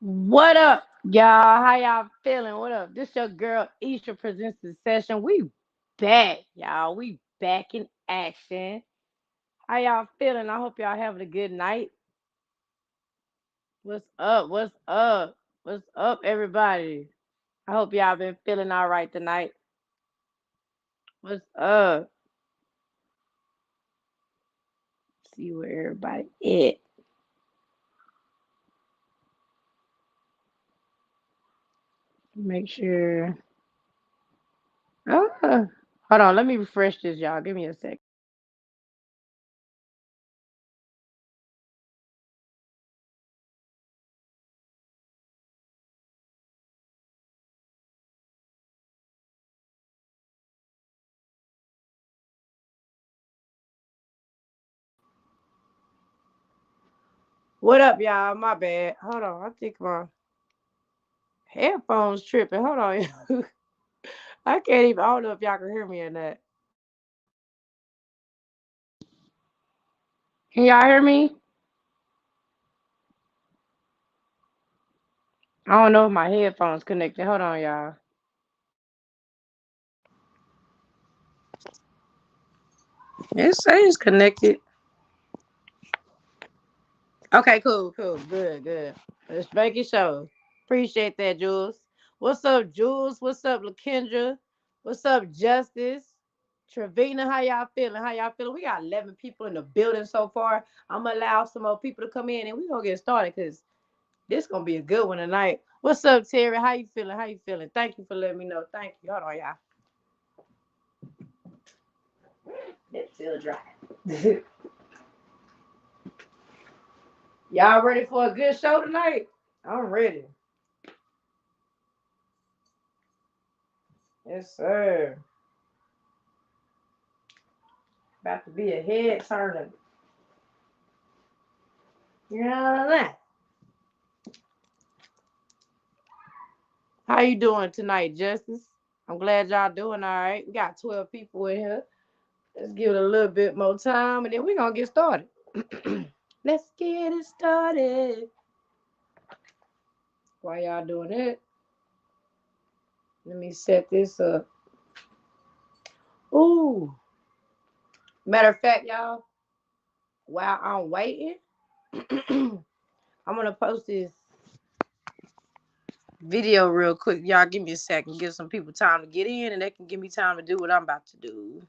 What up, y'all? How y'all feeling? What up? This your girl Esha presents the session. We back, y'all. We back in action. How y'all feeling? I hope y'all having a good night. What's up? What's up? What's up, everybody? I hope y'all been feeling all right tonight. What's up? See where everybody at. Make sure. Ah, hold on. Let me refresh this, y'all. Give me a sec. What up, y'all? My bad. Hold on. I think my headphones tripping. Hold on. I can't even. I don't know if y'all can hear me or not. Can y'all hear me? I don't know if my headphones connected. Hold on, y'all. It says connected. Okay, cool, cool, good, good. Let's make it show. Appreciate that, Jules. What's up, Jules? What's up, LaKendra? What's up, Justice? Trevina, how y'all feeling? How y'all feeling? We got 11 people in the building so far. I'm gonna allow some more people to come in and we gonna get started because this gonna be a good one tonight. What's up, Terry? How you feeling? How you feeling? Thank you for letting me know. Thank you. Hold on, y'all. It's still dry. Y'all ready for a good show tonight? I'm ready. Yes, sir. About to be a head turner. You know that. How you doing tonight, Justice? I'm glad y'all doing all right. We got 12 people in here. Let's give it a little bit more time and then we're gonna get started. Let's get it started. While y'all doing it, let me set this up. Ooh. Matter of fact, y'all, while I'm waiting, I'm gonna post this video real quick. Y'all give me a second, give some people time to get in and they can give me time to do what I'm about to do.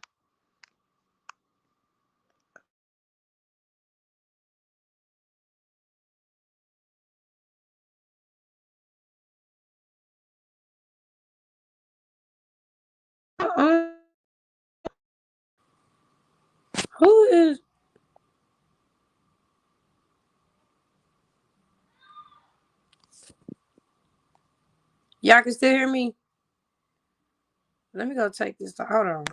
Uh-uh. Who is y'all can still hear me? Let me go take this. Hold on.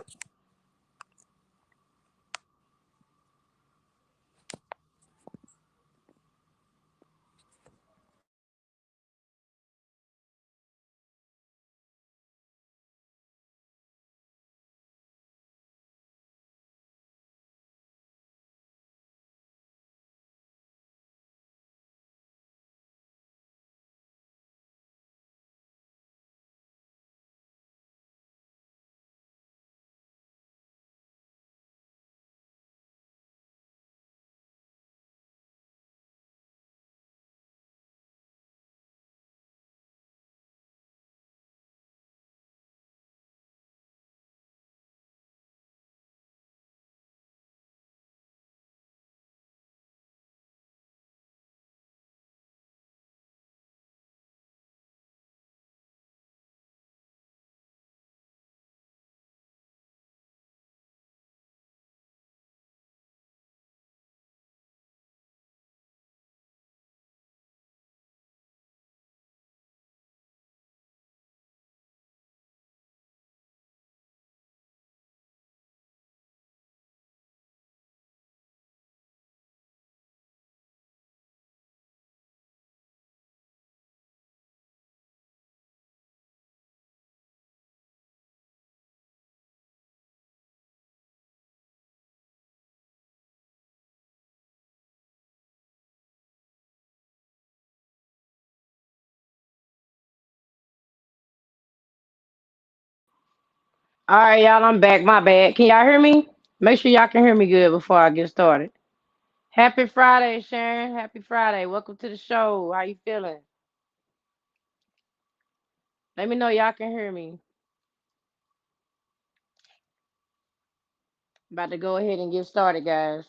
All right, y'all, I'm back. My bad. Can y'all hear me? Make sure y'all can hear me good before I get started. Happy Friday, Sharon. Happy Friday. Welcome to the show. How you feeling? Let me know y'all can hear me. About to go ahead and get started, guys.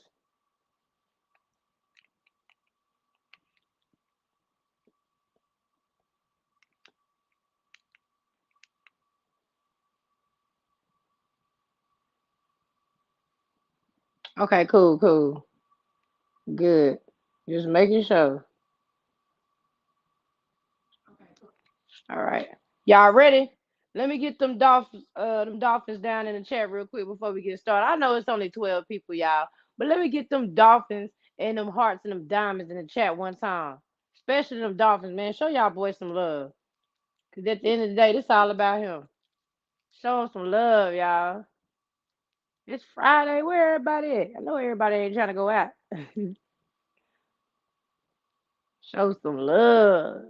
Okay, cool, cool. Good. Just making sure. All right. Y'all ready? Let me get them dolphins down in the chat real quick before we get started. I know it's only 12 people, y'all, but let me get them dolphins and them hearts and them diamonds in the chat one time. Especially them dolphins, man. Show y'all boys some love. Cause at the end of the day, this all about him. Show him some love, y'all. It's Friday. Where everybody at? I know everybody ain't trying to go out. Show some love.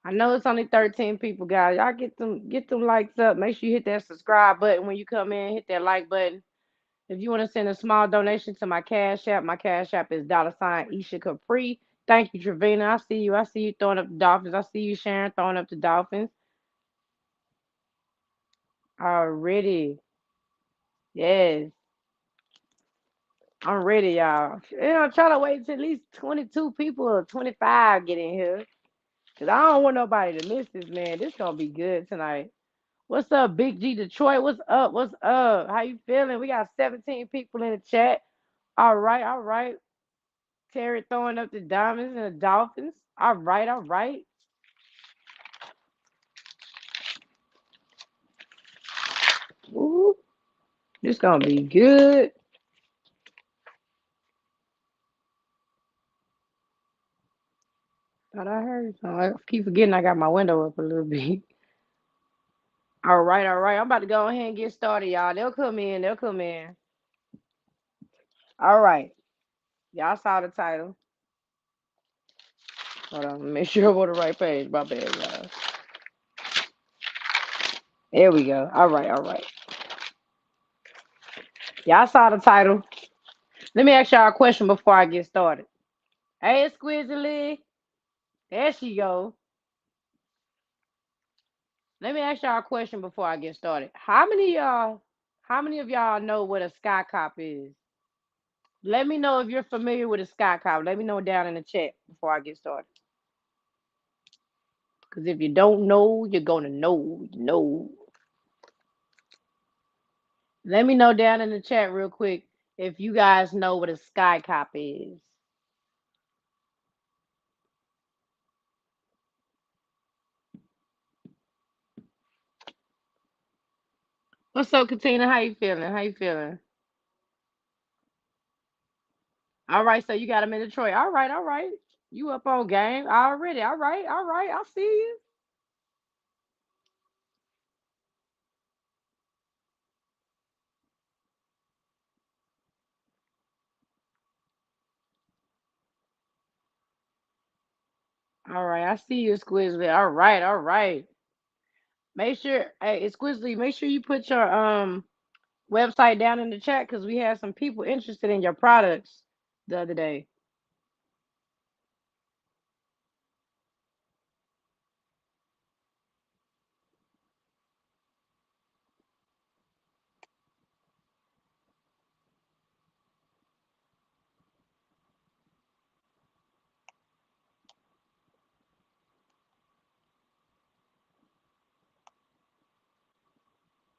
I know it's only 13 people, guys. Y'all get them likes up. Make sure you hit that subscribe button when you come in. Hit that like button. If you want to send a small donation to my Cash App is $Esha Capri. Thank you, Trevina. I see you. I see you throwing up the dolphins. I see you, Sharon, throwing up the dolphins. Already. Yes. I'm ready, y'all. Try to wait till at least 22 people or 25 get in here. Cause I don't want nobody to miss this, man. This gonna be good tonight. What's up, Big G Detroit? What's up? What's up? How you feeling? We got 17 people in the chat. All right, all right. Terry throwing up the diamonds and the dolphins. All right, all right. Ooh, this gonna be good. Thought I heard something. I keep forgetting I got my window up a little bit. All right, all right. I'm about to go ahead and get started, y'all. They'll come in. They'll come in. All right. Y'all saw the title. Hold on. Make sure I'm on the right page. My bad, y'all. There we go. All right, all right. Y'all saw the title. Let me ask y'all a question before I get started. Hey, Squidgy. There she go. Let me ask y'all a question before I get started. How many of y'all know what a sky cop is? Let me know if you're familiar with a sky cop. Let me know down in the chat before I get started. Because if you don't know, you're gonna know. No. Let me know down in the chat real quick if you guys know what a sky cop is. What's up, Katina? How you feeling? How you feeling? All right, so you got him in Detroit. All right, all right. You up on game already. All right, all right. I see you. All right, I see you, Squizzy. All right, all right. Make sure, hey, Squizzy, make sure you put your website down in the chat because we had some people interested in your products the other day.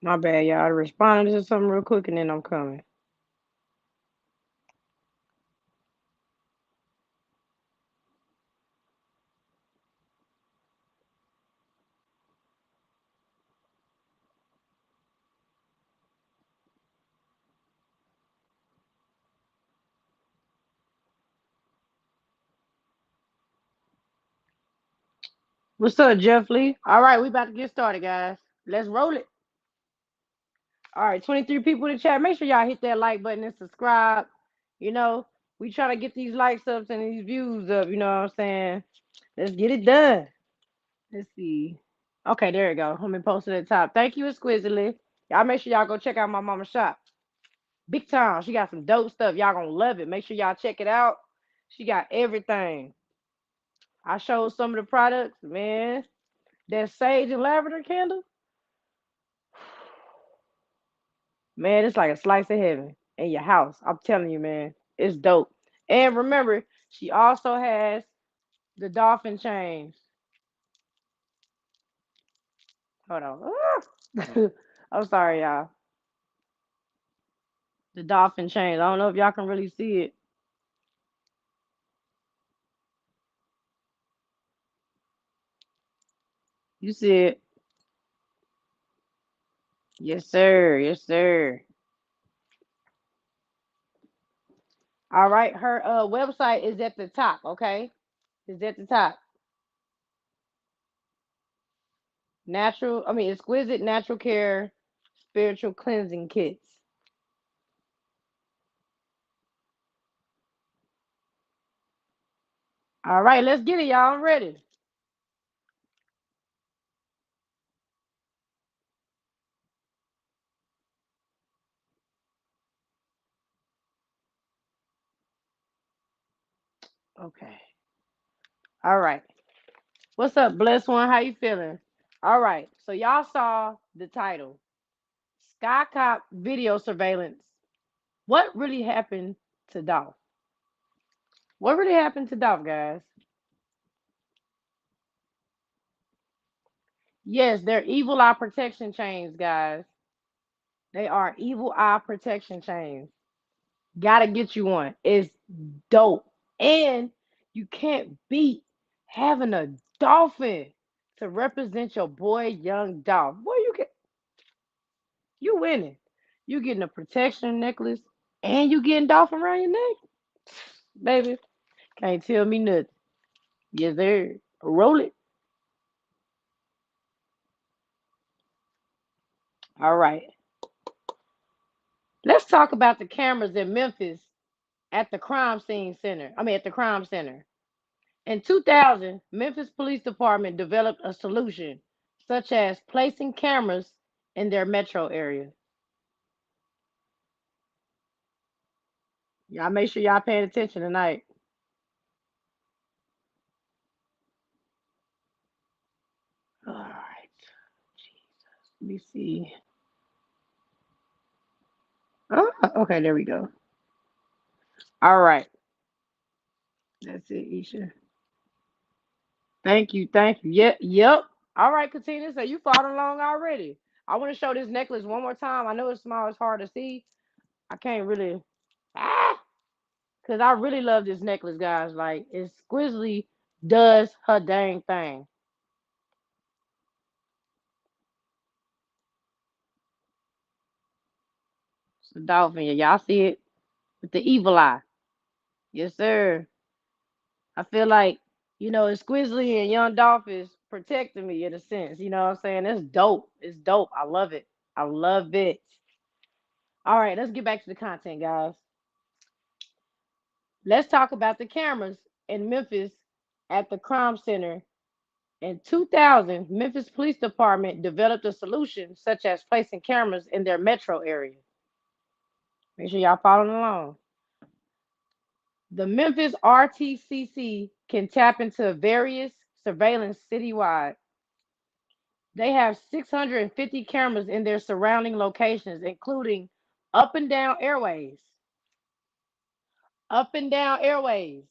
My bad, y'all. I responded to something real quick and then I'm coming. What's up, Jeff Lee? All right, we about to get started, guys. Let's roll it. All right, 23 people in the chat. Make sure y'all hit that like button and subscribe. You know, we trying to get these likes up and these views up. You know what I'm saying? Let's get it done. Let's see. Okay, there you go. Let me post it at the top. Thank you, exquisitely. Y'all make sure y'all go check out my mama's shop. Big time. She got some dope stuff. Y'all gonna love it. Make sure y'all check it out. She got everything. I showed some of the products, man. That sage and lavender candle, man, it's like a slice of heaven in your house. I'm telling you, man, it's dope. And remember, she also has the dolphin chains. Hold on. I'm sorry, y'all. The dolphin chains. I don't know if y'all can really see it. You see it? Yes, sir. Yes, sir. All right. Her website is at the top. Okay, is at the top. Exquisite natural care spiritual cleansing kits. All right, let's get it, y'all. I'm ready. Okay. All right. What's up, blessed one? How you feeling? All right. So y'all saw the title, Sky Cop video surveillance. What really happened to Dolph? What really happened to Dolph, guys? Yes, they're evil eye protection chains, guys. They are evil eye protection chains. Gotta get you one. It's dope. And you can't beat having a dolphin to represent your boy young Dolph. Boy, you winning. You getting a protection necklace and you getting dolphin around your neck. Baby, can't tell me nothing. Yes, sir. Roll it. All right. Let's talk about the cameras in Memphis at the crime scene center. At the crime center. In 2000, Memphis Police Department developed a solution such as placing cameras in their metro area. Y'all make sure y'all paying attention tonight. All right. Let me see. Okay, there we go. All right. That's it, Esha. Thank you. Thank you. Yep. All right, Katina. So you following along already. I want to show this necklace one more time. I know it's small, it's hard to see. I can't really. Ah! Because I really love this necklace, guys. Like, it exquisitely does her dang thing. It's a dolphin. Y'all see it? With the evil eye. Yes, sir. I feel like, exquisitely and young Dolph is protecting me in a sense. You know what I'm saying? It's dope. It's dope. I love it. I love it. All right, let's get back to the content, guys. Let's talk about the cameras in Memphis at the crime center. In 2000, Memphis Police Department developed a solution such as placing cameras in their metro area. Make sure y'all following along. The Memphis RTCC can tap into various surveillance citywide. They have 650 cameras in their surrounding locations, including up and down airways. Up and down airways.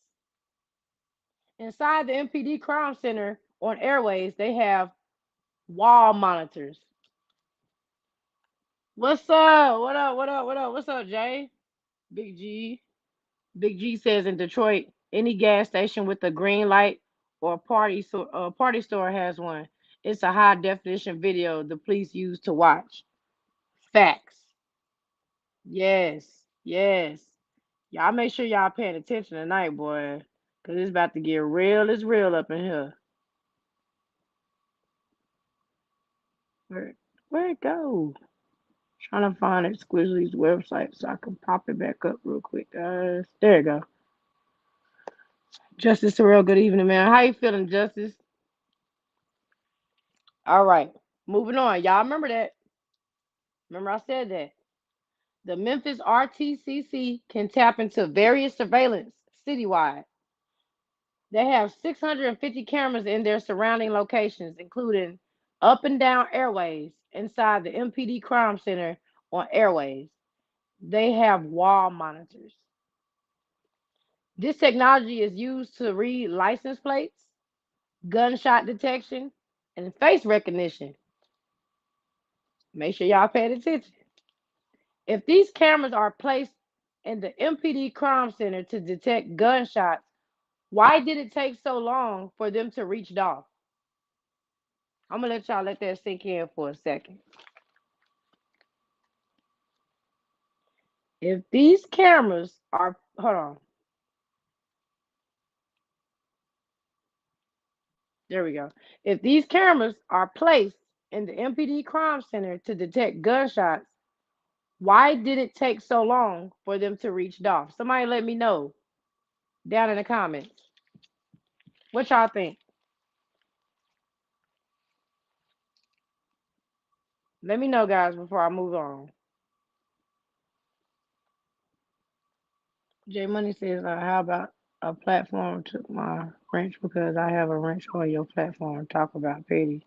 Inside the MPD Crime Center on airways, they have wall monitors. What's up? What up? What up? What up? What's up, Jay? Big G. Big G says in Detroit, any gas station with a green light or party store has one. It's a high definition video the police use to watch. Facts. Yes. Yes. Y'all make sure y'all paying attention tonight, boy. Cause it's about to get real. It's real up in here. Where where it go? Trying to find Exquisitely's website so I can pop it back up real quick, guys. There you go. Justice Terrell, good evening, man. How you feeling, Justice? All right, moving on. Y'all remember that? Remember I said that the Memphis RTCC can tap into various surveillance citywide. They have 650 cameras in their surrounding locations, including up and down airways inside the MPD Crime Center on airways. They have wall monitors. This technology is used to read license plates, gunshot detection, and face recognition. Make sure y'all pay attention. If these cameras are placed in the MPD Crime Center to detect gunshots, why did it take so long for them to reach Dolph? I'm gonna let y'all let that sink in for a second. If these cameras are, hold on, there we go. If these cameras are placed in the MPD Crime Center to detect gunshots, why did it take so long for them to reach Dolph? Somebody let me know down in the comments. What y'all think? Let me know, guys, before I move on. J Money says, how about a platform took my wrench because I have a wrench on your platform. Talk about petty.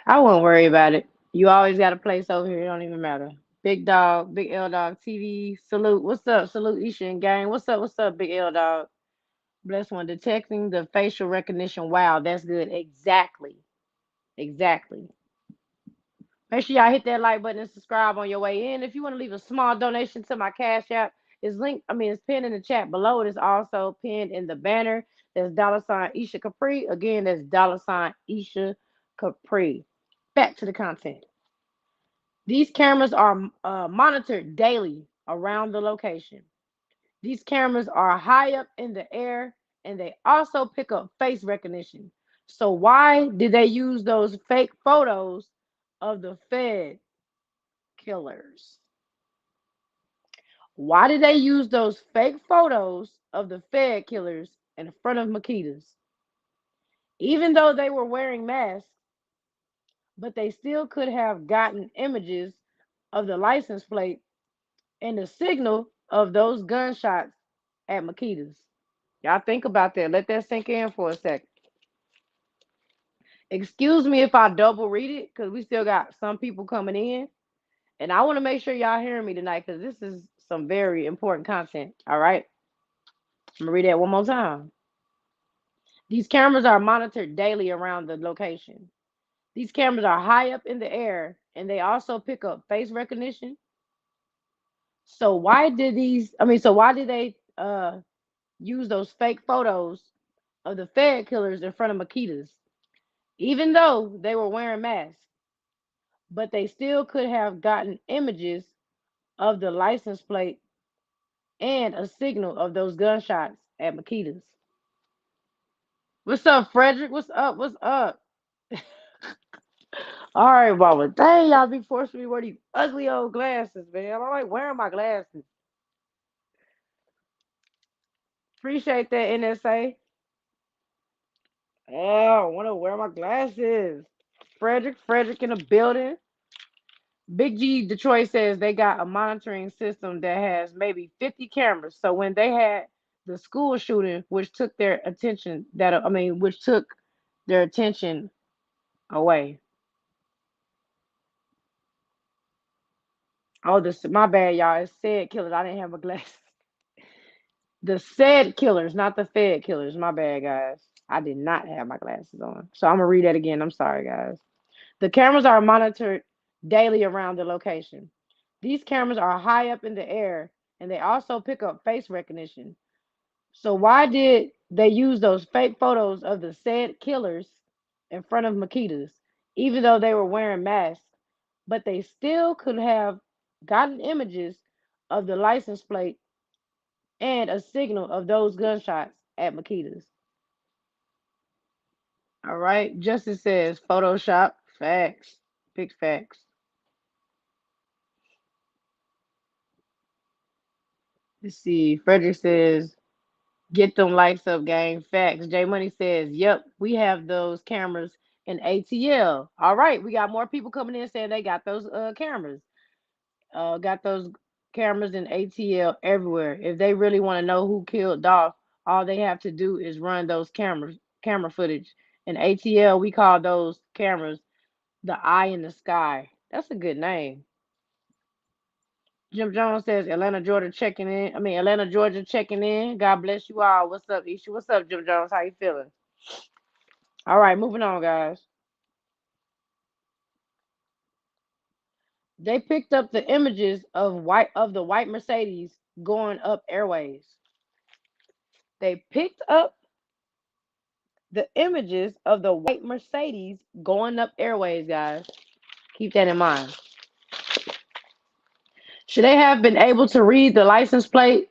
I won't worry about it. You always got a place over here. It don't even matter. Big Dog, Big L Dog TV. Salute. What's up? Salute Isha and gang. What's up? What's up, Big L Dog? Bless one. Detecting the facial recognition. Wow, that's good. Exactly. Exactly. Make sure y'all hit that like button and subscribe on your way in. If you want to leave a small donation to my Cash App, it's pinned in the chat below. It is also pinned in the banner. There's $ Isha Capri. Again, there's $ Isha Capri. Back to the content. These cameras are monitored daily around the location. These cameras are high up in the air and they also pick up face recognition. So, why did they use those fake photos of the Fed killers? Why did they use those fake photos of the Fed killers in front of Makedas? Even though they were wearing masks, but they still could have gotten images of the license plate and the signal of those gunshots at Makedas. Y'all think about that. Let that sink in for a second. Excuse me if I double read it because we still got some people coming in. And I want to make sure y'all hearing me tonight because this is some very important content. All right. I'm going to read that one more time. These cameras are monitored daily around the location. These cameras are high up in the air and they also pick up face recognition. So why did they use those fake photos of the Fed killers in front of Makedas, even though they were wearing masks, but they still could have gotten images of the license plate and a signal of those gunshots at Makedas. What's up, Frederick? What's up? What's up? All right, Mama. Dang, y'all be forcing me to wear these ugly old glasses, man. I don't like wearing my glasses. Appreciate that, NSA. Oh, I want to wear my glasses. Frederick in the building. Big G Detroit says they got a monitoring system that has maybe 50 cameras. So when they had the school shooting, which took their attention away. Oh, this my bad, y'all. It said killers. I didn't have my glasses. The said killers, not the Fed killers. My bad, guys. I did not have my glasses on. So I'm gonna read that again. I'm sorry, guys. The cameras are monitored daily around the location. These cameras are high up in the air and they also pick up face recognition. So why did they use those fake photos of the said killers in front of Makedas, even though they were wearing masks, but they still could have gotten images of the license plate and a signal of those gunshots at Makedas? All right. Justice says Photoshop. Facts. Big facts. Let's see. Frederick says, get them likes up, gang. Facts. J Money says, yep, we have those cameras in ATL. All right, we got more people coming in saying they got those cameras. Got those cameras in ATL everywhere. If they really want to know who killed Dolph, all they have to do is run those camera footage. In ATL, we call those cameras the eye in the sky. That's a good name. Jim Jones says Atlanta, Georgia checking in. I mean Atlanta, Georgia checking in. God bless you all. What's up, Isha? What's up, Jim Jones? How you feeling? All right, moving on, guys. They picked up the images of the white Mercedes going up airways. They picked up the images of the white Mercedes going up airways, guys. Keep that in mind. Should they have been able to read the license plate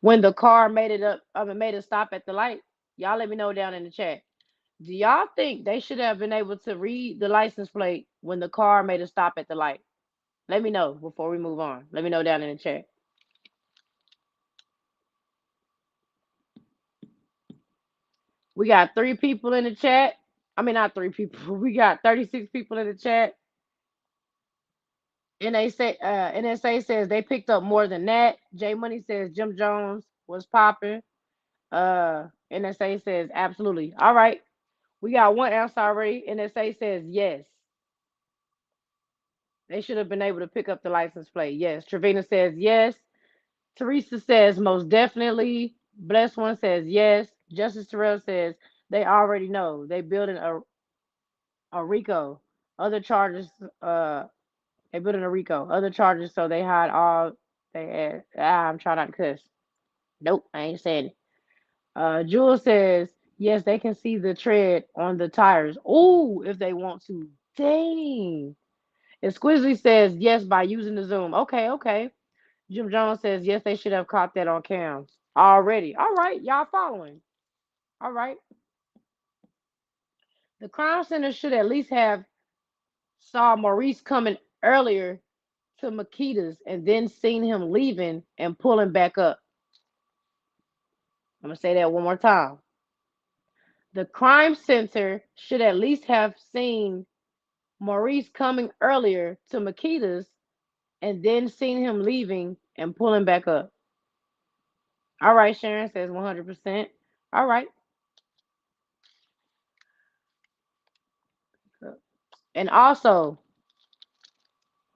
when the car made it up? I mean, made a stop at the light. Y'all let me know down in the chat. Do y'all think they should have been able to read the license plate when the car made a stop at the light? Let me know before we move on. Let me know down in the chat. We got 3 people in the chat. I mean, not 3 people. We got 36 people in the chat. NSA says they picked up more than that. J Money says Jim Jones was popping. NSA says absolutely. All right. We got one answer already. NSA says yes. They should have been able to pick up the license plate. Yes. Trevina says yes. Teresa says most definitely. Blessed One says yes. Justice Terrell says they already know. They building a RICO. Other charges, they building a RICO. Other charges, so they hide all they had. I'm trying not to cuss. Nope, I ain't saying it. Jules says yes, they can see the tread on the tires. Ooh, if they want to. Dang. And Squizzy says yes by using the zoom. Okay, okay. Jim Jones says yes, they should have caught that on cams already. All right, y'all following. All right. The crime center should at least have saw Maurice coming earlier to Makedas and then seen him leaving and pulling back up. I'm gonna say that one more time. The crime center should at least have seen Maurice coming earlier to Makedas and then seen him leaving and pulling back up. All right, Sharon says 100%. All right. And also,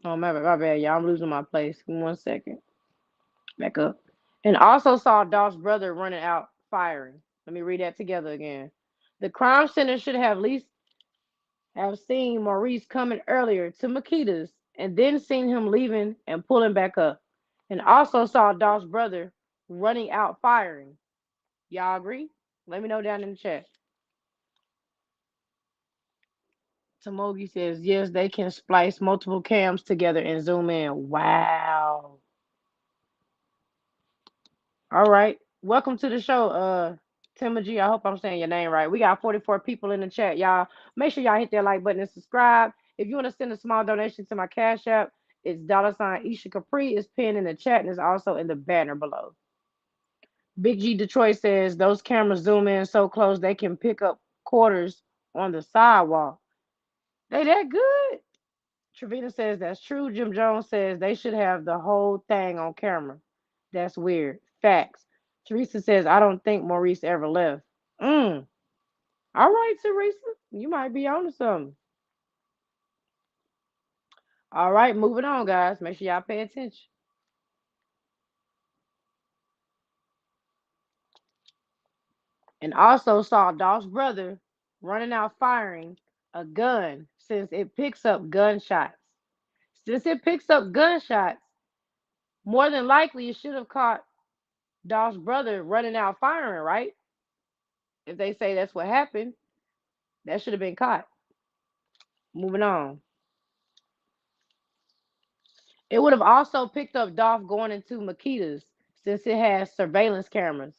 oh, my bad, y'all. I'm losing my place. Give me 1 second. Back up. And also saw Dolph's brother running out firing. Let me read that together again. The crime center should have at least have seen Maurice coming earlier to Makedas and then seen him leaving and pulling back up. And also saw Dolph's brother running out firing. Y'all agree? Let me know down in the chat. Tamogi says, yes, they can splice multiple cams together and zoom in. Wow. All right. Welcome to the show, Timogy. I hope I'm saying your name right. We got 44 people in the chat, y'all. Make sure y'all hit that like button and subscribe. If you want to send a small donation to my Cash App, it's $ Isha Capri. It's pinned in the chat and it's also in the banner below. Big G Detroit says those cameras zoom in so close they can pick up quarters on the sidewalk. They that good? Trevina says that's true. Jim Jones says they should have the whole thing on camera. That's weird. Facts. Teresa says I don't think Maurice ever left. Mm. All right, Teresa. You might be on to something. All right, moving on, guys. Make sure y'all pay attention. And also saw Dolph's brother running out firing a gun since it picks up gunshots. Since it picks up gunshots, more than likely it should have caught Dolph's brother running out firing, right? If they say that's what happened, that should have been caught. Moving on. It would have also picked up Dolph going into Makeda's since it has surveillance cameras.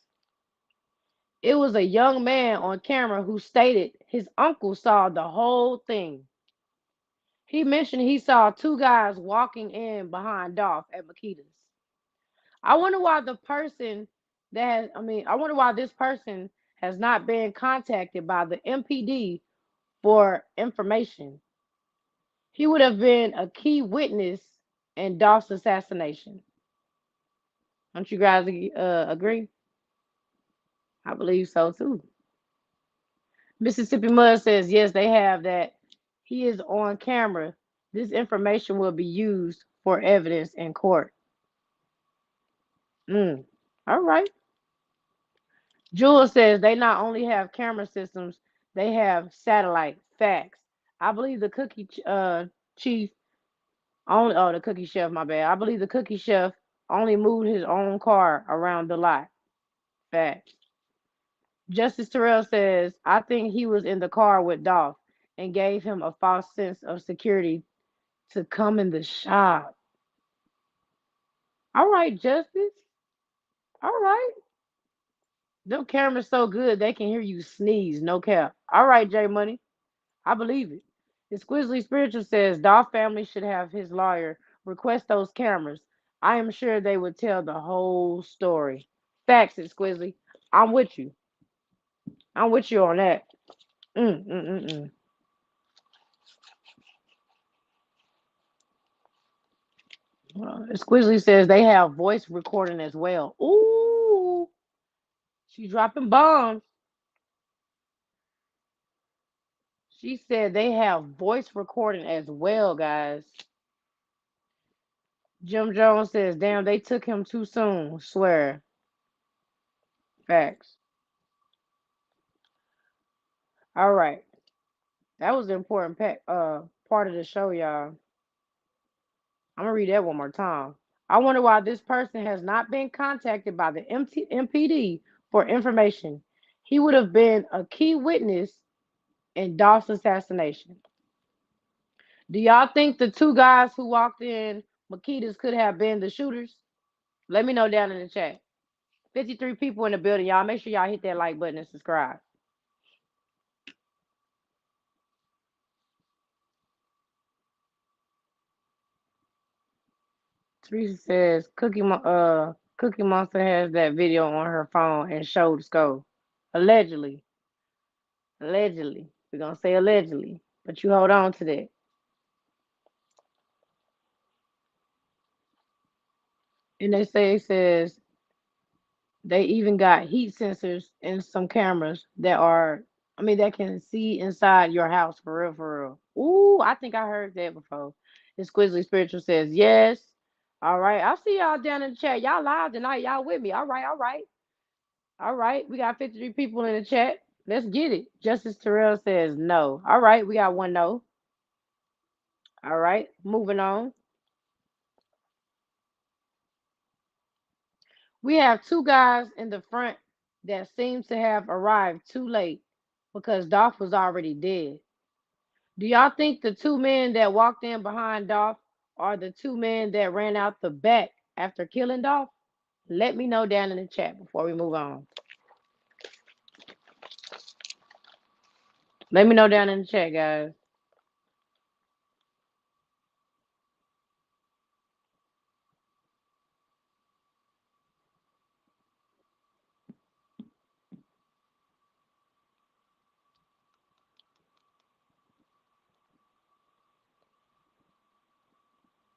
It was a young man on camera who stated his uncle saw the whole thing. He mentioned he saw 2 guys walking in behind Dolph at Makeda's. I wonder why the person I wonder why this person has not been contacted by the MPD for information. He would have been a key witness in Dolph's assassination. Don't you guys agree? I believe so too. Mississippi Mud says yes, they have that. He is on camera. This information will be used for evidence in court. Mm. All right. Jules says they not only have camera systems, they have satellite facts. I believe the chief only. Oh, the cookie chef. My bad. I believe the cookie chef only moved his own car around the lot. Facts. Justice Terrell says I think he was in the car with Dolph and gave him a false sense of security to come in the shop. All right, Justice. All right. Them cameras so good they can hear you sneeze. No cap. All right, J Money. I believe it. Exquisitely Spiritual says Dolph family should have his lawyer request those cameras. I am sure they would tell the whole story. Facts, Exquisitely. I'm with you. I'm with you on that. Mm, mm, mm, mm. Exquisitely says they have voice recording as well. Ooh, she dropping bombs. She said they have voice recording as well, guys. Jim Jones says, damn, they took him too soon. Swear. Facts. All right. That was the important part of the show, y'all. I'm gonna read that one more time. I wonder why this person has not been contacted by the MPD for information. He would have been a key witness in Dolph's assassination. Do y'all think the two guys who walked in Makedas could have been the shooters? Let me know down in the chat. 53 people in the building. Y'all make sure y'all hit that like button and subscribe. Teresa says Cookie Monster has that video on her phone and showed Skull. Allegedly. Allegedly. We're gonna say allegedly. But you hold on to that. And they say it says they even got heat sensors and some cameras that are that can see inside your house for real, for real. Ooh, I think I heard that before. Exquisitely Spiritual says yes. All right. I see y'all down in the chat. Y'all live tonight. Y'all with me. All right, all right. All right, we got 53 people in the chat. Let's get it. Justice Terrell says no. All right, we got one no. All right, moving on. We have two guys in the front that seem to have arrived too late because Dolph was already dead. Do y'all think the two men that walked in behind Dolph are the two men that ran out the back after killing Dolph? Let me know down in the chat before we move on. Let me know down in the chat, guys.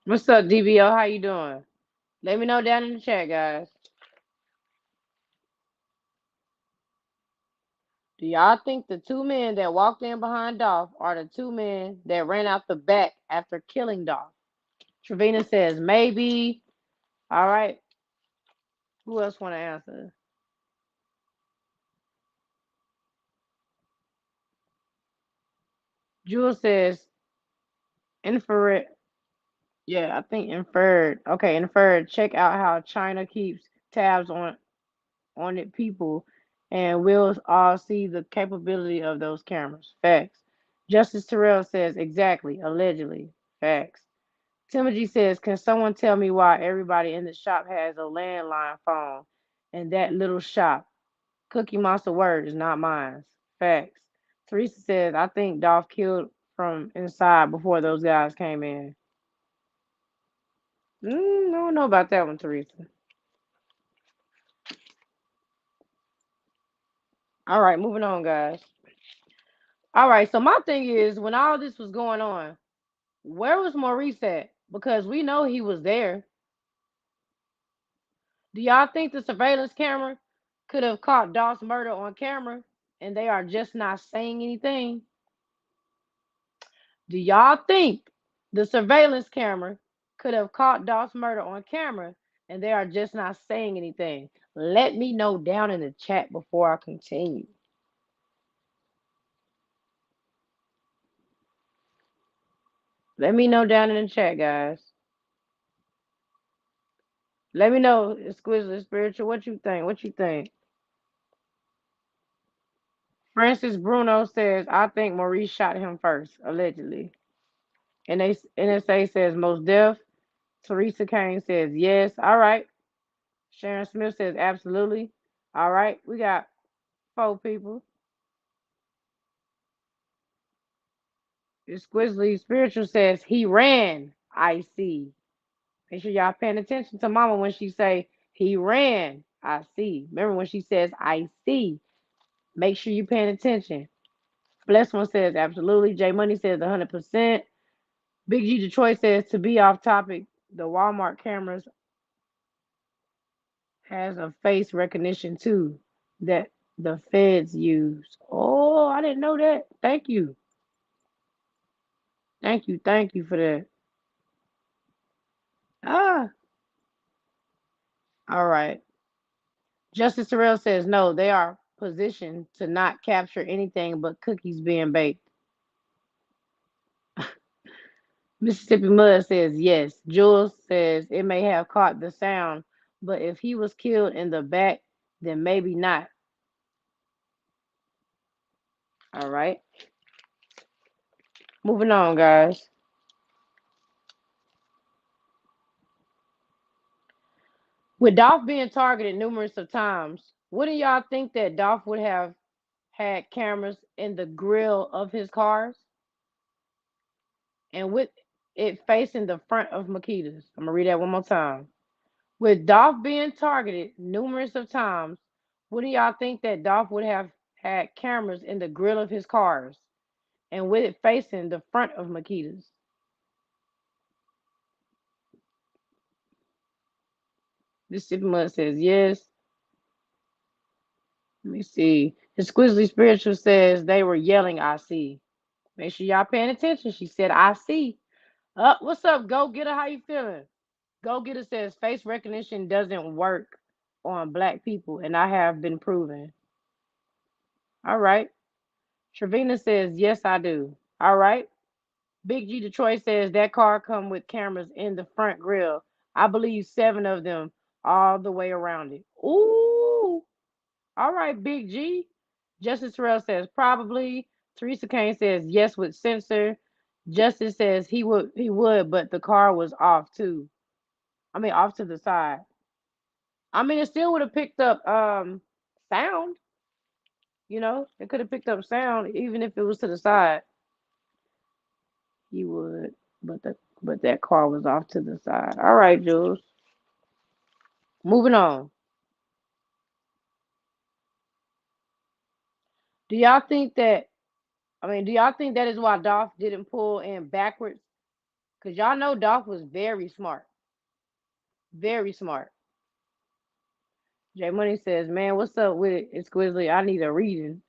What's up, DBO? How you doing? Let me know down in the chat, guys. Do y'all think the two men that walked in behind Dolph are the two men that ran out the back after killing Dolph? Trevina says maybe. All right. Who else want to answer? Jewel says infrared. Yeah, I think inferred. Okay, inferred. Check out how China keeps tabs on it people, and we'll all see the capability of those cameras. Facts. Justice Terrell says exactly. Allegedly. Facts. Timothy says, can someone tell me why everybody in the shop has a landline phone and that little shop? Cookie Monster words, not mine. Facts. Teresa says, I think Dolph killed from inside before those guys came in. I don't know about that one, Teresa. All right, moving on, guys. All right, so my thing is, when all this was going on, where was Maurice at? Because we know he was there. Do y'all think the surveillance camera could have caught Dolph's murder on camera and they are just not saying anything? Do y'all think the surveillance camera could have caught Dolph's murder on camera and they are just not saying anything? Let me know down in the chat before I continue. Let me know down in the chat, guys. Let me know, exquisite spiritual, what you think. What you think? Francis Bruno says, I think Maurice shot him first, allegedly. And NSA says most deaf. Teresa Kane says yes. All right. Sharon Smith says absolutely. All right. We got 4 people. Exquisitely Spiritual says he ran. I see. Make sure y'all paying attention to Mama when she say he ran. I see. Remember when she says I see. Make sure you paying attention. Blessed One says absolutely. J Money says 100%. Big G Detroit says to be off topic, the Walmart cameras has a face recognition too that the feds use. Oh, I didn't know that. Thank you. Thank you. Thank you for that. Ah, all right. Justice Terrell says no, they are positioned to not capture anything but cookies being baked. Mississippi Mud says yes. Jules says it may have caught the sound, but if he was killed in the back, then maybe not. All right. Moving on, guys. With Dolph being targeted numerous of times, wouldn't y'all think that Dolph would have had cameras in the grill of his cars and with it facing the front of Makedas? I'm gonna read that one more time. With Dolph being targeted numerous of times, wouldn't y'all think that Dolph would have had cameras in the grill of his cars and with it facing the front of Makedas? Mississippi Mud says yes. Let me see. Exquisitely Spiritual says they were yelling, I see. Make sure y'all paying attention. She said, I see. What's up, Go Getter? How you feeling? Go Getter says face recognition doesn't work on black people, and I have been proven. All right. Trevina says, yes, I do. All right. Big G Detroit says that car come with cameras in the front grill. I believe 7 of them all the way around it. Ooh. All right, Big G. Justice Terrell says probably. Teresa Kane says yes with censor. Justice says he would, but the car was off too. I mean off to the side. I mean it still would have picked up sound, It could have picked up sound even if it was to the side. He would, but that car was off to the side. All right, Jules. Moving on. Do y'all think that do y'all think that is why Dolph didn't pull in backwards? Because y'all know Dolph was very smart. Very smart. Jay Money says, man, what's up with it? Exquisitely, I need a reading.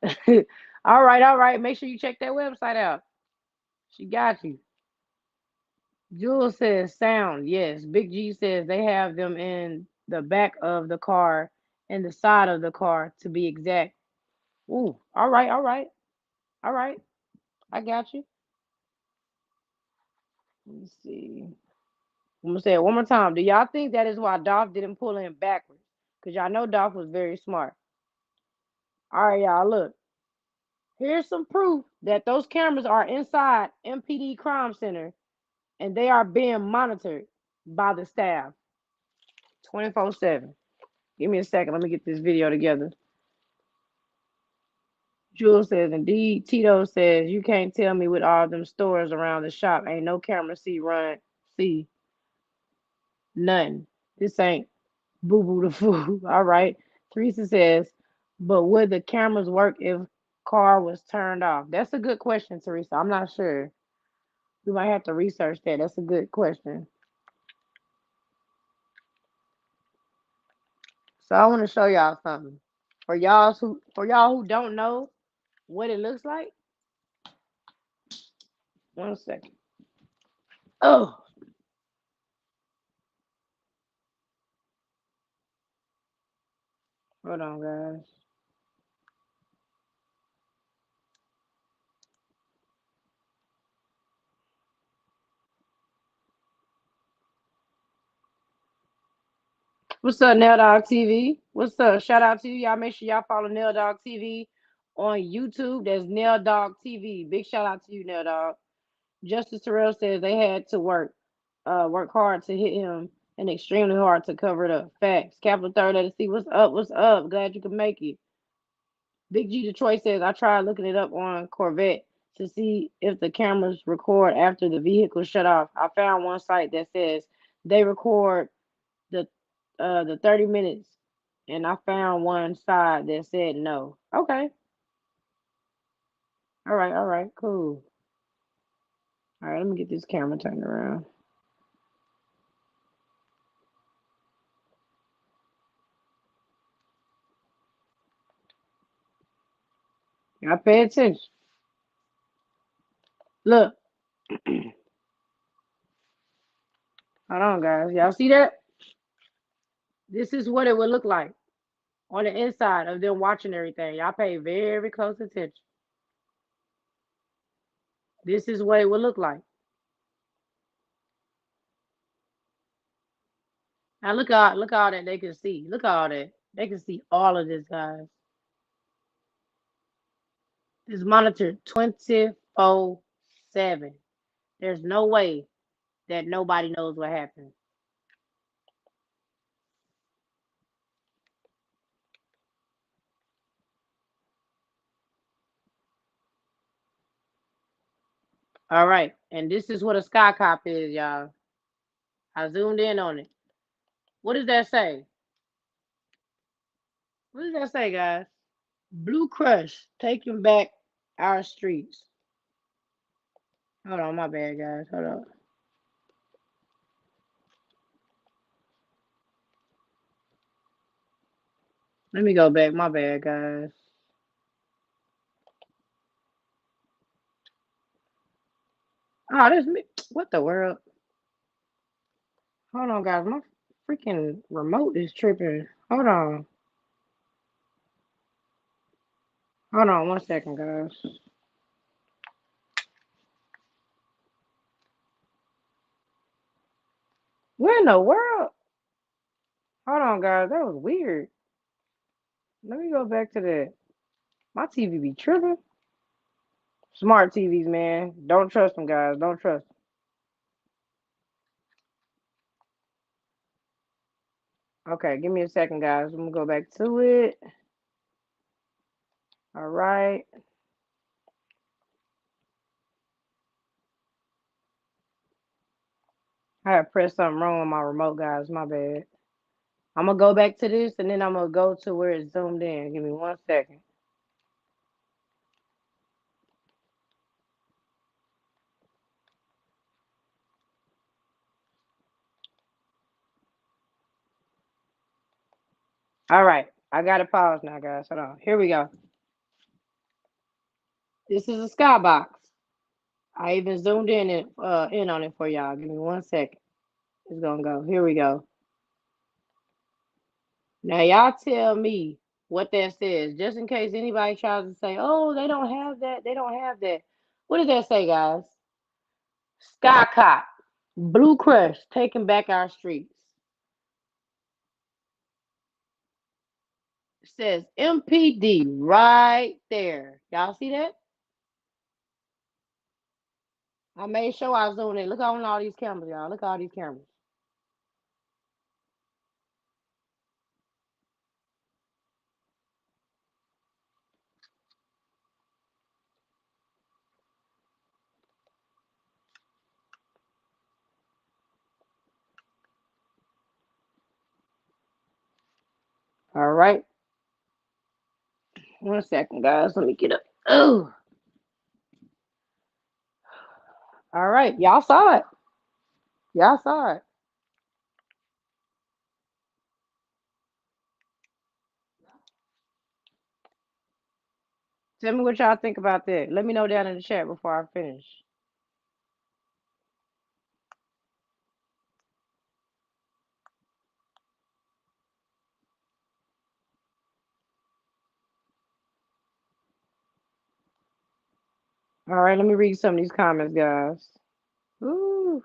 All right, all right. Make sure you check that website out. She got you. Jules says sound. Yes. Big G says they have them in the back of the car and the side of the car to be exact. Ooh, all right, all right, all right. I got you. Let me see. I'm gonna say it one more time. Do y'all think that is why Dolph didn't pull in backwards? Because y'all know Dolph was very smart. All right, y'all, look. Here's some proof that those cameras are inside MPD Crime Center and they are being monitored by the staff 24/7. Give me a second. Let me get this video together. Jules says, indeed. Tito says, you can't tell me with all them stores around the shop. Ain't no camera see none. This ain't boo boo the fool. All right. Teresa says, but would the cameras work if car was turned off? That's a good question, Teresa. I'm not sure. We might have to research that. That's a good question. So I want to show y'all something. For y'all who don't know what it looks like, one second. Oh, hold on, guys. What's up, Nail Dog TV? What's up? Shout out to you. Y'all make sure y'all follow Nail Dog TV on YouTube. That's Nail Dog TV. Big shout out to you, Nail Dog. Justice Terrell says they had to work hard to hit him and extremely hard to cover it up. Facts. Capital Third at the sea. What's up? What's up? Glad you could make it. Big G Detroit says I tried looking it up on Corvette to see if the cameras record after the vehicle shut off. I found one site that says they record the the 30 minutes, and I found one side that said no. Okay. All right, cool. All right, let me get this camera turned around. Y'all pay attention. Look, hold on, guys. Y'all see that? This is what it would look like on the inside of them watching everything. Y'all pay very close attention. This is what it would look like. Now look all that they can see. Look at all that. They can see all of this, guys. It's monitored 24/7. There's no way that nobody knows what happened. All right. And this is what a sky cop is, y'all. I zoomed in on it. What does that say? What does that say, guys? Blue Crush taking back our streets. Hold on, my bad, guys. Hold on. Let me go back. My bad, guys. Oh, this me. What the world? Hold on, guys. My freaking remote is tripping. Hold on. Hold on 1 second, guys. Where in the world? Hold on, guys. That was weird. Let me go back to that. My TV be tripping. Smart TVs, man. Don't trust them, guys. Don't trust them. Okay, give me a second, guys. I'm gonna go back to it. All right. I had pressed something wrong on my remote, guys. My bad. I'm gonna go back to this and then I'm gonna go to where it's zoomed in. Give me 1 second. All right. I got to pause now, guys. Hold on. Here we go. This is a skybox. I even zoomed in on it for y'all. Give me 1 second. It's gonna go. Here we go. Now y'all tell me what that says, just in case anybody tries to say, "Oh, they don't have that. They don't have that." What does that say, guys? Sky Cop, Blue Crush, taking back our streets. It says MPD right there. Y'all see that? I made sure I zoomed in. Look on all these cameras, y'all. Look at all these cameras. All right. 1 second, guys. Let me get up. Ooh. All right. Y'all saw it. Y'all saw it. Tell me what y'all think about that. Let me know down in the chat before I finish. All right, let me read some of these comments, guys. Ooh.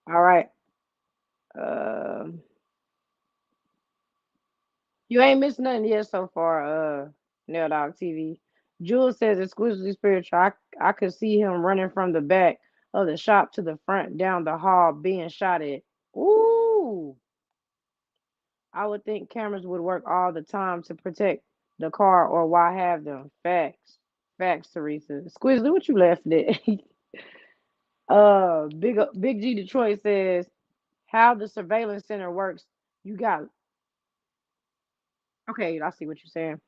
All right. Um, you ain't missed nothing yet so far, Nail Dog TV. Jules says exclusively spiritual. I could see him running from the back of the shop to the front down the hall being shot at. Ooh. I would think cameras would work all the time to protect the car, or why have them? Facts. Facts, Teresa. Squizzy, what you laughing at? Big G Detroit says how the surveillance center works. You got okay, I see what you're saying.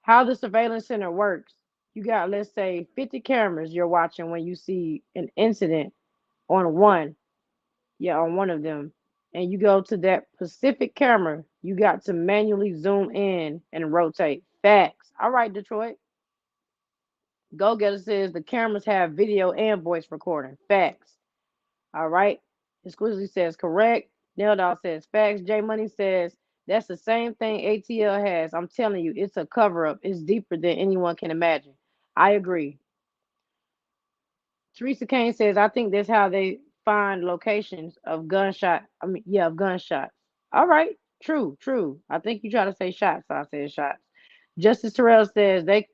How the surveillance center works. You got, let's say, 50 cameras you're watching when you see an incident on one, yeah, on one of them, and you go to that specific camera, you got to manually zoom in and rotate. Facts. All right, Detroit. Go Getter says the cameras have video and voice recording. Facts. All right. Exclusively says correct. Nail Dog says facts. J Money says that's the same thing ATL has. I'm telling you, it's a cover up. It's deeper than anyone can imagine. I agree. Teresa Kane says, I think that's how they find locations of gunshot. I mean, yeah, of gunshots. All right. True, true. I think you try to say shots. So I said shots. Justice Terrell says they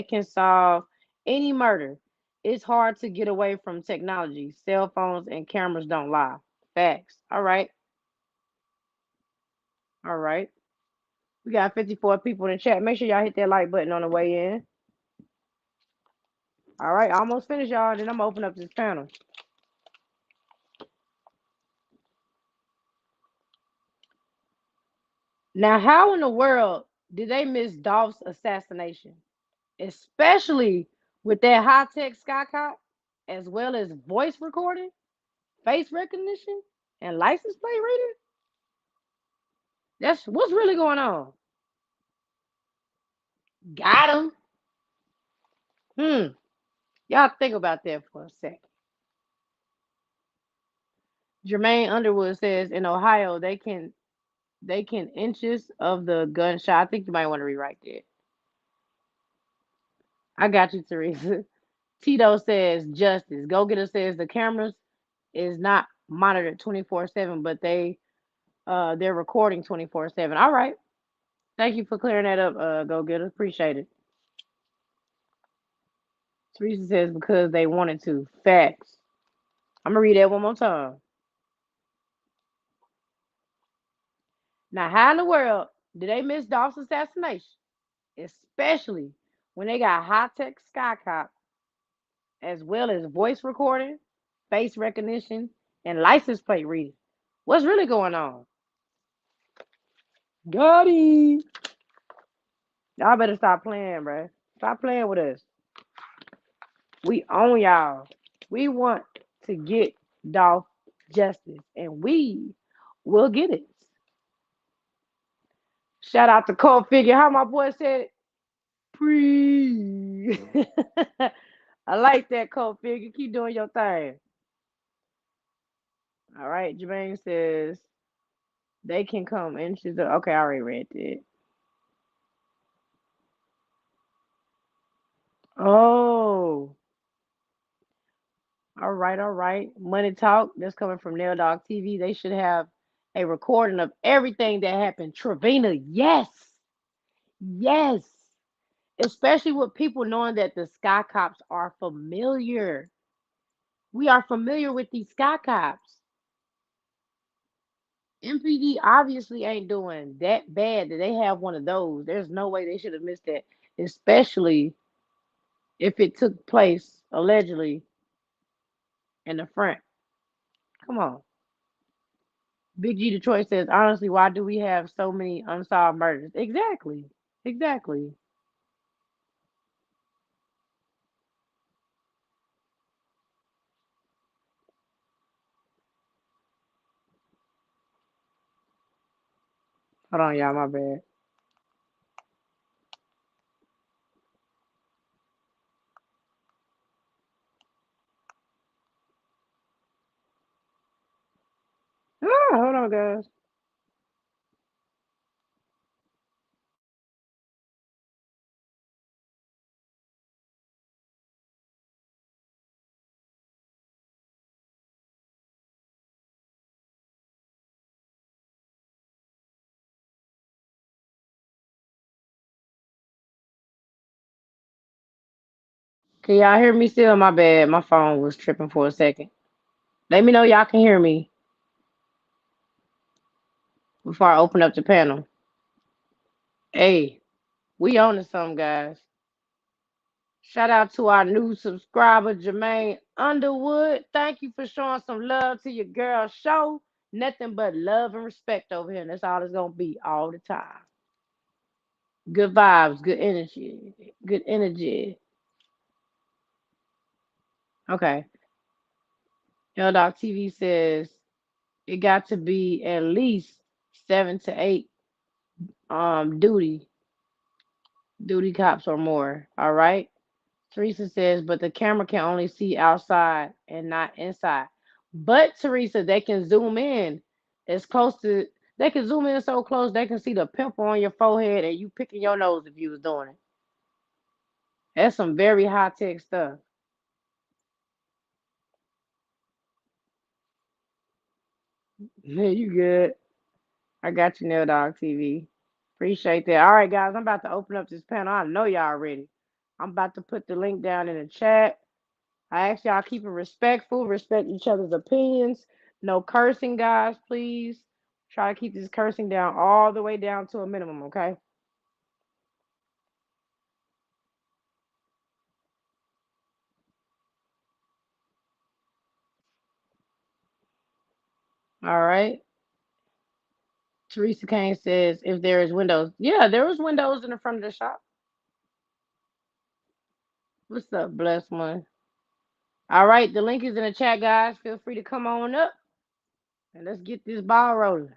can solve any murder. It's hard to get away from technology. Cell phones and cameras don't lie. Facts. All right. All right. We got 54 people in the chat. Make sure y'all hit that like button on the way in. All right. Almost finished, y'all. Then I'm going to open up this panel. Now, how in the world did they miss Dolph's assassination? Especially with that high tech skycop, as well as voice recording, face recognition, and license plate reading? That's what's really going on. Got him. Hmm. Y'all think about that for a second. Jermaine Underwood says in Ohio they can inches of the gunshot. I think you might want to rewrite that. I got you, Teresa. Tito says justice. Go Getter says the cameras is not monitored 24/7, but they're recording 24/7. All right. Thank you for clearing that up, Go Getter. Appreciate it. Teresa says because they wanted to. Facts. I'm gonna read that one more time. Now, how in the world did they miss Dolph's assassination? Especially when they got high tech skycop as well as voice recording, face recognition, and license plate reading. What's really going on? Got it. Y'all better stop playing, bro. Stop playing with us. We own y'all. We want to get Dolph justice, and we will get it. Shout out to Cold Figure. How my boy said it? Pre. I like that, Cold Figure. Keep doing your thing. All right. Jermaine says they can come in. She's okay. I already read it. Oh, all right, all right. Money Talk. That's coming from Nail Dog TV. They should have a recording of everything that happened. Trevina, yes, yes. Especially with people knowing that the Sky Cops are familiar. We are familiar with these Sky Cops. MPD obviously ain't doing that bad that they have one of those. There's no way they should have missed that, especially if it took place allegedly in the front. Come on. Big G Detroit says, honestly, why do we have so many unsolved murders? Exactly. Exactly. Hold on, y'all, my bad. Hold on, guys. Can y'all hear me still? My bad. My phone was tripping for a second. Let me know y'all can hear me before I open up the panel. Hey, we on to something, guys. Shout out to our new subscriber, Jermaine Underwood. Thank you for showing some love to your girl show. Nothing but love and respect over here. And that's all it's going to be all the time. Good vibes, good energy. Good energy. Okay. L Doc TV says it got to be at least 7 to 8 duty cops or more. All right. Teresa says, but the camera can only see outside and not inside. But Teresa, they can zoom in as close to they can zoom in so close they can see the pimple on your forehead and you picking your nose if you was doing it. That's some very high tech stuff. Yeah, you good. I got you, Nail Dog TV. Appreciate that. All right, guys, I'm about to open up this panel. I know y'all ready. I'm about to put the link down in the chat. I ask y'all keep it respectful, respect each other's opinions. No cursing, guys, please. Try to keep this cursing down all the way down to a minimum, okay? All right. Teresa Kane says if there is windows. Yeah, there was windows in the front of the shop. What's up, blessed one? All right, the link is in the chat, guys. Feel free to come on up and let's get this ball rolling.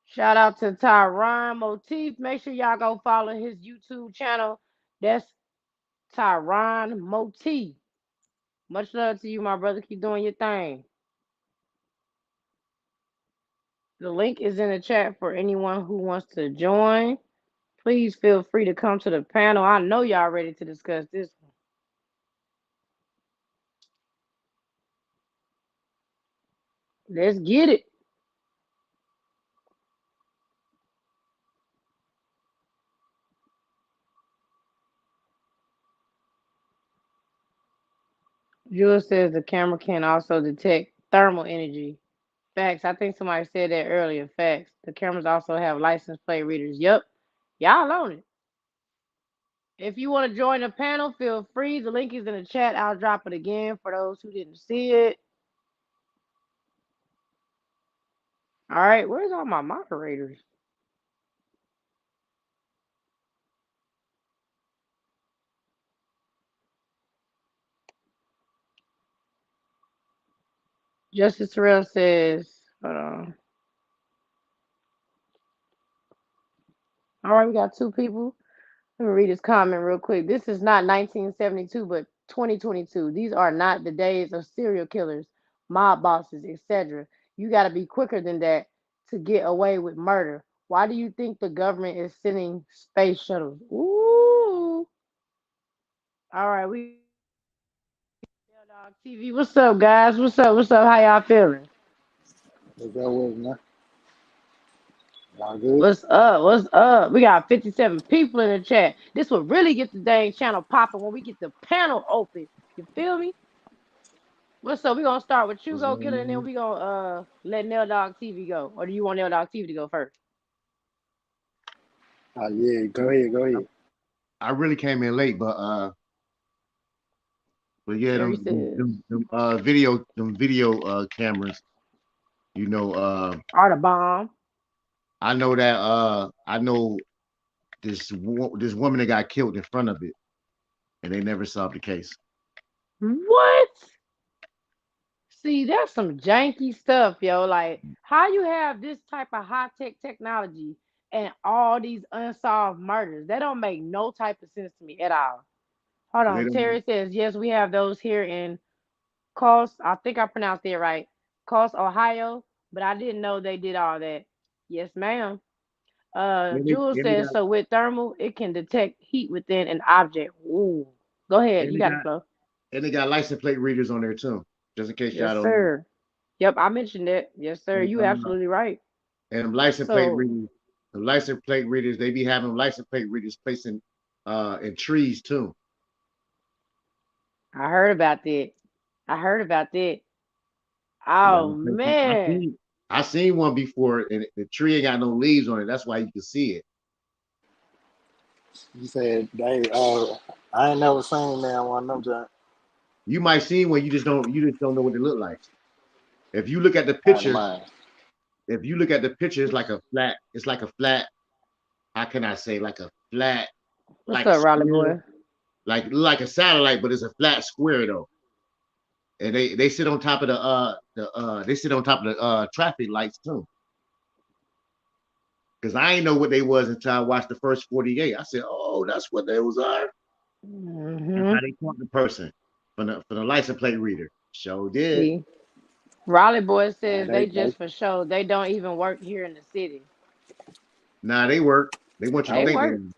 Shout out to Tyron Motif. Make sure y'all go follow his YouTube channel. That's Tyron Motif. Much love to you, my brother. Keep doing your thing. The link is in the chat for anyone who wants to join. Please feel free to come to the panel. I know y'all ready to discuss this one. Let's get it. Jules says the camera can also detect thermal energy. Facts. I think somebody said that earlier. Facts. The cameras also have license plate readers. Yep. Y'all own it. If you want to join the panel, feel free. The link is in the chat. I'll drop it again for those who didn't see it. All right, where's all my moderators? Justice Terrell says, hold on. All right, we got 2 people. Let me read this comment real quick. This is not 1972, but 2022. These are not the days of serial killers, mob bosses, etc. You got to be quicker than that to get away with murder. Why do you think the government is sending space shuttles? Ooh. All right, we Dog TV. What's up, guys? What's up? What's up? How y'all feeling? Is that what, man? Y'all good? What's up? What's up? We got 57 people in the chat. This will really get the dang channel popping when we get the panel open. You feel me? What's up? We gonna start with you, go killer, and then Mm-hmm. we gonna let Nail Dog TV go. Or do you want Nail Dog TV to go first? Yeah, go ahead, go I, ahead. I really came in late, but yeah, Sherry them says. them, them video cameras. You know, Or the bomb. I know that I know this woman that got killed in front of it, and they never solved the case. What? See, that's some janky stuff, yo. Like, how you have this type of high tech technology and all these unsolved murders? That don't make no type of sense to me at all. Hold They on. don't. Terry says, yes, we have those here in Cost. I think I pronounced it right. Cost, Ohio. But I didn't know they did all that. Yes, ma'am. Jules And they says, got so with thermal, it can detect heat within an object. Ooh. Go ahead. and You they got the got flow. and they got license plate readers on there too, just in case y'all Yes, don't know. sir. Yep, I mentioned it. Yes, sir. And You absolutely right. them license plate So readers, the license plate readers, they be having license plate readers placing in trees too. I heard about that. I heard about that. They got Oh them placing. man. I seen one before, and the tree ain't got no leaves on it. That's why you can see it. You said they. I ain't never seen that one of them. Joint. You might see one, you just don't know what they look like. If you look at the I don't picture, mind. if you look at the picture, it's like a flat. It's like a flat. How can I say like a flat, What's like up, Raleigh square, boy? like a satellite, but it's a flat square though. And they sit on top of they sit on top of the traffic lights too. Because I ain't know what they was until I watched the first 48. I said, "Oh, that's what those are." That's Hmm. how they caught the person from the license plate reader. Sure did. See, Raleigh boy says they They just for show. They don't even work here in the city. Nah, they work. They want you to They I, think they work. don't.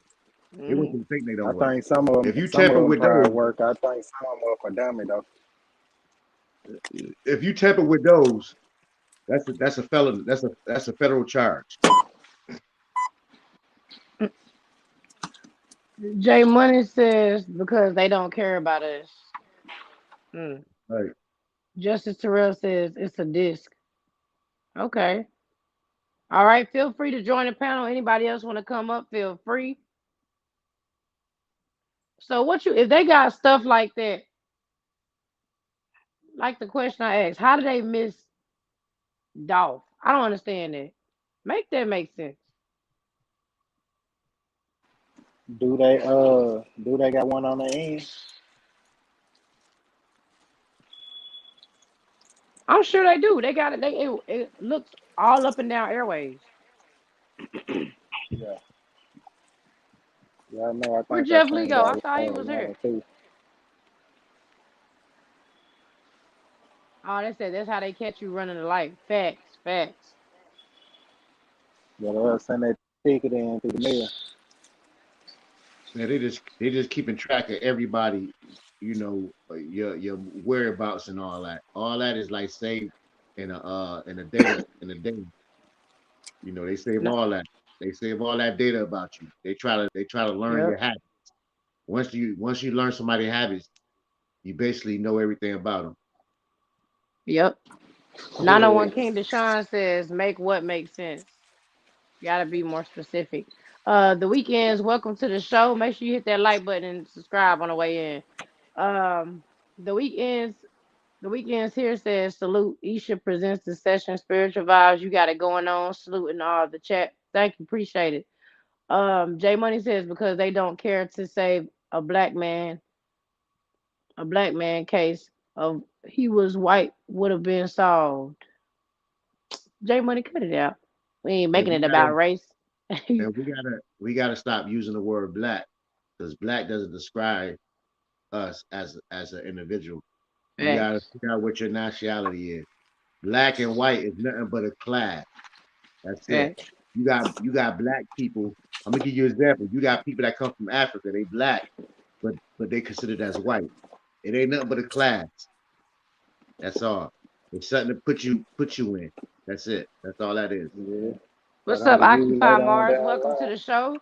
They want Mm. you to think they I don't work. think If you some of tamper them with probably those, work. I think some of them are for dummy though. if you tamper with those, that's a felon. That's a federal charge. Jay Money says because they don't care about us. Mm. Right. Justice Terrell says it's a disc. Okay. All right. Feel free to join the panel. Anybody else want to come up? Feel free. So what you if they got stuff like that, like the question I asked, how do they miss Dolph? I don't understand that. Make that make sense. Do they got one on the end? I'm sure they do. They got it. It looks all up and down airways. Yeah, yeah. I know. I Where think I Jeff Lee seen go? got I thought he was one here. or two. Oh, they said that's how they catch you running the light. Facts, facts. Yeah, they'll send that ticket in through the mail. Yeah, they just keeping track of everybody. Your whereabouts and all that. All that is like saved in a data. They save No, all that. They save all that data about you. They try to learn your yep, habits. Once you learn somebody's habits, you basically know everything about them. yep. Yeah. 901 King Deshaun says, make what makes sense. Gotta be more specific. The weekends, welcome to the show. Make sure you hit that like button and subscribe on the way in. The weekends, the weekends here says salute. Isha presents the session, spiritual vibes. You got it going on. Saluting all the chat. Thank you, appreciate it. J Money says because they don't care to save a black man case of he was white would have been solved. J Money, cut it out. We ain't And making we it gotta about race. and we gotta stop using the word black because black doesn't describe us as an individual. You gotta Facts. figure out what your nationality is. Black and white is nothing but a class. That's it. Facts. You got black people. I'm gonna give you an example. You got people that come from Africa. They black, but they considered as white. It ain't nothing but a class. That's all. It's something to put you in. That's it. That's all that is. Yeah. That What's up, only you Occupy later on Mars? down the Welcome to line. the show.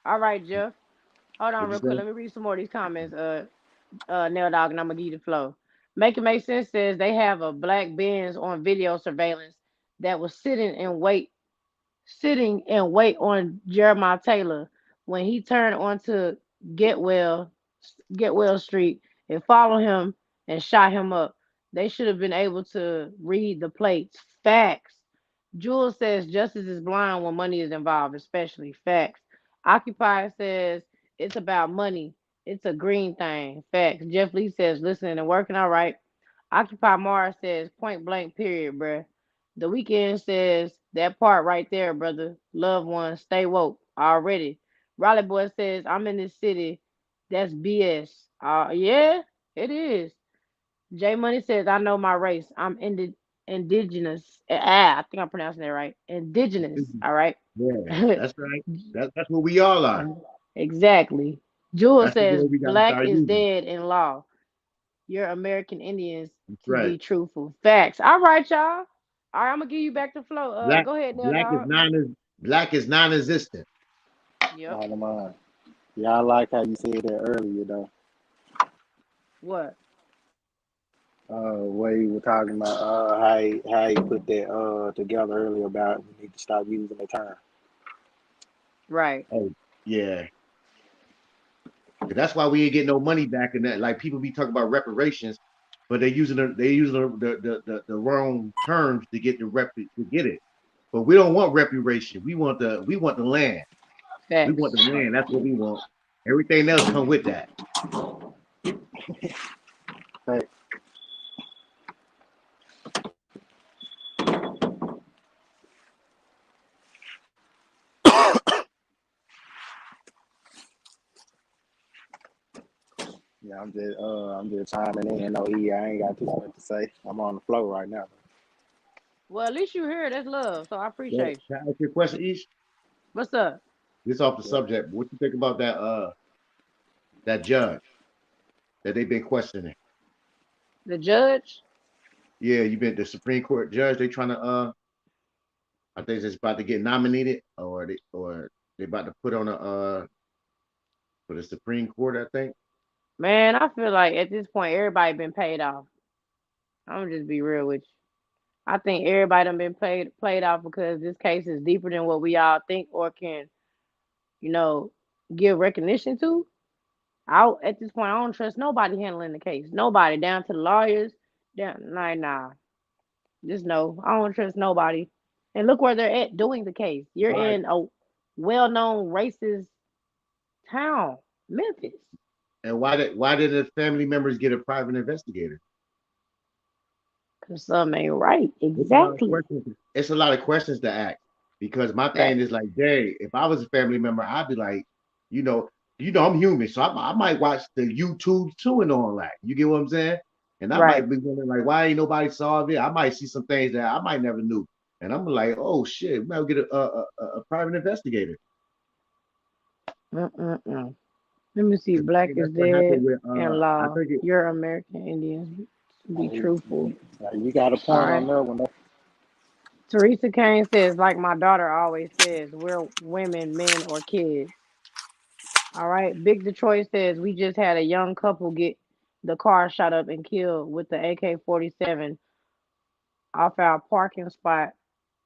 All right, Jeff. Hold on What you real quick. say? Let me read some more of these comments. Nail Dog, and I'm gonna give you the flow. Make it make sense says they have a black Benz on video surveillance that was sitting and wait on Jeremiah Taylor when he turned onto Getwell Getwell Street and followed him and shot him up. They should have been able to read the plates. Facts. Jules says justice is blind when money is involved, especially facts. Occupy says it's about money. It's a green thing. Facts. Jeff Lee says listening and working all right. Occupy Mars says point blank period, bruh. The weekend says that part right there, brother. Loved ones, stay woke already. Raleigh boy says I'm in this city. That's BS. Yeah, it is. J Money says, I know my race. I'm indigenous. I think I'm pronouncing that right. Indigenous. All right. Yeah, that's right. That's what we all are. Exactly. Jewel That's the says, word we gotta black start is using. dead in law. You're American Indians That's to right. be truthful. Facts. All right, y'all. All right, I'm going to give you back the flow. Black Go ahead, Nail black is Dog. non-existent. Yep. All of mine. Yeah, I like how you said that earlier though. What? Where you were talking about how you put that together earlier about we need to stop using the term. Right. Oh, yeah. 'Cause that's why we ain't getting no money back in that. Like people be talking about reparations, but they using the wrong terms to get to get it. But we don't want reparation. We want the land. We want Facts. the land. That's what we want. Everything else come with that. But yeah, I'm just chiming in. No, I ain't got too much to say. I'm on the flow right now. Well, at least you here. That's love. So I So, appreciate you. can I ask you a question, Ish? What's up? This off the Yeah. subject. What you think about that judge that they've been questioning? The judge? Yeah, you been the Supreme Court judge. They trying to I think it's about to get nominated, or they about to put on a for the Supreme Court. I think. Man, I feel like at this point, everybody been paid off. I'm gonna just be real with you. I think everybody done been played off because this case is deeper than what we all think or can, you know, give recognition to. I at this point I don't trust nobody handling the case. Nobody, down to the lawyers, down like nah. Just no. I don't trust nobody. And look where they're at doing the case. You're Why? in a well known racist town, Memphis. And why did the family members get a private investigator? Cause something ain't right. It's a lot of Exactly. questions. It's a lot of questions to ask because my thing is Facts. like, dang, if I was a family member, I'd be like, you know, I'm human, so I might watch the YouTube too and all that. You get what I'm saying? And I Right. might be wondering like, why ain't nobody solved it? I might see some things that I might never knew, and I'm like, oh shit, we might get a private investigator. Mm-mm-mm. Let me see. 'Cause I Black think is that's what dead happened with in I law. think it. You're American Indians to be You, truthful. you got a All point on right. that one. Though. Teresa Kane says, like my daughter always says, we're women, men, or kids. All right. Big Detroit says, we just had a young couple get the car shot up and killed with the AK-47 off our parking spot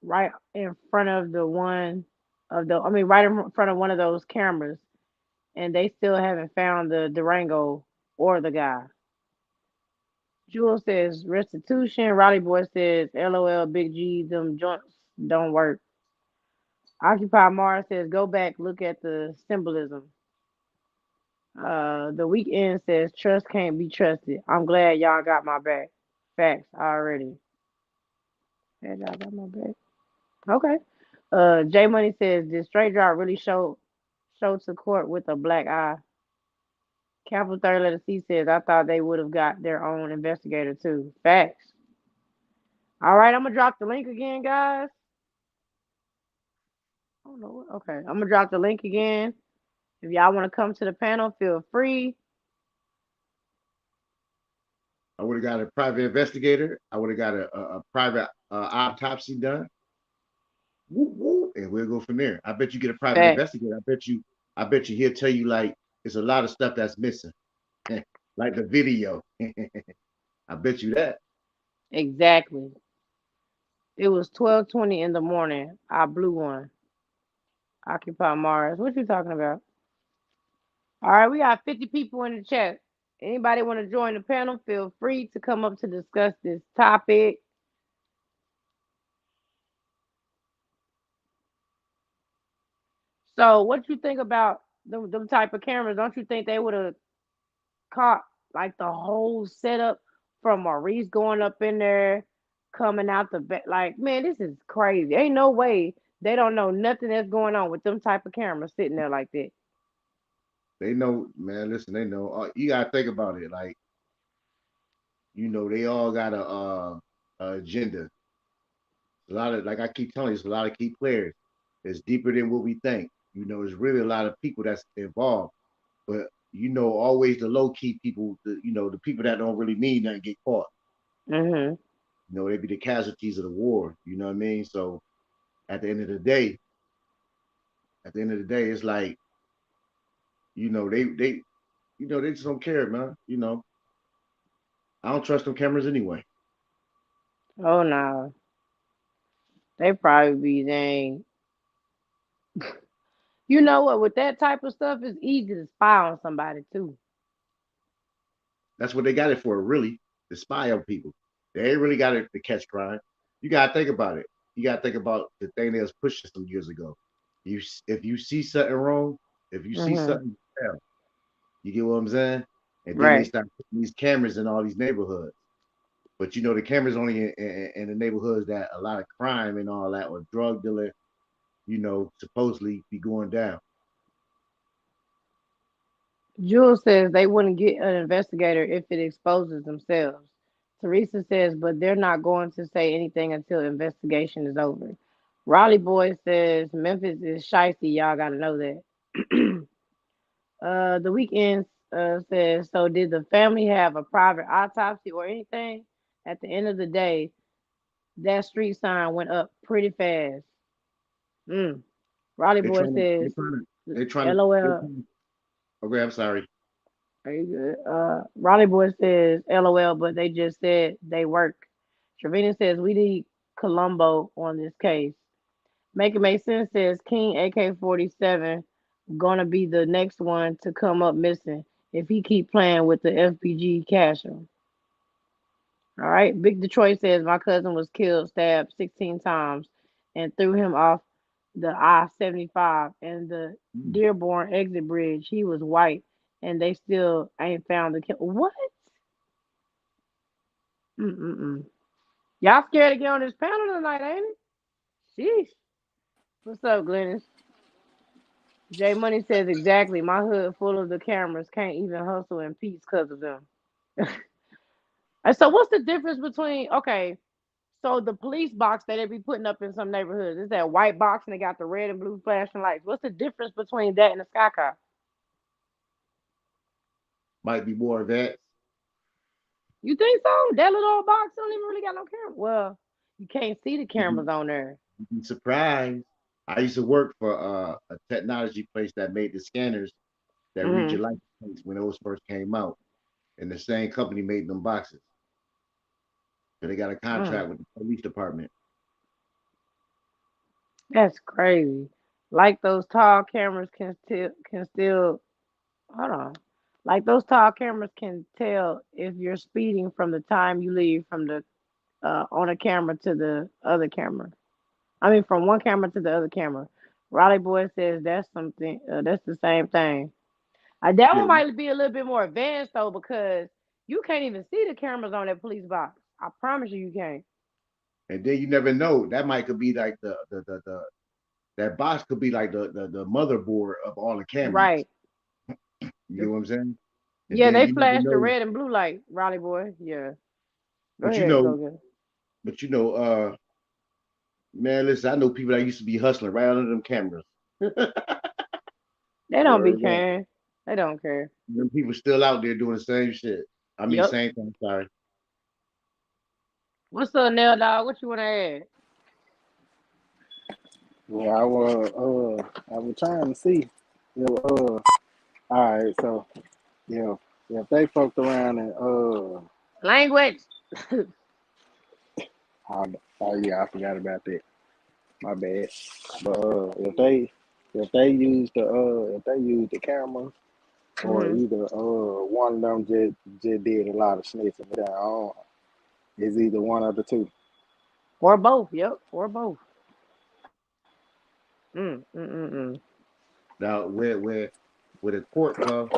right in front of right in front of one of those cameras. And they still haven't found the Durango or the guy. Jewel says restitution. Rowdy Boy says LOL Big G, them joints don't work. Occupy Mars says go back, look at the symbolism. The weekend says trust can't be trusted. I'm glad y'all got my back. Facts already. Glad y'all got my back. Okay. J Money says did straight drop really show to court with a black eye? Capital Third Letter C says I thought they would have got their own investigator too. Facts. All right, I'm gonna drop the link again, guys. I don't know. Okay, I'm gonna drop the link again. If y'all want to come to the panel, feel free. I would have got a private investigator. I would have got a private autopsy done. Whoop, whoop, and we'll go from there. I bet you get a private Facts. investigator. I bet you he'll tell you like it's a lot of stuff that's missing, like the video. I bet you that. Exactly. It was 12:20 in the morning. I blew one. Occupy Mars. What you talking about? All right, we got 50 people in the chat. Anybody want to join the panel? Feel free to come up to discuss this topic. So what you think about them type of cameras? Don't you think they would have caught like the whole setup from Maurice going up in there, coming out the back? Like, man, this is crazy. Ain't no way they don't know nothing that's going on with them type of cameras sitting there like that. They know, man. Listen, they know. You gotta think about it. Like, they all got a agenda. A lot of, like I keep telling you, it's a lot of key players. It's deeper than what we think. There's really a lot of people that's involved. But always the low key people, the people that don't really mean nothing get caught. Mhm. They be the casualties of the war. You know what I mean? So at the end of the day, it's like, they they just don't care, man. I don't trust them cameras anyway. Oh no, they probably be dang. You know what? With that type of stuff, it's easy to spy on somebody too. That's what they got it for, really, to spy on people. They ain't really got it to catch crime. You gotta think about it. You gotta think about the thing that was pushing some years ago. If you see something wrong, if you see Mhm. something, tell. You get what I'm saying? And then they Right. start putting these cameras in all these neighborhoods. But the cameras only in the neighborhoods that a lot of crime and all that, or drug dealer, supposedly be going down. Jules says they wouldn't get an investigator if it exposes themselves. Teresa says, but they're not going to say anything until investigation is over. Raleigh Boy says Memphis is shiesty. Y'all got to know that. The weekend says, so did the family have a private autopsy or anything? At the end of the day, that street sign went up pretty fast. Mm. Raleigh They're Boy trying to, they're says, trying to, they're trying to, they're LOL. trying to okay, I'm sorry. Are you good? Raleigh Boy says, LOL, but they just said they work. Trevina says, we need Columbo on this case. Make it make sense says, King AK-47 gonna be the next one to come up missing if he keep playing with the FBG casher. All right. Big Detroit says, my cousin was killed, stabbed 16 times, and threw him off the I-75 and the Mm. Dearborn exit bridge. He was white, and they still ain't found the kill. What? Mm-mm-mm. Y'all scared to get on this panel tonight, ain't it? Sheesh. What's up, Glennis? J Money says exactly. My hood full of the cameras can't even hustle in peace because of them. And so, what's the difference between okay? So the police box that they be putting up in some neighborhoods is that white box and they got the red and blue flashing lights. What's the difference between that and the sky car? Might be more of that. You think so? That little old box don't even really got no camera. Well, you can't see the You'd be, cameras on there. you'd be surprised. I used to work for a technology place that made the scanners that read Hmm. your license plates when those first came out, and the same company made them boxes. So they got a Mm, contract with the police department. that's crazy. Like those tall cameras can still hold on. Like those tall cameras can tell if you're speeding from the time you leave from the on a camera to the other camera. I mean, from one camera to the other camera. Raleigh Boy says that's something. That's the same thing. That Yeah, one might be a little bit more advanced though, because you can't even see the cameras on that police box. I promise you, you can't. and then you never know. That might could be like the that box could be like the motherboard of all the cameras. Right. You get The- what I'm saying? And yeah, then they you never flash the know. red and blue light. Raleigh Boy. Yeah. Go But ahead, go get it. but man, listen, I know people that used to be hustling right under them cameras. They don't be Word up. caring. They don't care. Them people still out there doing the same shit. I mean, Yep. same thing. Sorry. What's up, Nail Dog? What you want to add? Yeah, I was trying to see. All right, so yeah, if they fucked around and Language. yeah, I forgot about that. My bad. But if they use the cameras or Hmm. either one of them just did a lot of snitching. It's either one of the two. Or both. Yep. Or both. Mm, mm, mm, mm. Now, where the court come,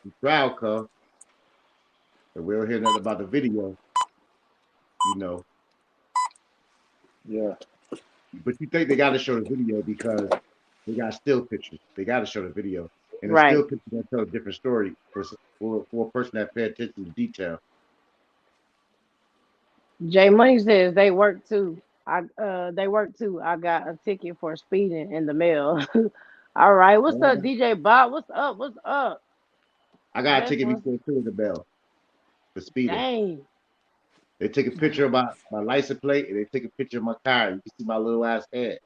the trial come, and we don't hear nothing about the video, you know. Yeah. But you think they got to show the video because they got still pictures. They got to show the video, and the still Right. pictures gonna tell a different story for a person that pay attention to detail. Jay Money says they work too. I got a ticket for speeding in the mail. All right. What's up, DJ Bob? What's up? What's up? I got a Bless ticket ones. before too in the bell for speeding. Dang. They take a picture of my license plate and they take a picture of my car. You can see my little ass head.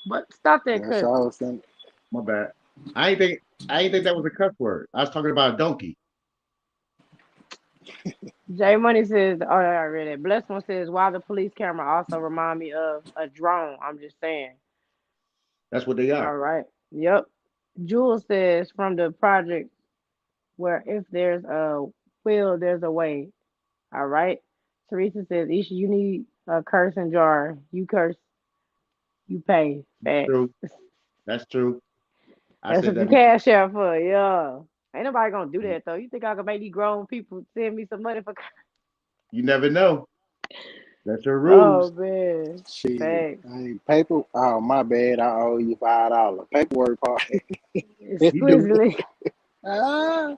But stop that That's cussing. all I was saying. My bad. I ain't think I ain't think that was a cuss word. I was talking about a donkey. Jay Money says, oh, I read it. Bless one says, why the police camera also remind me of a drone. I'm just saying. That's what they All are. right. Yep. Jules says, from the project where if there's a will, there's a way. All right. Teresa says, Isha, you need a cursing jar. You curse, you pay. Facts. True. That's true. I That's said what the that before. cash out for. Yeah. Ain't nobody gonna do that though. You think I can make these grown people send me some money for? You never know. That's your Oh rules. man. Shit. Facts. Hey, paper. Oh, my bad. I owe you $5. Paperwork part. He do it. Exquisitely. Ah.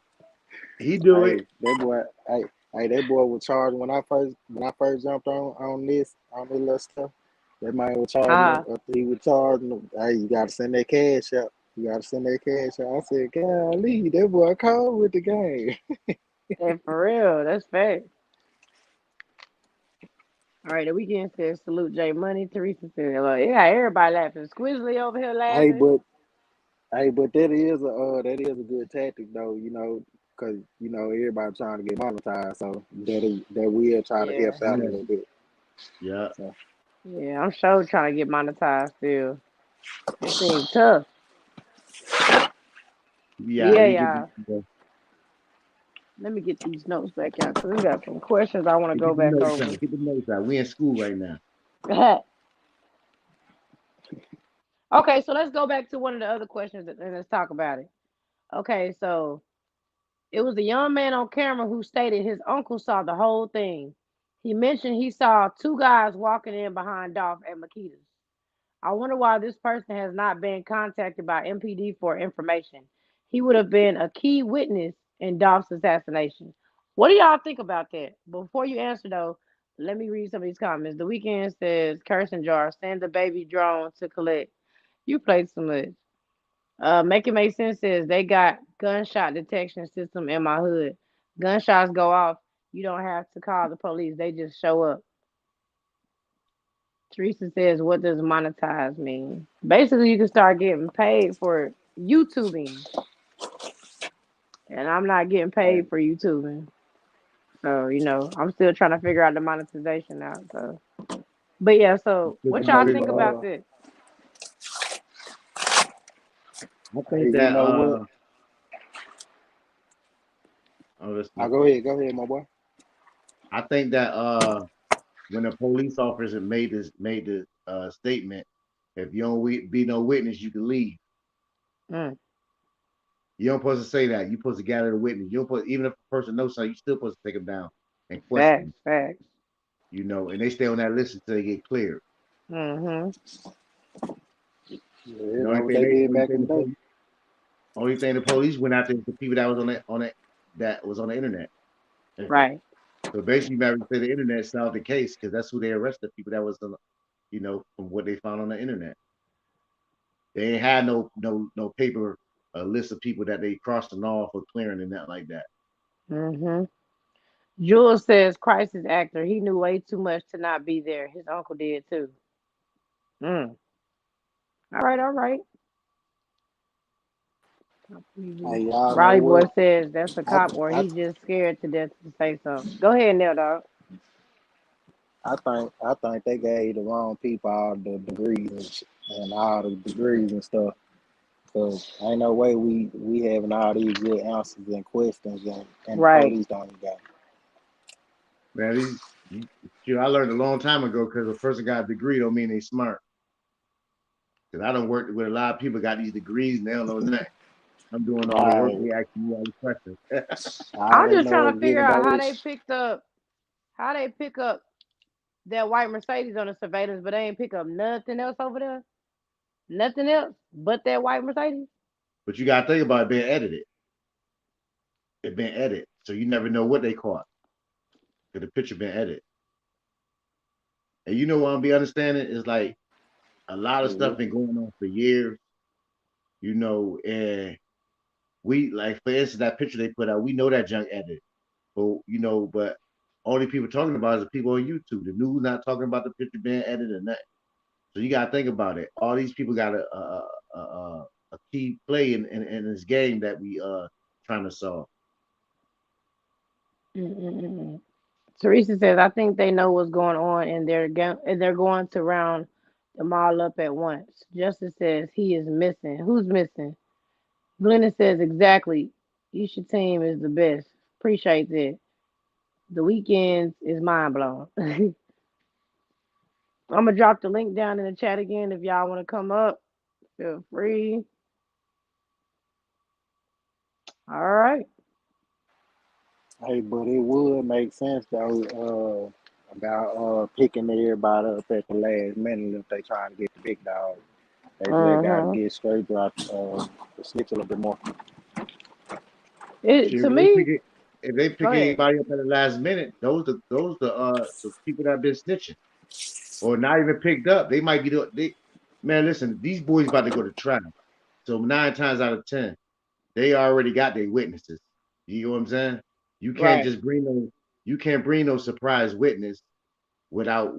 He do Hey, it. that boy. Hey, that boy was charged when I first jumped on this little stuff. That man was charging Ah, him. He was charging him. Hey, you gotta send that cash out. You gotta send that cash out. I said, golly, that boy cold with the game. and for real, that's fact. All right, the weekend says salute J Money. Teresa said, well, yeah, everybody laughing. Squizly over here Hey, laughing. but that is a good tactic though. Cause everybody trying to get monetized, so that will try to Yeah, help out a Yeah. little bit. Yeah. So yeah, I'm sure trying to get monetized still. It seems tough. But Yeah. yeah, He get y'all. the, Let me get these notes back out because we got some questions I want to he go get the back notes out. over. Get the notes out. We in school right now. Okay, so let's go back to one of the other questions and let's talk about it. Okay, so it was a young man on camera who stated his uncle saw the whole thing. He mentioned he saw two guys walking in behind Dolph at Makedas. I wonder why this person has not been contacted by MPD for information. He would have been a key witness in Dolph's assassination. What do y'all think about that? Before you answer though, let me read some of these comments. The weekend says, Cursing Jar, send the baby drone to collect. You played so much. Make it make sense says they got gunshot detection system in my hood. Gunshots go off. You don't have to call the police. They just show up. Teresa says, what does monetize mean? Basically, you can start getting paid for YouTubing. And I'm not getting hey, paid for YouTubing. So, I'm still trying to figure out the monetization out. So, but yeah, so Still what trying to y'all hey, think figure out. about this? I hey, think you that know what? oh, listen. I go ahead, my boy. I think that when a police officer made the statement, if you don't be no witness, you can leave. Mm, You don't supposed to say that. You supposed to gather the witness. You don't supposed, even if a person knows something, you still supposed to take them down and question facts, them. facts. And they stay on that list until they get cleared. Mm-hmm. Yeah, The that's what they did back in the day. only thing the police went after is the people that was that was on the internet. Right. So basically, you might say the internet solved the case because that's who they arrested. People that was on, from what they found on the internet. They ain't had no paper list of people that they crossed and off or clearing and nothing like that. Mm-hmm. Jules says crisis actor. He knew way too much to not be there. His uncle did too. Mm. All right, all right. Hey, y'all know Raleigh boy what? says that's a I cop or I he just scared to death to say something. Go ahead, Nell dog. I think they gave the wrong people all the degrees and all the degrees and stuff. Cause ain't no way we having all these good answers and questions and the Right. police don't even got it. Man, I learned a long time ago because a person got a degree don't mean they smart. Because I don't work with a lot of people got these degrees and they don't know nothing. I'm doing all the work. Right. They asking me all the questions. All I'm they just know trying is to figure getting out how they those. picked up, how they pick up that white Mercedes on the surveillance, but they ain't pick up nothing else over there. Nothing else but that white Mercedes. But you got to think about it being edited. It been edited, so you never know what they caught because the picture been edited. And you know what I'm be understanding is like a lot of stuff Mhm. been going on for years. And we like for instance that picture they put out, we know that junk edited. But only people talking about is the people on YouTube. The news not talking about the picture being edited or nothing. So you gotta think about it. All these people got a key play in this game that we trying to solve. Mm-mm-mm. Teresa says, "I think they know what's going on, and they're going to round them all up at once." Justice says he is missing. Who's missing? Glennon says, "Exactly. Isha team is the best. Appreciate that. The weekends is mind blown." I'm gonna drop the link down in the chat again if y'all want to come up. Feel free. All right. Hey, but it would make sense though, about picking everybody up at the last minute if they trying to get the big dog. They just got to Uh-huh. get straight drop the snitch a little bit more. It Shoot, to me. if they Go pick ahead. anybody up at the last minute, those the people that have been snitching or not even picked up. They might be they man. Listen, these boys about to go to trial. So 9 times out of 10, they already got their witnesses. You know what I'm saying? You can't Right. just bring you can't bring no surprise witness without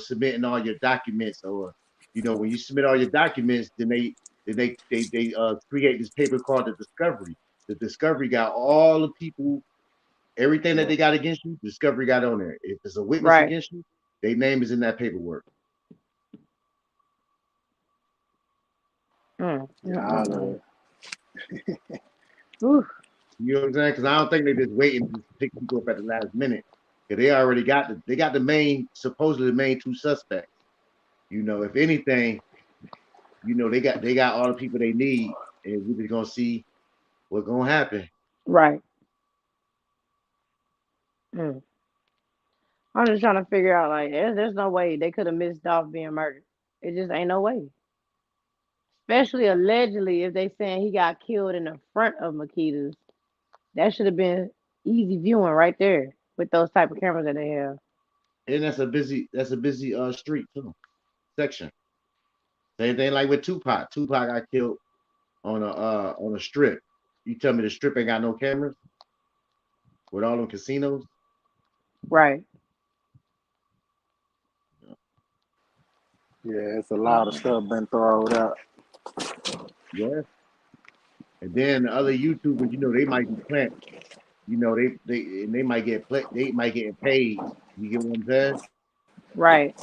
submitting all your documents or when you submit all your documents, then they create this paper called the discovery. The discovery got all the people, everything that Yeah, they got against you. Discovery got on there. If there's a witness Right. against you, their name is in that paperwork. Mm, mm, yeah, mm, all of mm. it. Oof. You know what I'm saying? Because I don't think they just waiting to pick people up at the last minute. Because they already got the main, supposedly the main two suspects. If anything, they got all the people they need, and we're just gonna see what's gonna happen. Right. Mm. I'm just trying to figure out like there's no way they could have missed Dolph being murdered. It just ain't no way. Especially allegedly if they saying he got killed in the front of Makeda's. That should have been easy viewing right there with those type of cameras that they have. And that's a busy street too, section. Same thing like with Tupac. Tupac got killed on a strip. You tell me the strip ain't got no cameras with all them casinos? Right. Yeah, it's a lot of stuff been thrown out. Yeah. And then the other YouTubers, they might be plant. They might they might get paid. You get what I'm saying? Right.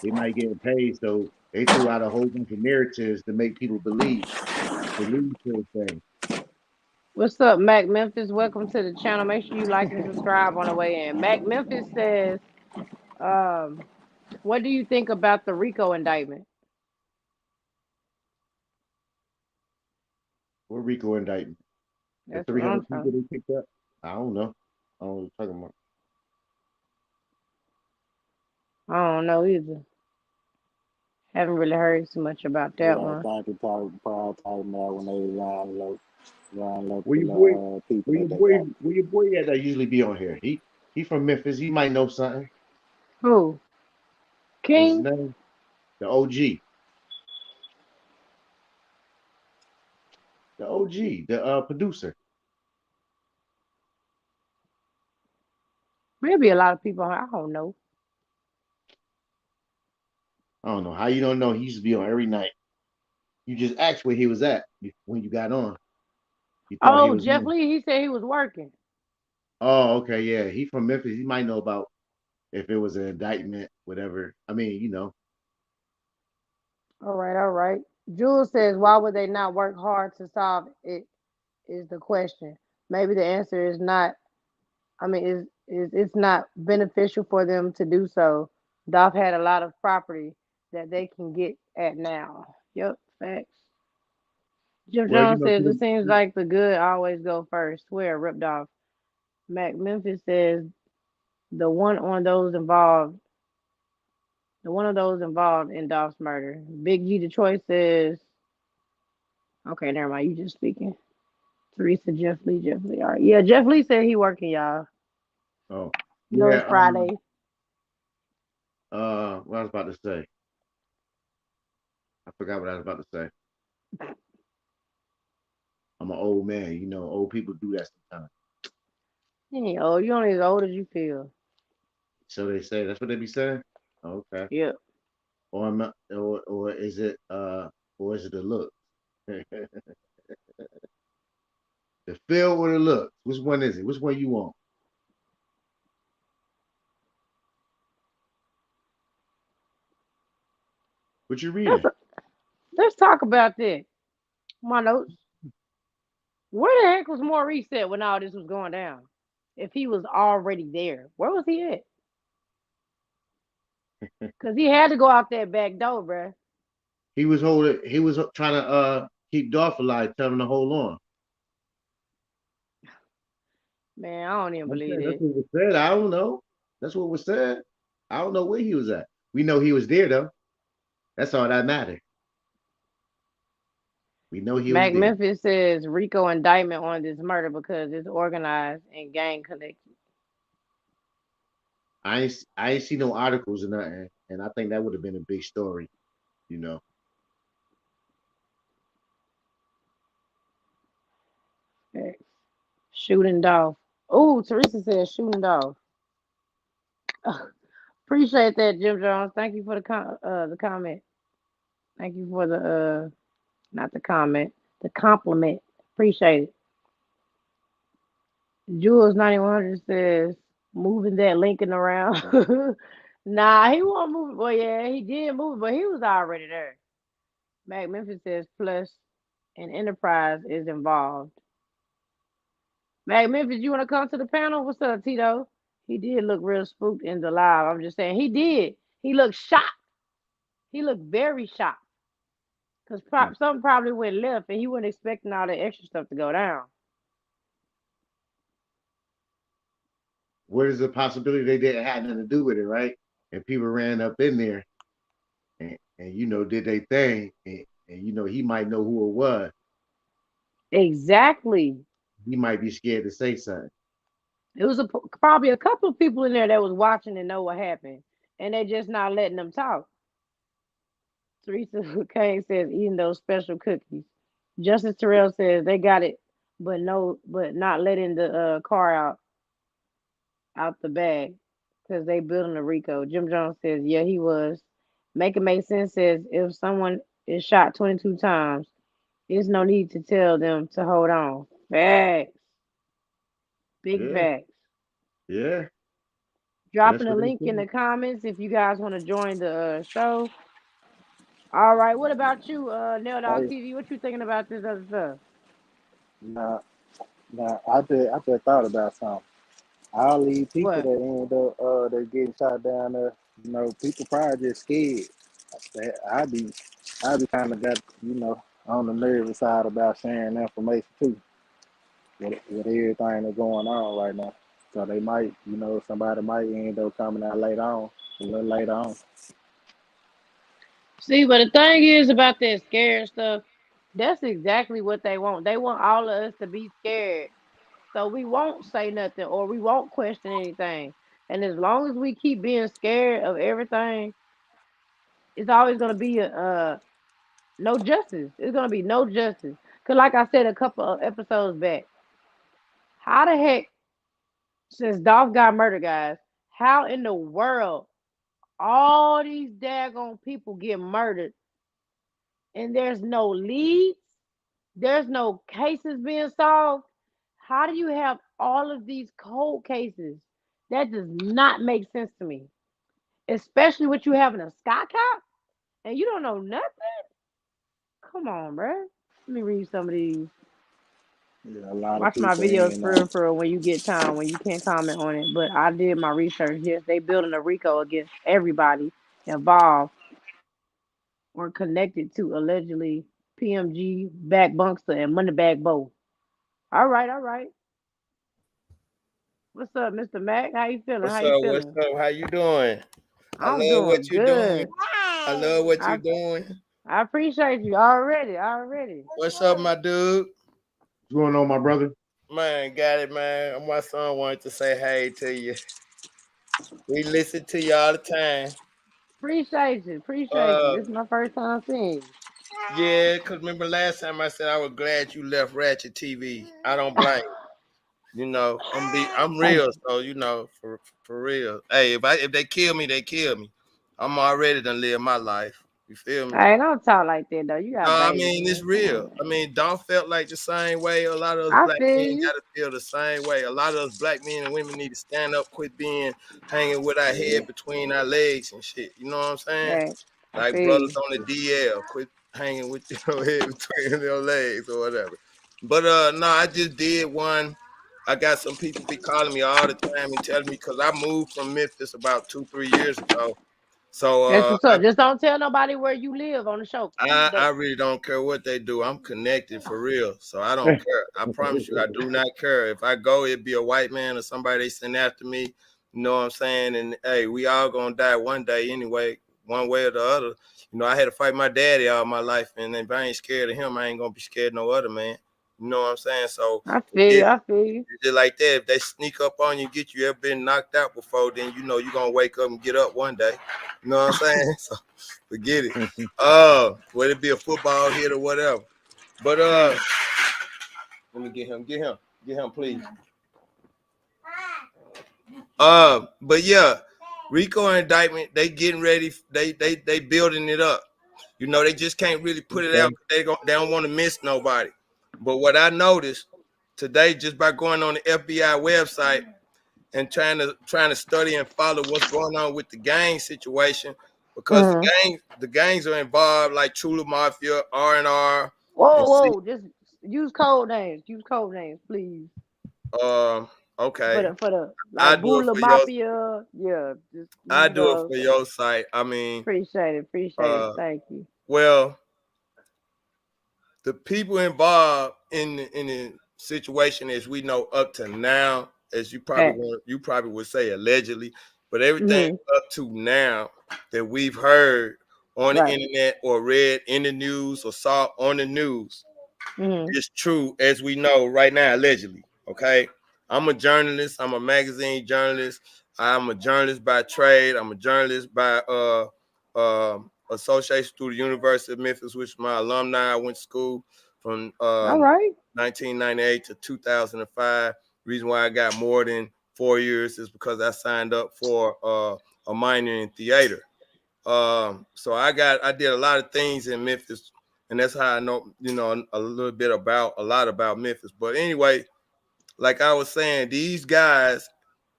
They might get paid, so they threw out a whole bunch of narratives to make people believe to the thing. What's up, Mac Memphis? Welcome to the channel. Make sure you like and subscribe on the way in. Mac Memphis says, um, what do you think about the Rico indictment? What Rico indictment? The That's what I'm 300 people trying. they picked up? I don't know. I don't know what you're talking about. I don't know either. Haven't really heard too much about that Yeah, I one. think it probably talking about when they round up Where the your boy, people where your that they boy, got. where your boy at that usually be on here? He from Memphis. He might know something. Who? What's his King? name? The OG. The OG. The producer. Maybe a lot of people. I don't know. I don't know how you don't know. He used to be on every night. You just asked where he was at when you got on. You thought he Oh, was Jeff on. Lee. He said he was working. Oh, okay, yeah. He from Memphis. He might know about if it was an indictment, whatever. I mean, All right, all right. Jules says, why would they not work hard to solve it? Is the question. Maybe the answer is not. I mean, is it's not beneficial for them to do so. Dolph had a lot of property. that they can get at now. Yep, facts. Jim Well, you Jones know, says it seems like the good always go first. Swear, ripped off. Mac Memphis says the one on those involved, the one of those involved in Dolph's murder. Big G Detroit says, okay, never mind. You just speaking. Teresa, Jeff Lee, Jeff Lee. All right, yeah, Jeff Lee said he working, y'all. oh You know yeah, it's Friday. what I was about to say, I forgot what I was about to say. I'm an old man, you know, old people do that sometimes. You ain't old. You only as old as you feel. So they say that's what they be saying. Okay, Yep. or I'm not, or is it the look? The feel or the look? Which one is it? Which one you want? What you Let's reading? let's talk about that. My notes. Where the heck was Maurice at when all this was going down? If he was already there, where was he at? Cause he had to go out that back door, bruh. He was holding. He was trying to keep Dolph alive, tell him to hold on. Man, I don't even I'm believe saying that's it. what was said. I don't know. That's what was said. I don't know where he was at. We know he was there though. That's all that matters. We know he was Mac there. Memphis says Rico indictment on this murder because it's organized and gang connected. I ain't see no articles or nothing, and I think that would have been a big story. You know, Facts. Shooting Dolph. Oh, Teresa says shooting Dolph. Appreciate that, Jim Jones. Thank you for the comment. Thank you for the not the comment, the compliment. Appreciate it. Jules 9100 says moving that Lincoln around. Nah, he won't move it. Well, yeah, he did move it, but he was already there. Mac Memphis says plus an enterprise is involved. Mac Memphis, you want to come to the panel? What's up, Tito? He did look real spooked in the live. I'm just saying he did. He looked shocked. He looked very shocked because something probably went left and he wasn't expecting all the extra stuff to go down. what is the possibility they didn't have nothing to do with it, right? And people ran up in there and you know did they thing, and you know he might know who it was. Exactly. He might be scared to say something. It was probably a couple of people in there that was watching and know what happened, and they just not letting them talk. Teresa Kane says eating those special cookies. Justice Terrell says they got it, but no, but not letting the car out the bag because they building a Rico. Jim Jones says yeah he was. Make sense says if someone is shot 22 times, there's no need to tell them to hold on. Facts, big Yeah, facts. yeah. So Dropping that's a what they link in said. the comments if you guys want to join the show. All right, what about you, Nail Dog Hey, TV? What you thinking about this other stuff? now, I just thought about something. All these people What? that end up that getting shot down there, people probably just scared. That I be kind of got on the nervous side about sharing information too with everything that's going on right now. So they might, somebody might end up coming out later on, a little later on. See, but the thing is about that scared stuff, that's exactly what they want. They want all of us to be scared. So we won't say nothing or we won't question anything. And as long as we keep being scared of everything, it's always gonna be a no justice. It's gonna be no justice. Cause like I said a couple of episodes back, how the heck since Dolph got murdered, guys, how in the world all these daggone people get murdered and there's no leads, there's no cases being solved? How do you have all of these cold cases? That does not make sense to me. Especially with you having a sky cap and you don't know nothing. Come on, bro. Let me read some of these. Yeah, a lot of Watch my people videos in for real when you get time, when you can't comment on it. But I did my research. Yes, they building a RICO against everybody involved. or connected to allegedly PMG, Back Bunkster, and Moneybag Bo. All right, all right. What's up, Mr. Mac? How you feeling? How What's you up? What's feeling? up? How you doing? I I'm love doing what you doing. good. I love what you I doing. I appreciate you already. Already. What's up, my dude? What's going on, my brother? Man, got it, man. My son wanted to say hey to you. We listen to you all the time. Appreciate you. Appreciate you. Uh, This is my first time seeing yeah, cause remember last time I said I was glad you left Ratchet TV. I don't blame you. You know, I'm Thank real, you. so you know, for real. Hey, if they kill me, they kill me. I'm already done live my life. You feel me? Hey, don't talk like that though. You No, got I babies, mean it's man. Come real. on, I man. mean, Dolph felt like the same way. A lot of us I black feel men you. gotta feel the same way. A lot of us black men and women need to stand up, quit being hanging with our head between our legs and shit. You know what I'm saying? Hey, I Like feel brothers you. on the DL, quit hanging with your head between their legs or whatever. But no, I just did one. I got some people be calling me all the time and telling me because I moved from Memphis about 2, 3 years ago. So That's what's up. Just don't tell nobody where you live on the show. Keep I, it I that. really don't care what they do. I'm connected for real. So I don't care. I promise you, I do not care. If I go, it'd be a white man or somebody they send after me. You know what I'm saying? And hey, we all gonna die one day anyway, one way or the other. You know, I had to fight my daddy all my life, and if I ain't scared of him, I ain't gonna be scared of no other man. You know what I'm saying? So I if feel you. it, I feel you. it's just like that, if they sneak up on you, get you ever been knocked out before, then you know you're gonna wake up and get up one day. You know what I'm saying? So forget it. Whether it be a football hit or whatever. But Hey. let me get him, please. But yeah, Rico indictment, they getting ready, they building it up. You know, they just can't really put it out. Okay. They don't want to miss nobody. But what I noticed today, just by going on the FBI website and trying to study and follow what's going on with the gang situation, because Mm-hmm. the gangs are involved, like Chula Mafia, R&R, Whoa, and C. whoa. Just use code names. Use code names, please. Um, For okay, the I like do it Bula for your Mafia. Yeah. Just I use do it those. for your site. I mean, Appreciate it. Appreciate it. uh, Thank you. well, the people involved in the situation, as we know up to now, as Facts. you probably would say allegedly, but everything Mm-hmm. up to now that we've heard on the Right. internet or read in the news or saw on the news Mm-hmm. is true, as we know right now, allegedly. Okay, I'm a journalist. I'm a magazine journalist. I'm a journalist by trade. I'm a journalist by association through the University of Memphis, which is my alumni. I went to school from All right. 1998 to 2005. Reason why I got more than 4 years is because I signed up for a minor in theater. So I did a lot of things in Memphis, and that's how I know, you know, a little bit about a lot about Memphis. But anyway, like I was saying, these guys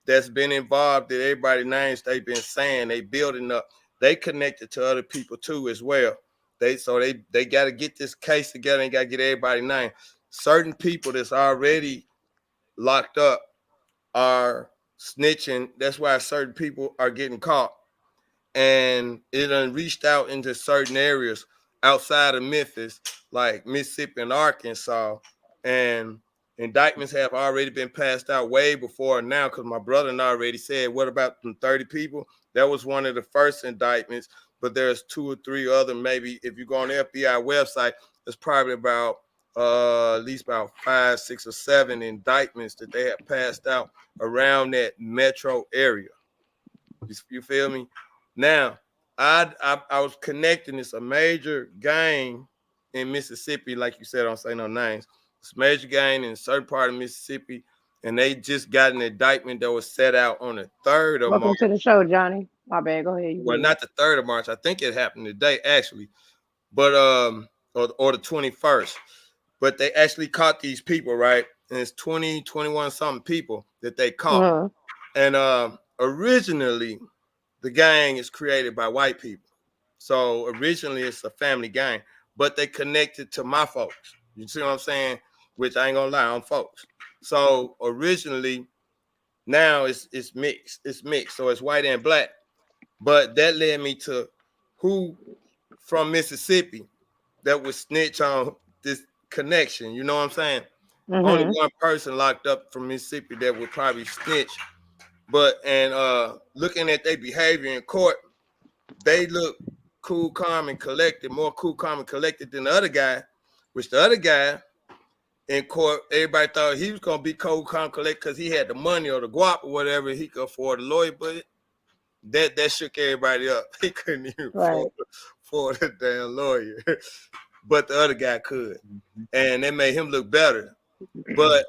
that's been involved that everybody names they've been saying they building up, they connected to other people too as well. They got to get this case together and got to get everybody named. Certain people that's already locked up are snitching. That's why certain people are getting caught, and it done reached out into certain areas outside of Memphis, like Mississippi and Arkansas, and indictments have already been passed out way before now. Because my brother already said, "What about them 30 people?" That was one of the first indictments, but there's two or three other. Maybe if you go on the FBI website, there's probably about at least about 5, 6, or 7 indictments that they have passed out around that metro area. You feel me? Now, I was connecting this a major gang in Mississippi, like you said, I don't say no names. It's a major gang in a certain part of Mississippi, and they just got an indictment that was set out on the 3rd of March. Welcome to the show, Johnny. My bad. Go ahead. You Well, good? not the 3rd of March. I think it happened today, actually, but or the 21st. But they actually caught these people, right? And it's 20, 21 something people that they caught. Uh-huh. And originally, the gang is created by white people. So originally it's a family gang, but they connected to my folks. You see what I'm saying? Which I ain't gonna lie, I'm folks. So originally, now it's mixed. It's mixed. So it's white and black. But that led me to who from Mississippi that would snitch on this connection. You know what I'm saying? Only one person locked up from Mississippi that would probably snitch. But looking at their behavior in court, they look cool, calm, and collected, more cool, calm, and collected than the other guy, which the other guy in court, everybody thought he was gonna be cool, calm, collected because he had the money or the guap or whatever, he could afford a lawyer, but that shook everybody up. He couldn't even afford a damn lawyer. But the other guy could. And that made him look better. But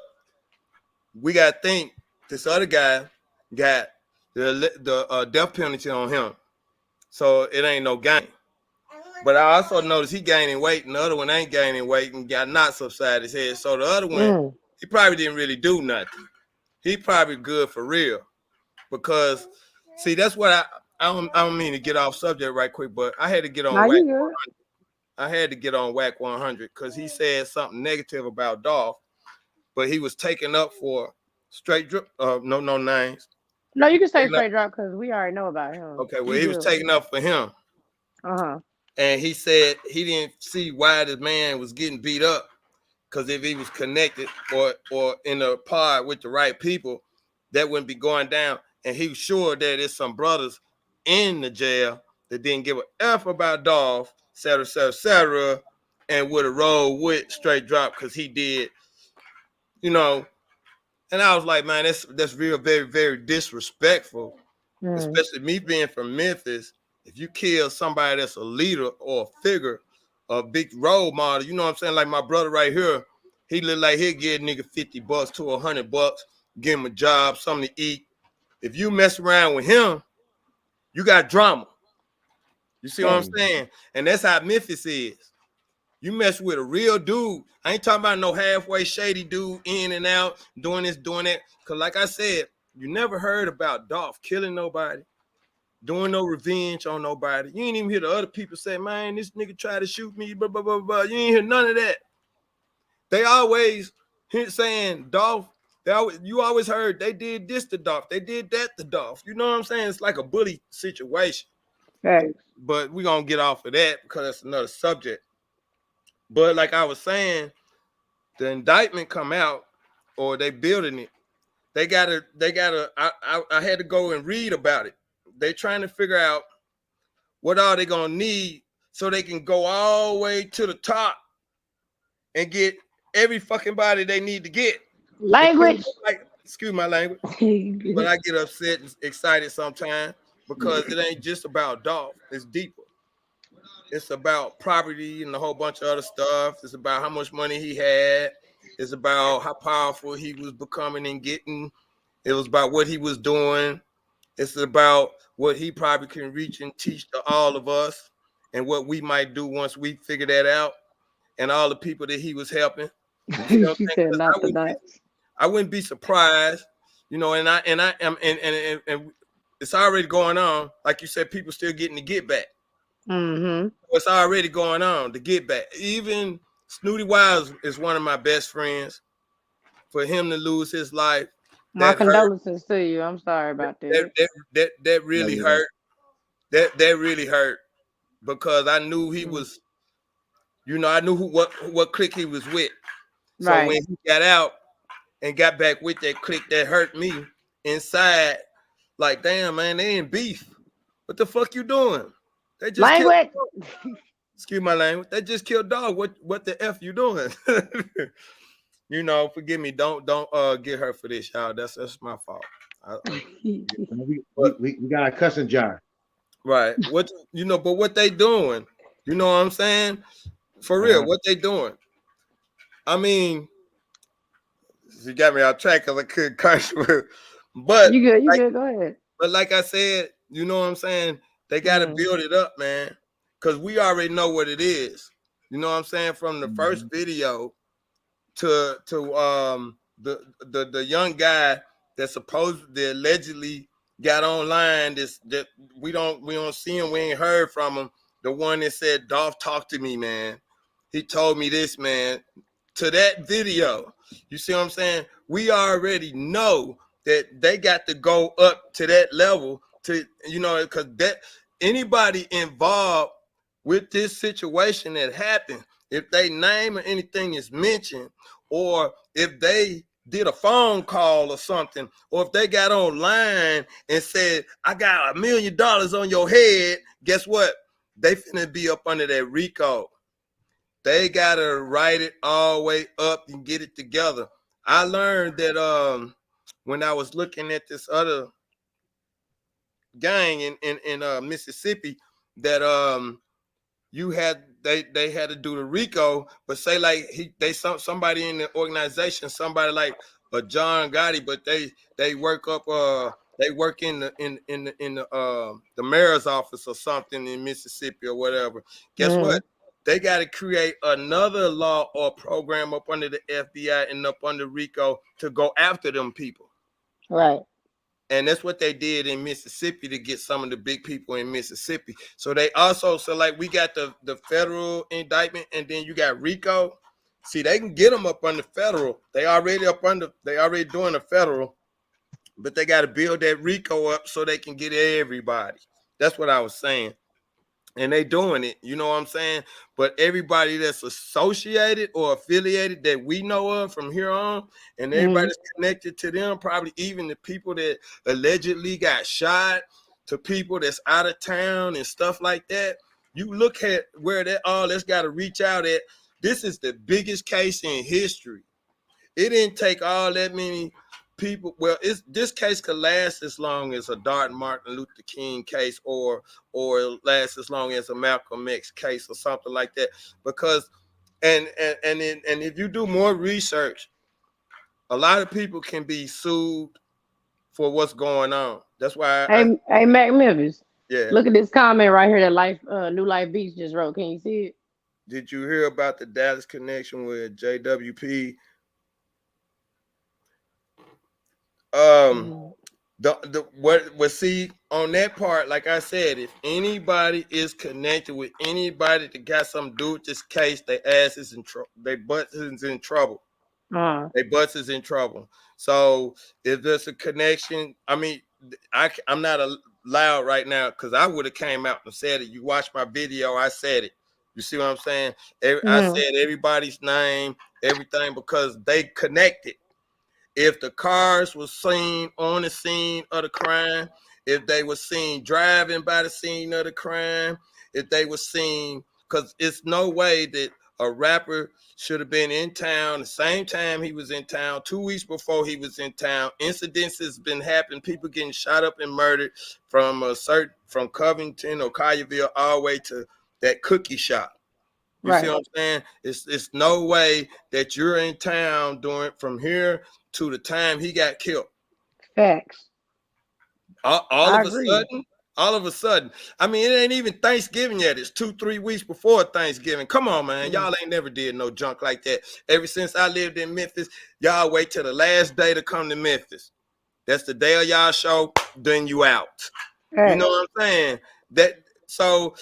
we gotta think this other guy got the death penalty on him. So it ain't no game. But I also noticed he gaining weight, and the other one ain't gaining weight and got knots upside his head. So the other one, he probably didn't really do nothing. He probably good for real. Because, see, that's what I don't mean to get off subject right quick, but I had to get on Whack 100. I had to get on Whack 100 because he said something negative about Dolph, but he was taken up for straight drip. No names. No, you can say straight drop because we already know about him. Okay, well, he was taken up for him. And he said he didn't see why this man was getting beat up, because if he was connected or in a pod with the right people, that wouldn't be going down. And he was sure that there's some brothers in the jail that didn't give a F about Dolph, et cetera, and would have rolled with straight drop because he did, you know. And I was like, man, that's real, very, very disrespectful, especially me being from Memphis. If you kill somebody that's a leader or a figure, a big role model, you know what I'm saying? Like my brother right here, he look like he'll give a nigga $50 to $100, give him a job, something to eat. If you mess around with him, you got drama. You see what I'm saying? And that's how Memphis is. You mess with a real dude. I ain't talking about no halfway shady dude in and out, doing this, doing that. Because like I said, you never heard about Dolph killing nobody, doing no revenge on nobody. You ain't even hear the other people say, man, this nigga tried to shoot me, blah, blah, blah, blah. You ain't hear none of that. They always saying Dolph, you always heard they did this to Dolph. They did that to Dolph. You know what I'm saying? It's like a bully situation. But we're going to get off of that because that's another subject. But like I was saying, the indictment come out or they building it. I had to go and read about it. They trying to figure out what are they going to need so they can go all the way to the top and get every fucking body they need to get. Language. Excuse my language. But I get upset and excited sometimes because it ain't just about Dolph. It's deeper. It's about property and a whole bunch of other stuff. It's about how much money he had. It's about how powerful he was becoming and getting. It was about what he was doing. It's about what he probably can reach and teach to all of us and what we might do once we figure that out, and all the people that he was helping. You know She said not the nuts. I wouldn't be surprised, you know, and it's already going on. Like you said, people still getting the get back. It's already going on, the get back. Even Snooty Wise is one of my best friends. For him to lose his life, my condolences to you. I'm sorry about that. That really hurt. That really hurt because I knew he was, you know, I knew what clique he was with. So when he got out and got back with that clique, that hurt me inside. Like, damn, man, they in beef. What the fuck you doing? They just language. Excuse my language. They just killed Dog. What the F you doing? You know, forgive me. Don't get hurt for this, y'all. That's my fault. We got a cussing jar. Right. What but what they doing? You know what I'm saying? For real, what they doing? I mean, you got me off track because I couldn't curse. But you good. Go ahead. But like I said, you know what I'm saying? They got to build it up, man, because we already know what it is. You know what I'm saying? From the first video to the young guy that supposedly allegedly got online. That we don't see him. We ain't heard from him. The one that said, "Dolph talked to me, man. He told me this, man." To that video, you see what I'm saying? We already know that they got to go up to that level to, you know, because that anybody involved with this situation that happened, if they name or anything is mentioned, or if they did a phone call or something, or if they got online and said, I got $1 million on your head, guess what? They finna be up under that RICO. They gotta write it all the way up and get it together. I learned that when I was looking at this other gang in Mississippi, that you had they had to do the RICO, but say like somebody in the organization, somebody like a John Gotti, but they work up they work in the mayor's office or something in Mississippi or whatever. Guess what? Mm-hmm. They got to create another law or program up under the FBI and up under RICO to go after them people. Right. And that's what they did in Mississippi to get some of the big people in Mississippi. So they also, so like we got the federal indictment, and then you got RICO. See, they can get them up under federal. They already doing the federal, but they got to build that RICO up so they can get everybody. That's what I was saying. And they doing it, you know what I'm saying? But everybody that's associated or affiliated that we know of from here on, and everybody Mm-hmm. that's connected to them, probably even the people that allegedly got shot, to people that's out of town and stuff like that. You look at where that all that's got to reach out at. This is the biggest case in history. It didn't take all that many people. Well, this case could last as long as a Martin Luther King case, or last as long as a Malcolm X case or something like that. Because and if you do more research, a lot of people can be sued for what's going on. That's why Hey, Mac Memphis. yeah. Look at this comment right here that New Life Beats just wrote. Can you see it? Did you hear about the Dallas connection with JWP? Mm-hmm. What see on that part, like I said, if anybody is connected with anybody that got something to do with this case, they ass is in trouble. They butts is in trouble. Uh, They butts is in trouble. So if there's a connection, I mean, I'm not allowed right now because I would have came out and said it. You watch my video, I said it. You see what I'm saying? I mm-hmm. said everybody's name, everything, because they connected. If the cars were seen on the scene of the crime, if they were seen driving by the scene of the crime, if they were seen, because it's no way that a rapper should have been in town the same time he was in town, 2 weeks before he was in town. Incidents has been happening, people getting shot up and murdered from Covington or Collierville all the way to that cookie shop. You see Right. what I'm saying? It's no way that you're in town doing from here to the time he got killed. Facts. All I of a agree. sudden, all of a sudden. I mean, it ain't even Thanksgiving yet. It's 2-3 weeks before Thanksgiving. Come on, man. Mm. Y'all ain't never did no junk like that. Ever since I lived in Memphis, y'all wait till the last day to come to Memphis. That's the day of y'all show, then you out. You know Facts. what I'm saying? That so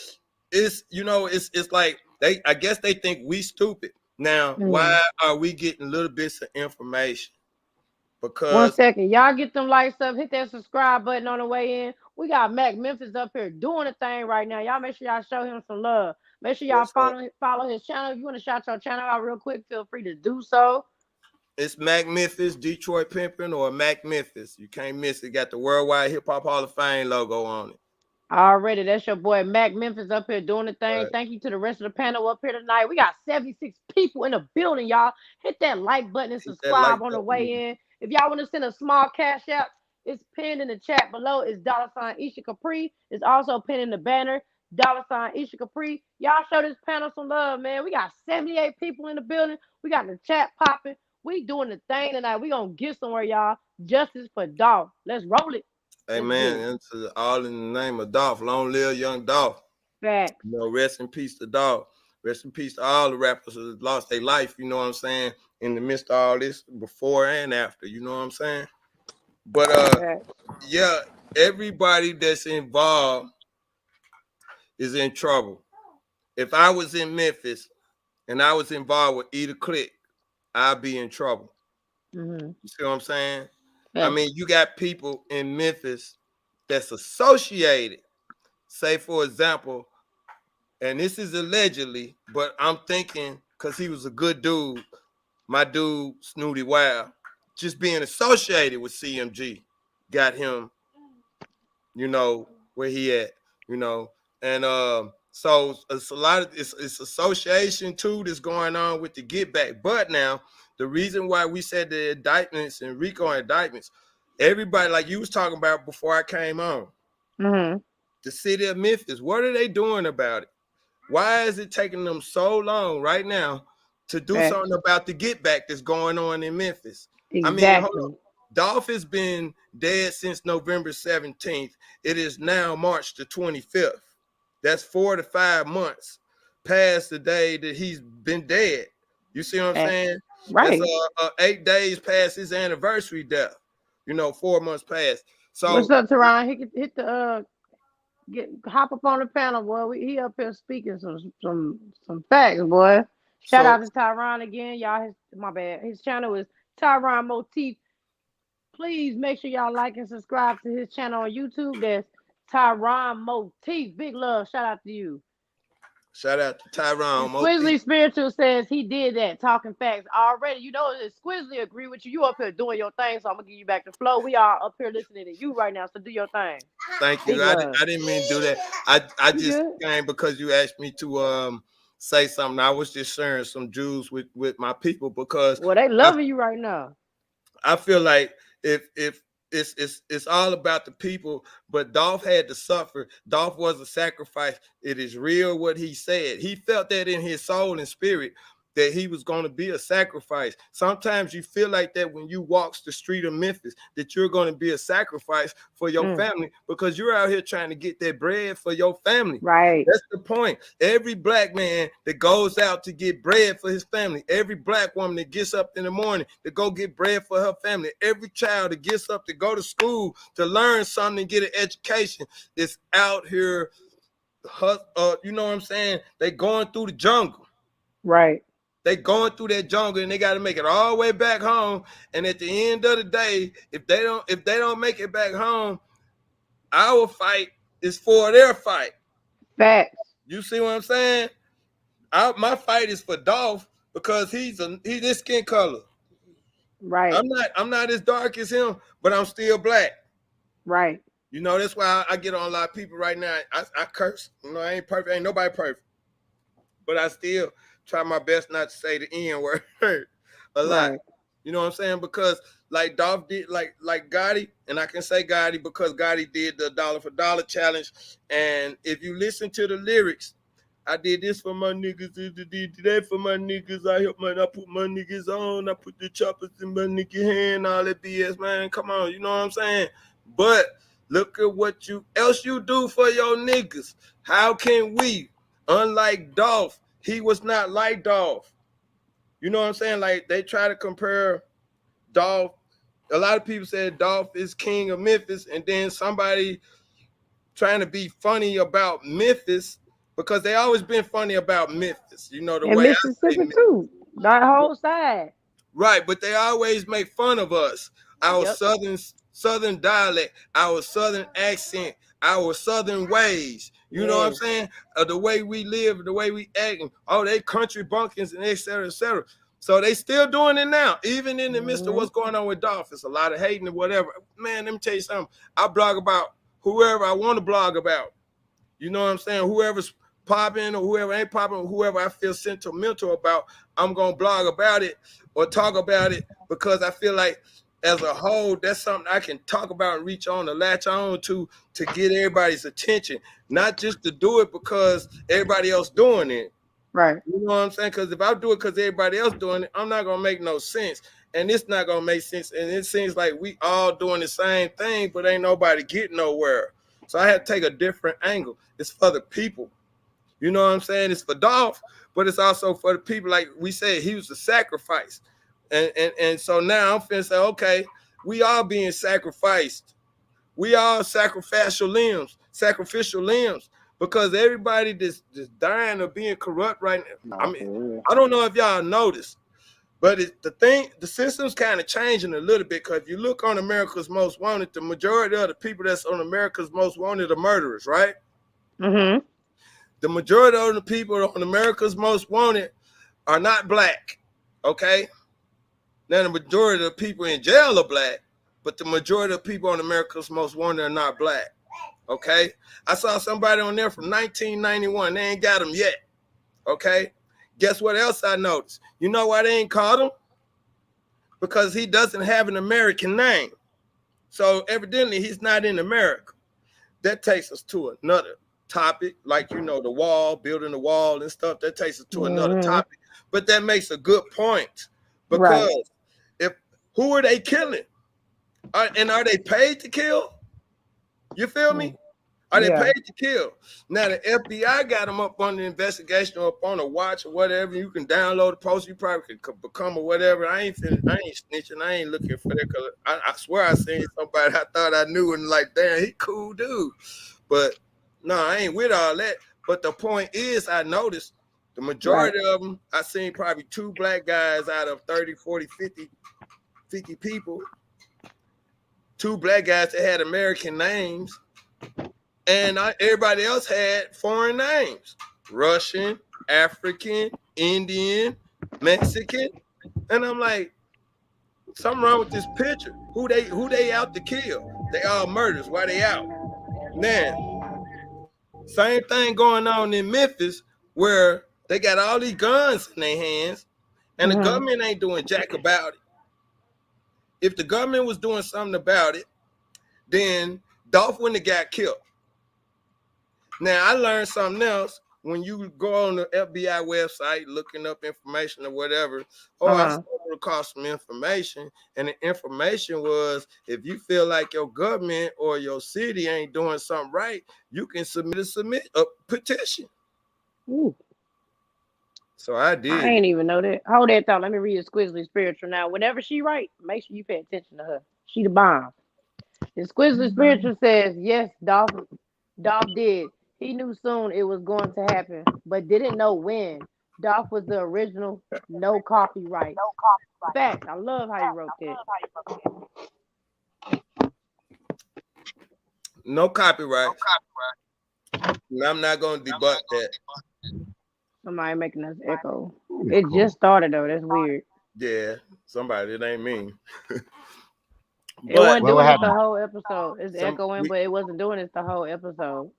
it's like I guess they think we stupid. Now, Mm. why are we getting little bits of information? 1 Because second. Y'all get them lights up. Hit that subscribe button on the way in. We got Mac Memphis up here doing a thing right now. Y'all make sure y'all show him some love. Make sure y'all yes, sir. follow his channel. If you want to shout your channel out real quick, feel free to do so. It's Mac Memphis, Detroit Pimpin', or Mac Memphis. You can't miss it. Got the Worldwide Hip Hop Hall of Fame logo on it. Already, that's your boy Mac Memphis up here doing the thing. Right. Thank you to the rest of the panel up here tonight. We got 76 people in the building, y'all. Hit that like button and Hit that like subscribe on the button. way in. If y'all want to send a small cash out, it's pinned in the chat below. It's $ Esha Capri. It's also pinned in the banner. $Esha Capri. Y'all show this panel some love, man. We got 78 people in the building. We got the chat popping. We doing the thing tonight. We gonna get somewhere, y'all. Justice for Dolph. Let's roll it. Hey Let's get man, it. it's all in the name of Dolph. Long live young Dolph. Facts. Rest in peace to Dolph. Rest in peace to all the rappers who lost their life, you know what I'm saying, in the midst of all this, before and after, you know what I'm saying? But Facts. yeah, everybody that's involved is in trouble. If I was in Memphis and I was involved with either clique, I'd be in trouble. Mm-hmm. You see what I'm saying? I Facts. mean, you got people in Memphis that's associated. Say, for example, and this is allegedly, but I'm thinking because he was a good dude, my dude Snooty Wild, just being associated with CMG got him, where he at, you know, and so it's a lot of it's association too that's going on with the get back. But now the reason why we said the indictments and RICO indictments, everybody like you was talking about before I came on, the city of Memphis, what are they doing about it? Why is it taking them so long right now to do Facts. something about the get back that's going on in Memphis? I mean, hold Exactly. on. Dolph has been dead since November 17th. It is now March the 25th. That's 4 to 5 months past the day that he's been dead. You see what I'm Facts. saying? That's Right. 8 days past his anniversary death. 4 months past. What's So up, Teron? He could hit the hop up on the panel, boy. He up here speaking some facts, boy. Shout so out to Tyron again, y'all. My bad. His channel is Tyron Motif. Please make sure y'all like and subscribe to his channel on YouTube. That's Tyron Motif. Big love. Shout out to you. shout out to And Tyrone Motif. Squizzly Spiritual says he did that, talking facts already. You know, Squizzly agree with you. You up here doing your thing, so I'm gonna give you back the flow. We are up here listening to you right now, so do your thing. Thank Big you. love. I didn't mean to do that. I You just good? came because you asked me to say something. I was just sharing some Jews with my people because Well, they I loving you right now. I feel like if it's all about the people, but Dolph had to suffer. Dolph was a sacrifice. It is real what he said. He felt that in his soul and spirit that he was going to be a sacrifice. Sometimes you feel like that when you walk the street of Memphis, that you're going to be a sacrifice for your family because you're out here trying to get that bread for your family. Right. That's the point. Every black man that goes out to get bread for his family, every black woman that gets up in the morning to go get bread for her family, every child that gets up to go to school to learn something and get an education is out here, you know what I'm saying? They going through the jungle. Right. They going through that jungle and they got to make it all the way back home. And at the end of the day, if they don't make it back home, our fight is for their fight. Facts. You see what I'm saying? My fight is for Dolph because he's this skin color. Right. I'm not as dark as him, but I'm still black. Right. That's why I get on a lot of people right now. I curse. I ain't perfect. Ain't nobody perfect. But I still try my best not to say the N word a lot. Right. You know what I'm saying? Because like Dolph did, like Gotti, and I can say Gotti because Gotti did the dollar for dollar challenge. And if you listen to the lyrics, I did this for my niggas, did that for my niggas. I put my niggas on, I put the choppers in my nigga hand, all that BS, man. Come on, you know what I'm saying? But look at what else you do for your niggas. How can we, unlike Dolph, he was not like Dolph. You know what I'm saying? Like they try to compare Dolph. A lot of people said Dolph is king of Memphis, and then somebody trying to be funny about Memphis because they always been funny about Memphis. The And way I say Mississippi Memphis. too. That whole side. Right, but they always make fun of us. Our Yep. southern dialect, our southern accent, our southern ways. You know what I'm Yes. saying? The way we live, the way we act, and they country bumpkins and et cetera, et cetera. So they still doing it now, even in the midst of what's going on with Dolph. It's a lot of hating and whatever. Man, let me tell you something. I blog about whoever I want to blog about. You know what I'm saying? Whoever's popping or whoever ain't popping, or whoever I feel sentimental about, I'm gonna blog about it or talk about it because I feel like as a whole, that's something I can talk about and reach on to latch on to get everybody's attention, not just to do it because everybody else doing it. Right. You know what I'm saying? Because if I do it because everybody else doing it, I'm not gonna make no sense, and it's not gonna make sense. And it seems like we all doing the same thing, but ain't nobody getting nowhere. So I had to take a different angle. It's for the people. You know what I'm saying? It's for Dolph, but it's also for the people. Like we said, he was a sacrifice. And so now I'm finna say, okay, we all being sacrificed. We all sacrificial limbs, because everybody that's dying or being corrupt right now. I Nah, mean, for real. I don't know if y'all noticed, but the system's kind of changing a little bit. Because if you look on America's Most Wanted, the majority of the people that's on America's Most Wanted are murderers, right? Mm-hmm. The majority of the people on America's Most Wanted are not black. Okay? Now the majority of the people in jail are black, but the majority of people on America's Most Wanted are not black. Okay? I saw somebody on there from 1991. They ain't got him yet. Okay? Guess what else I noticed? You know why they ain't caught him? Because he doesn't have an American name. So evidently he's not in America. That takes us to another topic, like, you know, the wall, building the wall and stuff. That takes us to another topic. But that makes a good point. Because if who are they killing? And are they paid to kill? You feel me? Are they paid to kill? Now the FBI got them up on the investigation or up on a watch or whatever. You can download the post. You probably could become or whatever. I ain't snitching. I ain't looking for that. Cause I swear I seen somebody I thought I knew and like, damn, he cool dude. But no, I ain't with all that. But the point is, I noticed the majority of them, I seen probably 2 black guys out of 30, 40, 50 people. 2 black guys that had American names. And everybody else had foreign names: Russian, African, Indian, Mexican. And I'm like, something wrong with this picture. Who they out to kill? They all murders. Why they out? Now, same thing going on in Memphis, where they got all these guns in their hands, and the government ain't doing jack about it. If the government was doing something about it, then Dolph wouldn't have got killed. Now, I learned something else when you go on the FBI website looking up information or whatever. I stumbled across some information, and the information was, if you feel like your government or your city ain't doing something right, you can submit a petition. Ooh. So I did. I ain't even know that. Hold that thought. Let me read Squizzly Spiritual now. Whenever she write, make sure you pay attention to her. She the bomb. The Squizzly Spiritual says, yes, Dolph did. He knew soon it was going to happen, but didn't know when. Dolph was the original, no copyright. Fact. I love how you wrote that. No copyright. And I'm not going to debunk that. Somebody making us echo. It just started though. That's weird. Yeah, somebody. It ain't me. It wasn't doing it the whole episode. It's echoing, but it wasn't doing it the whole episode.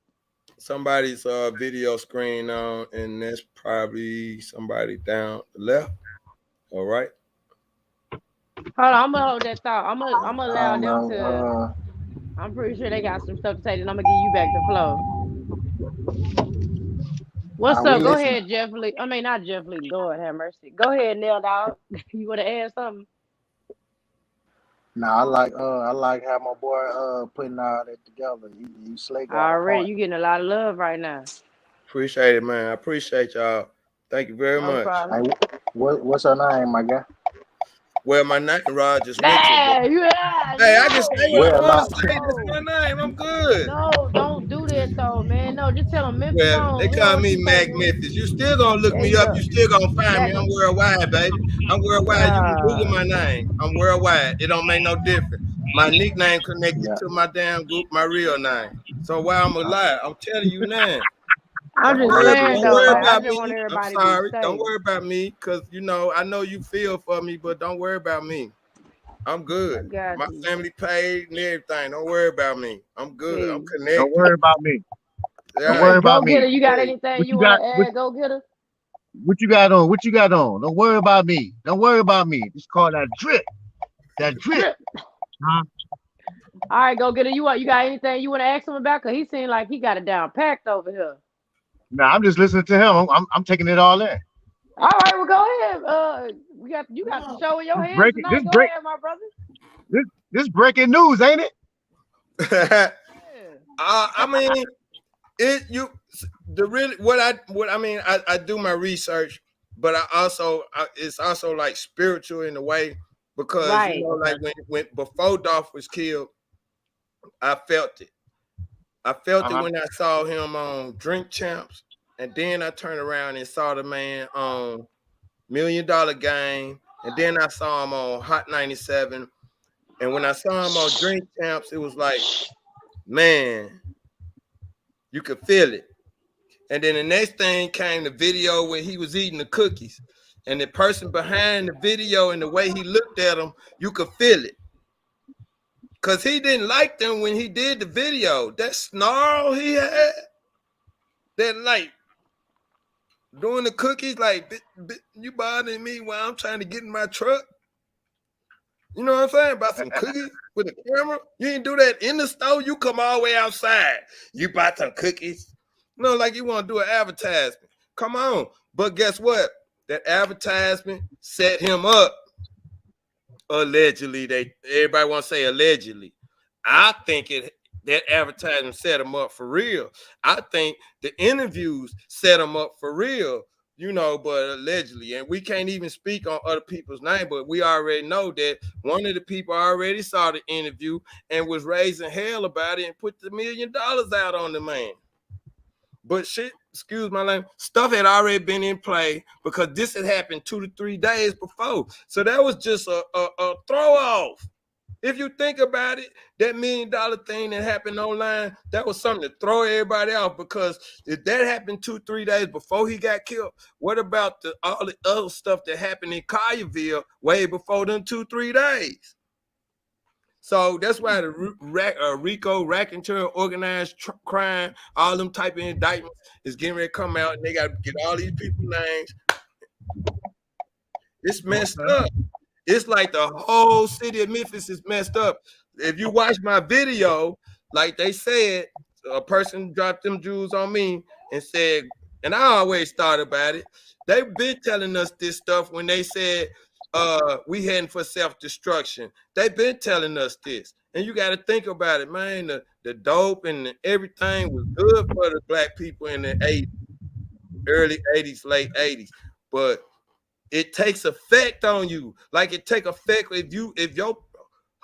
Somebody's video screen on, and that's probably somebody down the left. All right. Hold on, I'm gonna hold that thought. I'm gonna allow them to. I'm pretty sure they got some stuff to say. Then I'm gonna give you back the flow. What's up? Go ahead, Jeff Lee. I mean, not Jeff Lee. Lord have mercy. Go ahead, Nail Dog. You want to add something? No, I like how my boy putting all that together. You slick got already. You getting a lot of love right now. Appreciate it, man. I appreciate y'all. Thank you very much. Hey, what's your name, my guy? Well, my name Rogers Mitchell. Hey, I can say what I want to say. That's my name. I'm good. No, don't do that though, man. No, just tell them Memphis. Well, they call me Mac Memphis. You still gonna look me up. You still gonna find me. I'm worldwide, baby. I'm worldwide. You can Google my name. I'm worldwide. It don't make no difference. My nickname connected to my damn group, my real name. So while I'm alive, I'm telling you now. I'm just saying, don't worry about me. I'm sorry. Don't worry about me, because I know you feel for me, but don't worry about me. I'm good. My family paid and everything. Don't worry about me. I'm good. I'm connected. Don't worry about me. Yeah. Don't worry about me. Go get her. You got anything you want to add? Go get her. What you got on? What you got on? Don't worry about me. Don't worry about me. Just call that drip. That drip. Huh? All right, go get her. You got anything you want to ask him about? Cause he seemed like he got it down packed over here. Nah, I'm just listening to him. I'm taking it all in. All right, well, go ahead. You got the show in your hands tonight. Go ahead, my brother. This breaking news, ain't it? I mean, I do my research, but it's also like spiritual in a way, because like when before Dolph was killed, I felt it. I felt it when I saw him on Drink Champs, and then I turned around and saw the man on $1 Million Game, and then I saw him on Hot 97. And when I saw him on Drink Champs, it was like, man, you could feel it. And then the next thing came the video where he was eating the cookies. And the person behind the video and the way he looked at him, you could feel it. Because he didn't like them when he did the video. That snarl he had, that like doing the cookies, like, you bothering me while I'm trying to get in my truck. You know what I'm saying? About some cookies with a camera. You didn't do that in the store. You come all the way outside. You bought some cookies. No, like you want to do an advertisement. Come on. But guess what? That advertisement set him up. Allegedly, everybody want to say allegedly. I think that advertisement set him up for real. I think the interviews set him up for real. You know, but allegedly, and we can't even speak on other people's name, but we already know that one of the people already saw the interview and was raising hell about it and put the $1 million out on the man. But shit, excuse my language, stuff had already been in play because this had happened 2 to 3 days before. So that was just a throw off. If you think about it, that $1 million thing that happened online, that was something to throw everybody off, because if that happened 2, 3 days before he got killed, what about all the other stuff that happened in Collierville way before them 2, 3 days? So that's why the RICO, racketeering, organized crime, all them type of indictments is getting ready to come out, and they got to get all these people's names. It's messed up. It's like the whole city of Memphis is messed up. If you watch my video, like they said, a person dropped them jewels on me and said, and I always thought about it, they've been telling us this stuff when they said we heading for self-destruction. They've been telling us this. And you got to think about it, man. The dope and everything was good for the black people in the 80s, early 80s, late 80s. But it takes effect on you. Like it take effect if your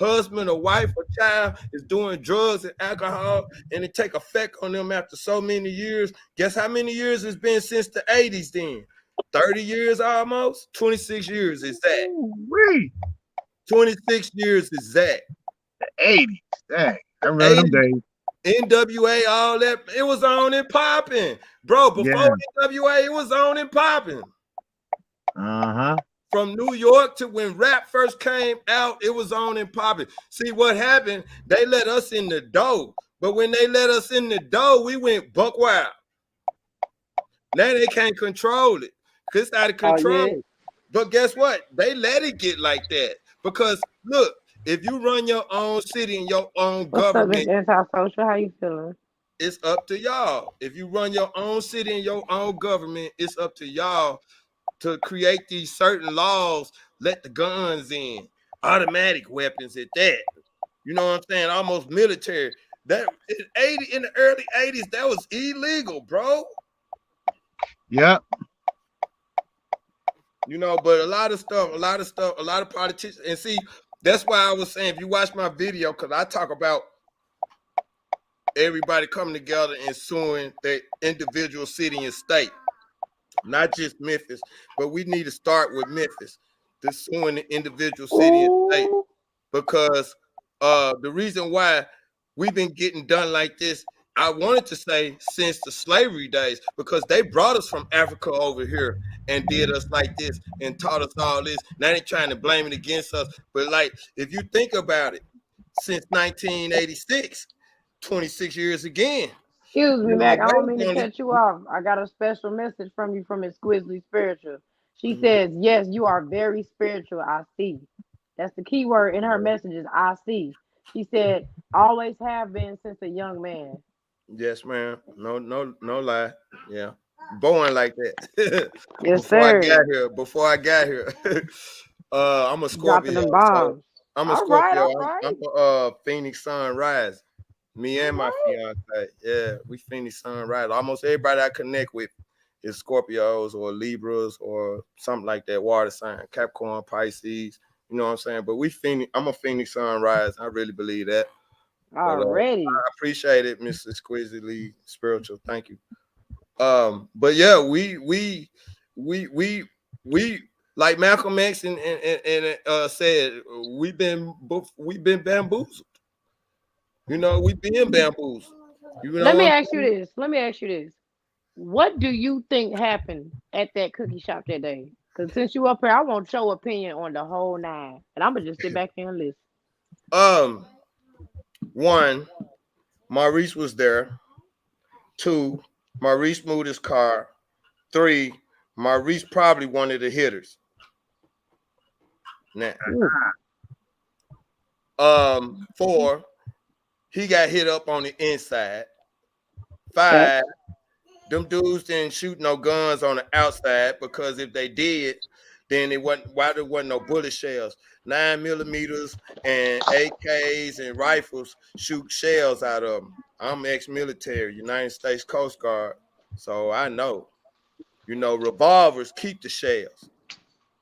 husband or wife or child is doing drugs and alcohol, and it take effect on them after so many years. Guess how many years it's been since the 80s then? 30 years almost? 26 years is that. Wait. 26 years is that. The 80s. Dang. I remember them days. NWA, all that, it was on and popping. Bro, before NWA, it was on and popping. Uh-huh. From New York to when rap first came out, it was on and popping. See what happened? They let us in the door. But when they let us in the door, we went buck wild. Now they can't control it. It's out of control. Oh, yeah. But guess what? They let it get like that. Because look, if you run your own city and your own government. What's up, Antisocial? How you feeling? It's up to y'all. If you run your own city and your own government, it's up to y'all to create these certain laws, let the guns in, automatic weapons at that. You know what I'm saying? Almost military. That in the early 80s, that was illegal, bro. Yep. You know, but a lot of politicians, and see, that's why I was saying, if you watch my video, because I talk about everybody coming together and suing their individual city and state. Not just Memphis, but we need to start with Memphis, to suing the individual city and state, because the reason why we've been getting done like this, I wanted to say since the slavery days, because they brought us from Africa over here and did us like this and taught us all this. Now they're trying to blame it against us. But like, if you think about it, since 1986, 26 years again. Excuse me, Mac. I don't mean to cut you off. I got a special message from you from Exquisitely Spiritual. She says, yes, you are very spiritual. I see. That's the key word in her messages. I see. She said, always have been since a young man. Yes, ma'am. No lie. Yeah. Born like that. Yes, sir. Before I got here. I'm a Scorpio. Dropping them bombs. I'm a Scorpio. Right. I'm a Phoenix Sunrise. Me and my fiance, yeah, we Phoenix Sunrise. Almost everybody I connect with is Scorpios or Libras or something like that, water sign, Capricorn, Pisces. You know what I'm saying? But I'm a Phoenix Sunrise. I really believe that. Already. But, I appreciate it, Mr. Exquisitely Spiritual. Thank you. But yeah, we like Malcolm X and said, we've been bamboozled. You know, we being bamboozled. You know, Let me ask you this. What do you think happened at that cookie shop that day? Because since you up here, I want your opinion on the whole nine. And I'm going to just sit back here and listen. Um, one, Maurice was there. Two, Maurice moved his car. Three, Maurice probably one of the hitters. Now, Ooh, four, he got hit up on the inside. facts. Five, them dudes didn't shoot no guns on the outside because if they did, then it wasn't why there wasn't no bullet shells. 9 millimeters and AKs and rifles shoot shells out of them. I'm ex-military, United States Coast Guard, so I know. You know, revolvers keep the shells.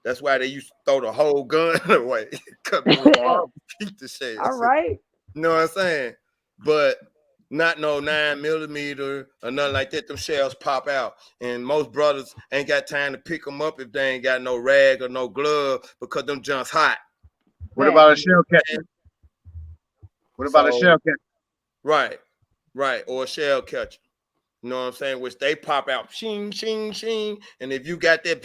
That's why they used to throw the whole gun away because the revolvers keep the All shells. right. You know what I'm saying? But not no 9 millimeter or nothing like that. Them shells pop out, and most brothers ain't got time to pick them up if they ain't got no rag or no glove because them junks hot. What Facts. about a shell And catcher? What about a so shell catcher? right, right, or a shell catcher. You know what I'm saying? Which they pop out, shing, shing, shing. And if you got that,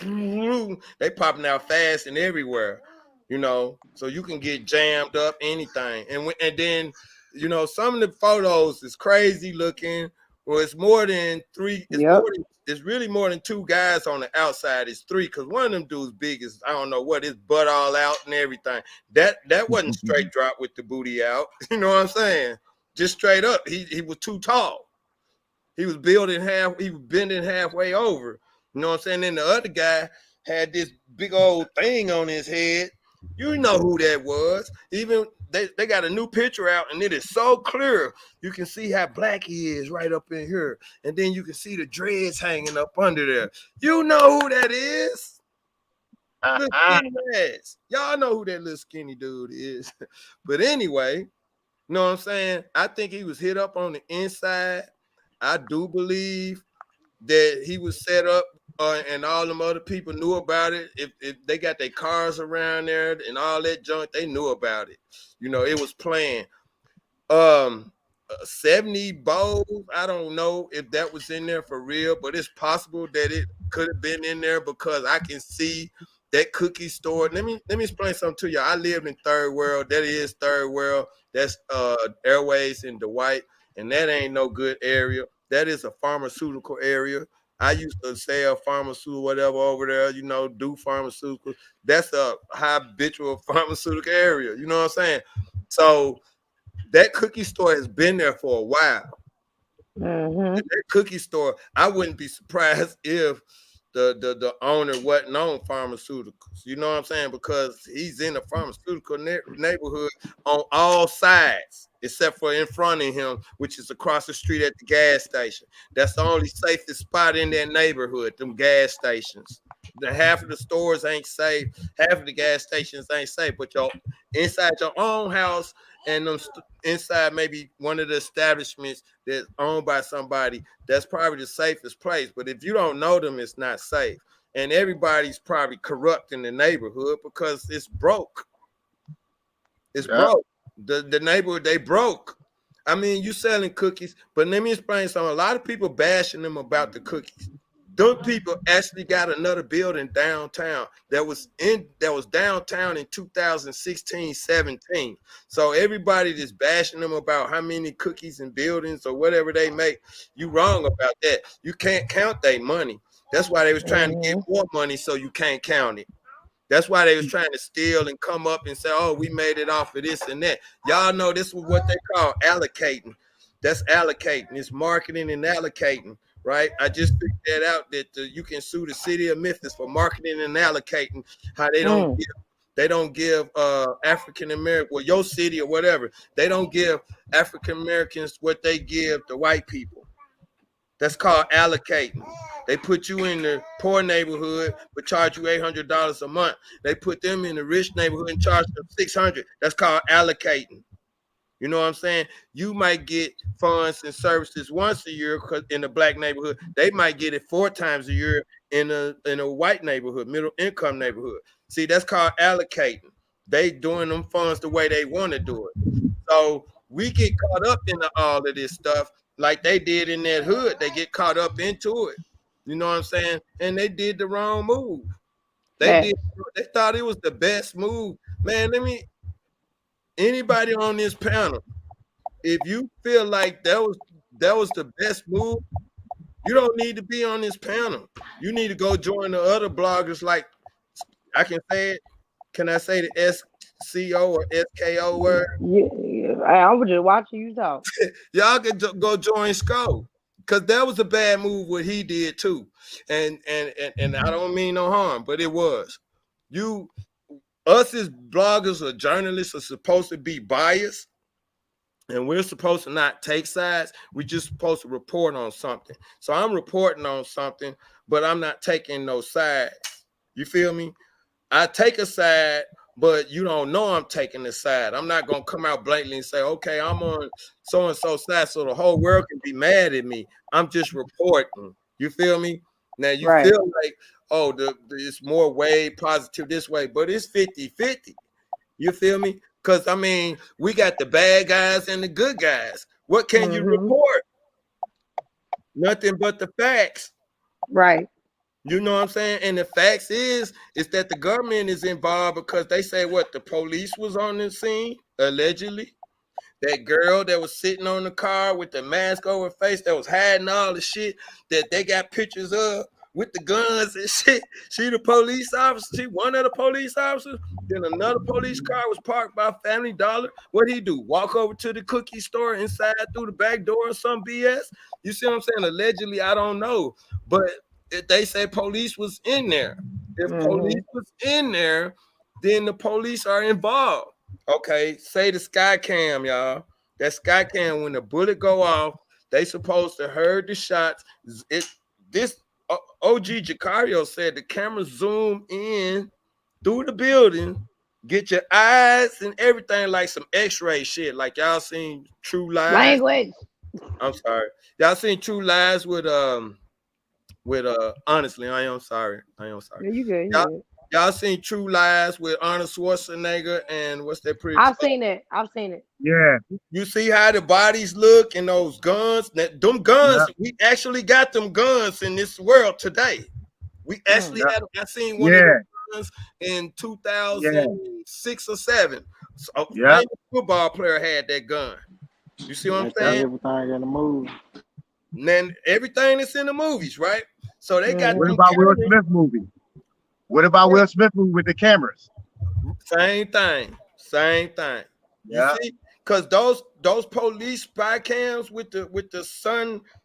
they popping out fast and everywhere. You know, so you can get jammed up, anything. And then, you know, some of the photos is crazy looking. Well, it's more than three. It's more Yep. than. It's really more than two guys on the outside. It's three because one of them dudes big is I don't know what his butt all out and everything. That wasn't straight drop with the booty out. You know what I'm saying? Just straight up. He was too tall. He was he was bending halfway over. You know what I'm saying? Then the other guy had this big old thing on his head. You know who that was. Even they got a new picture out, and it is so clear. You can see how black he is right up in here. And then you can see the dreads hanging up under there. You know who that is. Little skinny ass. Y'all know who that little skinny dude is. But anyway, you know what I'm saying? I think he was hit up on the inside. I do believe that he was set up and all them other people knew about it. If they got their cars around there and all that junk, they knew about it. You know, it was planned. 70 bowls. I don't know if that was in there for real, but it's possible that it could have been in there because I can see that cookie store. Let me explain something to you. I lived in third world. That is third world. That's Airways in Dwight, and that ain't no good area. That is a pharmaceutical area. I used to sell pharmaceutical whatever over there, you know, do pharmaceuticals. That's a habitual pharmaceutical area. You know what I'm saying? So that cookie store has been there for a while. Mm-hmm. That cookie store, I wouldn't be surprised if the owner wasn't on pharmaceuticals. You know what I'm saying? Because he's in a pharmaceutical neighborhood on all sides, except for in front of him, which is across the street at the gas station. That's the only safest spot in that neighborhood, them gas stations. The half of the stores ain't safe, half of the gas stations ain't safe, but your inside your own house and them inside maybe one of the establishments that's owned by somebody, that's probably the safest place. But if you don't know them, it's not safe. And everybody's probably corrupt in the neighborhood because it's broke. It's Yeah. broke. The neighborhood, they broke. I mean, you selling cookies, but let me explain something. A lot of people bashing them about the cookies. Those people actually got another building downtown that was downtown in 2016, 17. So everybody that's bashing them about how many cookies and buildings or whatever they make, you wrong about that. You can't count their money. That's why they was trying to get Mm-hmm. more money so you can't count it. That's why they was trying to steal and come up and say, "Oh, we made it off of this and that." Y'all know this was what they call allocating. That's allocating. It's marketing and allocating, right? I just figured that out that you can sue the city of Memphis for marketing and allocating. How Mm. they don't give African American, well, your city or whatever, they don't give African Americans what they give the white people. That's called allocating. They put you in the poor neighborhood but charge you $800 a month. They put them in the rich neighborhood and charge them 600. That's called allocating. You know what I'm saying? You might get funds and services once a year in a black neighborhood. They might get it 4 times a year in a white neighborhood, middle income neighborhood. See, that's called allocating. They doing them funds the way they want to do it. So we get caught up in all of this stuff. like they did in that hood. They get caught up into it. You know what I'm saying? And they did the wrong move. They did. Facts. They thought it was the best move. Man, anybody on this panel, if you feel like that was the best move, you don't need to be on this panel. You need to go join the other bloggers. Like I can say it. Can I say the SCO or SKO word? Yeah, I was just watching you talk. Y'all can go join SCO. Cause that was a bad move what he did too. And I don't mean no harm, but it was. You us as bloggers or journalists are supposed to be biased, and we're supposed to not take sides. We're just supposed to report on something. So I'm reporting on something, but I'm not taking no sides. You feel me? I take a side, but you don't know I'm taking the side. I'm not gonna come out blatantly and say, okay, I'm on so and so side, so the whole world can be mad at me. I'm just reporting. You feel me? Now you Right. feel like, oh, it's more way positive this way, but it's 50-50. You feel me? Because I mean, we got the bad guys and the good guys. What can you Mm-hmm. report? Nothing but the facts. Right. You know what I'm saying? And the facts is that the government is involved because they say what the police was on the scene, allegedly. That girl that was sitting on the car with the mask over her face that was hiding all the shit that they got pictures of with the guns and shit. She the police officer. She one of the police officers. Then another police car was parked by Family Dollar. What'd he do? Walk over to the cookie store inside through the back door or some BS? You see what I'm saying? Allegedly, I don't know. But they say police was in there. If Mm-hmm. police was in there, then the police are involved. Okay, say the sky cam, y'all. That sky cam, when the bullet go off, they supposed to heard the shots. It this OG Jacario said the camera zoom in through the building, get your eyes and everything like some X-ray shit. Like y'all seen True Lies. Language. I'm sorry, y'all seen True Lies with honestly, I am sorry. I am sorry. Yeah, you good. You Y'all good. y'all seen True Lies with Arnold Schwarzenegger and what's that pretty I've seen it. I've seen it. Yeah, you see how the bodies look and those guns? Them yeah, guns, we actually got them guns in this world today. We Mm. actually yeah, had I seen one of yeah, those guns in yeah, 2006 or 7. So a yeah, famous football player had that gun. You see what I'm They yeah. say saying? everything in the movie. And then everything that's in the movies, right? So they got What Mm-hmm. them about Will cameras. Smith movie? What about Will Smith movie with the cameras? Same thing. Same thing. You Yeah, see, because those police spy cams with the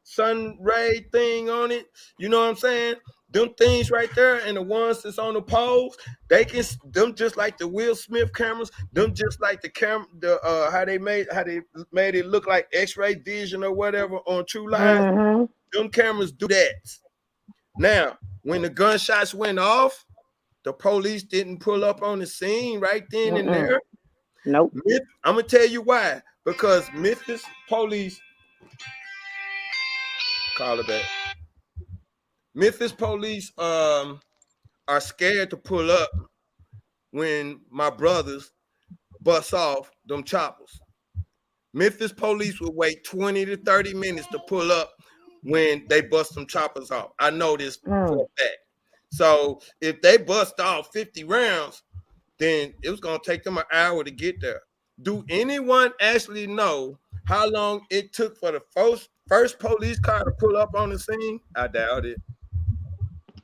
sun ray thing on it, you know what I'm saying? Them things right there, and the ones that's on the poles, they can them just like the Will Smith cameras, them just like the how they made it look like X-ray vision or whatever on True Lies. Mm-hmm. Them cameras do that. Now, when the gunshots went off, the police didn't pull up on the scene right then and Mm-mm. there. Nope. I'm gonna tell you why. Because Memphis police call it back. Memphis police are scared to pull up when my brothers bust off them choppers. Memphis police will wait 20 to 30 minutes to pull up when they bust them choppers off. I know this for Mm. a fact. So if they bust off 50 rounds, then it was gonna take them an hour to get there. Do anyone actually know how long it took for the first police car to pull up on the scene? I doubt it.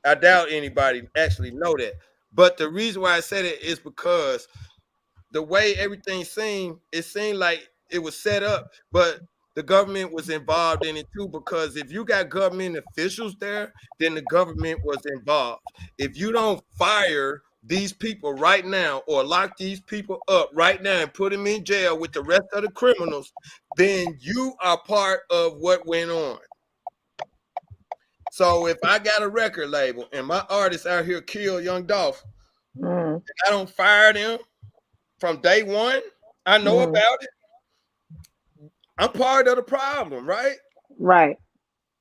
I doubt anybody actually know that. But the reason why I said it is because the way everything seemed, it seemed like it was set up, but the government was involved in it too. Because if you got government officials there, then the government was involved. If you don't fire these people right now or lock these people up right now and put them in jail with the rest of the criminals, then you are part of what went on. So if I got a record label and my artists out here kill Young Dolph, Mm. I don't fire them from day one. I know Mm. about it. I'm part of the problem, right? Right.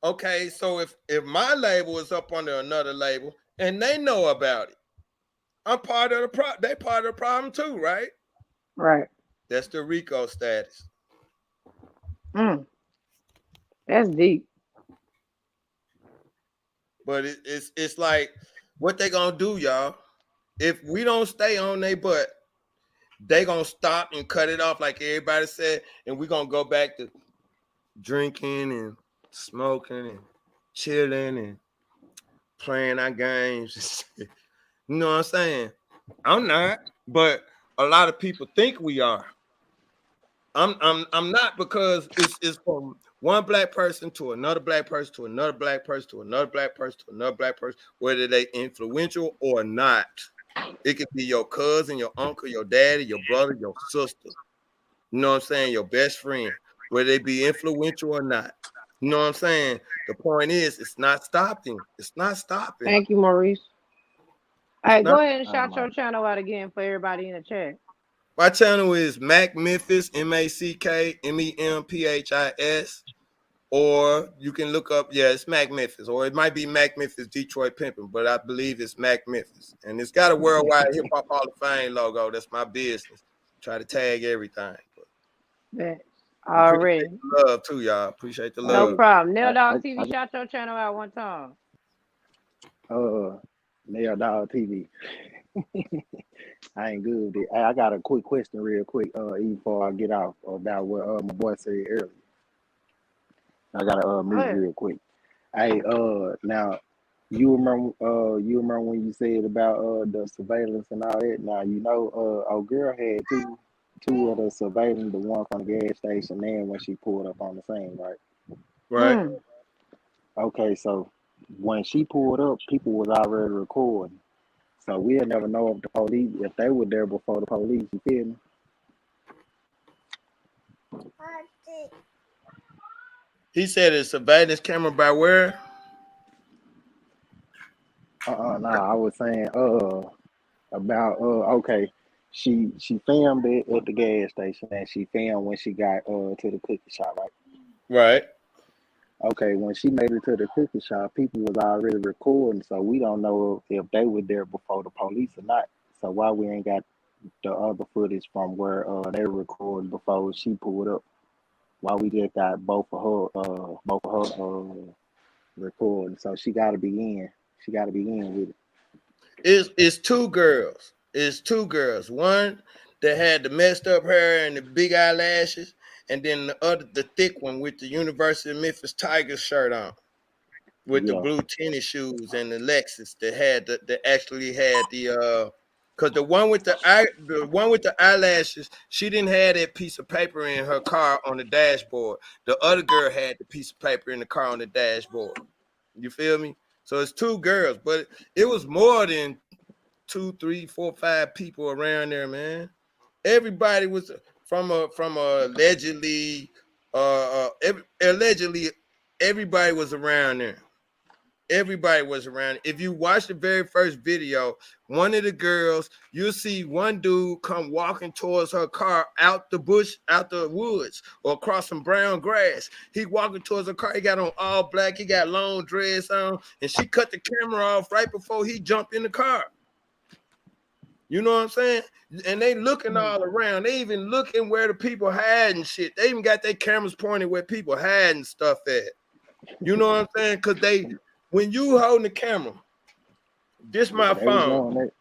Okay, so if my label is up under another label and they know about it, I'm part of the they part of the problem too, right? Right. That's the RICO status. Mm. That's deep. But it's like what they gonna do, y'all? If we don't stay on their butt, they gonna stop and cut it off like everybody said, and we gonna go back to drinking and smoking and chilling and playing our games. You know what I'm saying? I'm not, but a lot of people think we are. I'm not because it's from one black person to another black person to another black person to another black person to another black person, whether they influential or not. It could be your cousin, your uncle, your daddy, your brother, your sister. You know what I'm saying? Your best friend, whether they be influential or not. You know what I'm saying? The point is, it's not stopping. It's not stopping. Thank you, Maurice. All It's right, not. go ahead and Oh shout my. your channel out again for everybody in the chat. My channel is Mac Memphis, MackMemphis, or you can look up, yeah, it's Mac Memphis, or it might be Mac Memphis Detroit Pimpin', but I believe it's Mac Memphis. And it's got a worldwide hip hop Hall of Fame logo. That's my business. Try to tag everything. But Bet. appreciate Already. the love too, y'all. Appreciate the No love. problem. Nail I, Dog I, TV, I shout your channel out one time. uh, Nail Dog TV. I ain't good with it. I got a quick question, real quick. Even before I get off about what my boy said earlier. I gotta Go mute ahead. real quick. Hey, now you remember when you said about the surveillance and all that. Now you know old girl had two of the surveillance, the one from the gas station and when she pulled up on the scene, right? Right? Mm. Okay, so when she pulled up, people was already recording. So we'll never know if the police, if they were there before the police. You feel me? He said it's surveillance camera by where? Nah, I was saying about okay, she filmed it at the gas station and she filmed when she got to the cookie shop, right? Right. Okay, when she made it to the cookie shop, people was already recording, so we don't know if they were there before the police or not. So why we ain't got the other footage from where they were recording before she pulled up? Why we just got both of her recording? So she got to be in. She got to be in with it. It's two girls. It's two girls. One that had the messed up hair and the big eyelashes, and then the other, the thick one with the University of Memphis Tigers shirt on, with the Yeah, blue tennis shoes and the Lexus that had that actually had the because the one with the eyelashes, she didn't have that piece of paper in her car on the dashboard. The other girl had the piece of paper in the car on the dashboard. You feel me? So it's two girls, but it was more than two, three, four, five people around there, man. Everybody was from a allegedly everybody was around there. Everybody was around. If you watch the very first video, one of the girls, you'll see one dude come walking towards her car out the bush, out the woods, or across some brown grass. He walking towards her car. He got on all black. He got long dreads on, and she cut the camera off right before he jumped in the car. You know what I'm saying? And they looking Mm. all around. They even looking where the people hiding shit. They even got their cameras pointed where people hiding stuff at. You know what I'm saying? Because when you holding the camera, this my yeah, they was phone. on that.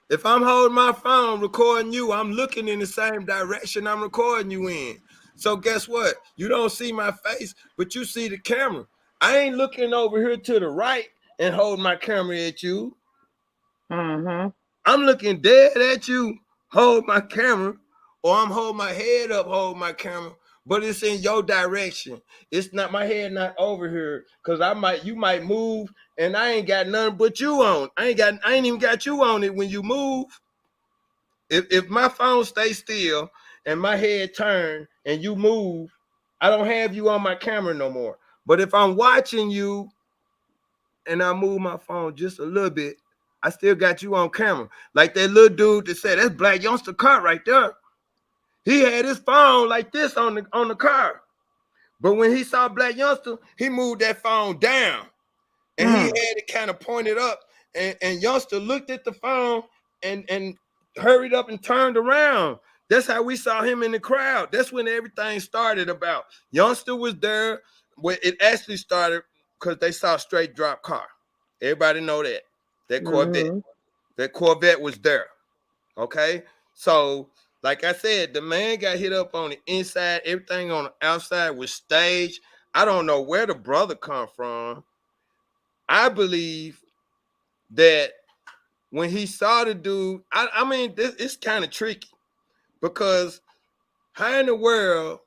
If I'm holding my phone recording you, I'm looking in the same direction I'm recording you in. So guess what? You don't see my face, but you see the camera. I ain't looking over here to the right and holding my camera at you. Mm-hmm. I'm looking dead at you, hold my camera, or I'm holding my head up, hold my camera, but it's in your direction. It's not my head not over here. Cause you might move and I ain't got nothing but you on. I ain't even got you on it when you move. If my phone stays still and my head turn and you move, I don't have you on my camera no more. But if I'm watching you and I move my phone just a little bit, I still got you on camera. Like that little dude that said, that's Black Youngster car right there. He had his phone like this on the car. But when he saw Black Youngster, he moved that phone down. And he had Mm. it kind of pointed up. And Youngster looked at the phone and hurried up and turned around. That's how we saw him in the crowd. That's when everything started about. Youngster was there. well, it actually started because they saw straight drop car. Everybody know that. That Corvette. Mm-hmm. That Corvette was there. Okay. So, like I said, the man got hit up on the inside. Everything on the outside was staged. I don't know where the brother come from. I believe that when he saw the dude, I mean, it's kind of tricky because how in the world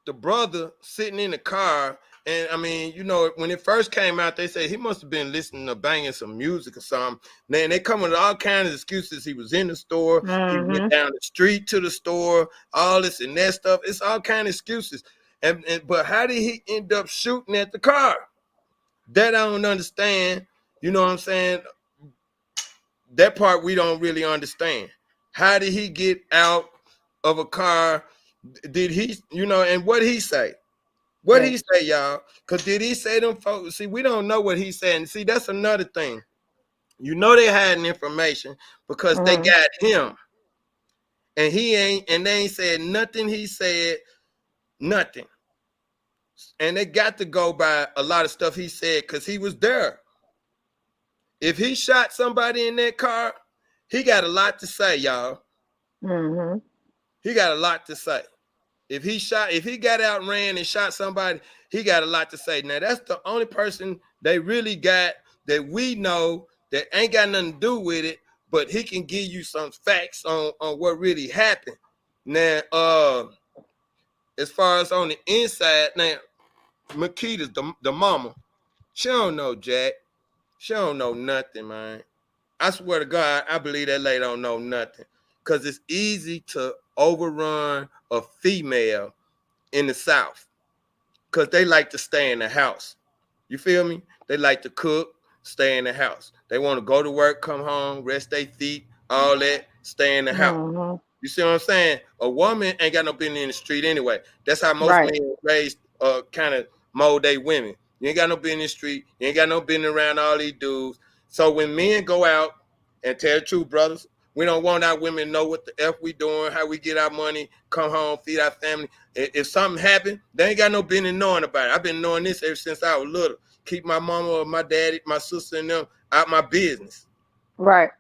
the brother sitting in the car, and I mean, you know, when it first came out, they said he must have been listening to banging some music or something. Then they come with all kinds of excuses. He was in the store, he went Mm-hmm. down the street to the store, all this and that stuff. It's all kind of excuses. And but how did he end up shooting at the car? That I don't understand. You know what I'm saying? That part we don't really understand. How did he get out of a car? Did he, you know, and what he say? What Right. he say, y'all? Because did he say them folks? See, we don't know what he said. And see, that's another thing. You know they hiding information because they Mm-hmm. got him. And he ain't, and they ain't said nothing he said, nothing. And they got to go by a lot of stuff he said because he was there. If he shot somebody in that car, he got a lot to say, y'all. Mm-hmm. He got a lot to say. If he got out and ran and shot somebody, he got a lot to say. Now that's the only person they really got that we know that ain't got nothing to do with it, but he can give you some facts on what really happened. Now, as far as on the inside, now Makedas, the mama, she don't know Jack. She don't know nothing, man. I swear to God, I believe that lady don't know nothing. Cause it's easy to overrun a female in the South because they like to stay in the house. You feel me? They like to cook, stay in the house. They want to go to work, come home, rest their feet, all that, stay in the house. Mm-hmm. You see what I'm saying? A woman ain't got no business in the street anyway. That's how most Right. men raised, kind of mold they women. You ain't got no business in the street. You ain't got no business around all these dudes. So when men go out and tell the truth, brothers, we don't want our women to know what the F we doing, how we get our money, come home, feed our family. If something happened, they ain't got no business knowing about it. I've been knowing this ever since I was little. Keep my mama or my daddy, my sister and them out my business. Right.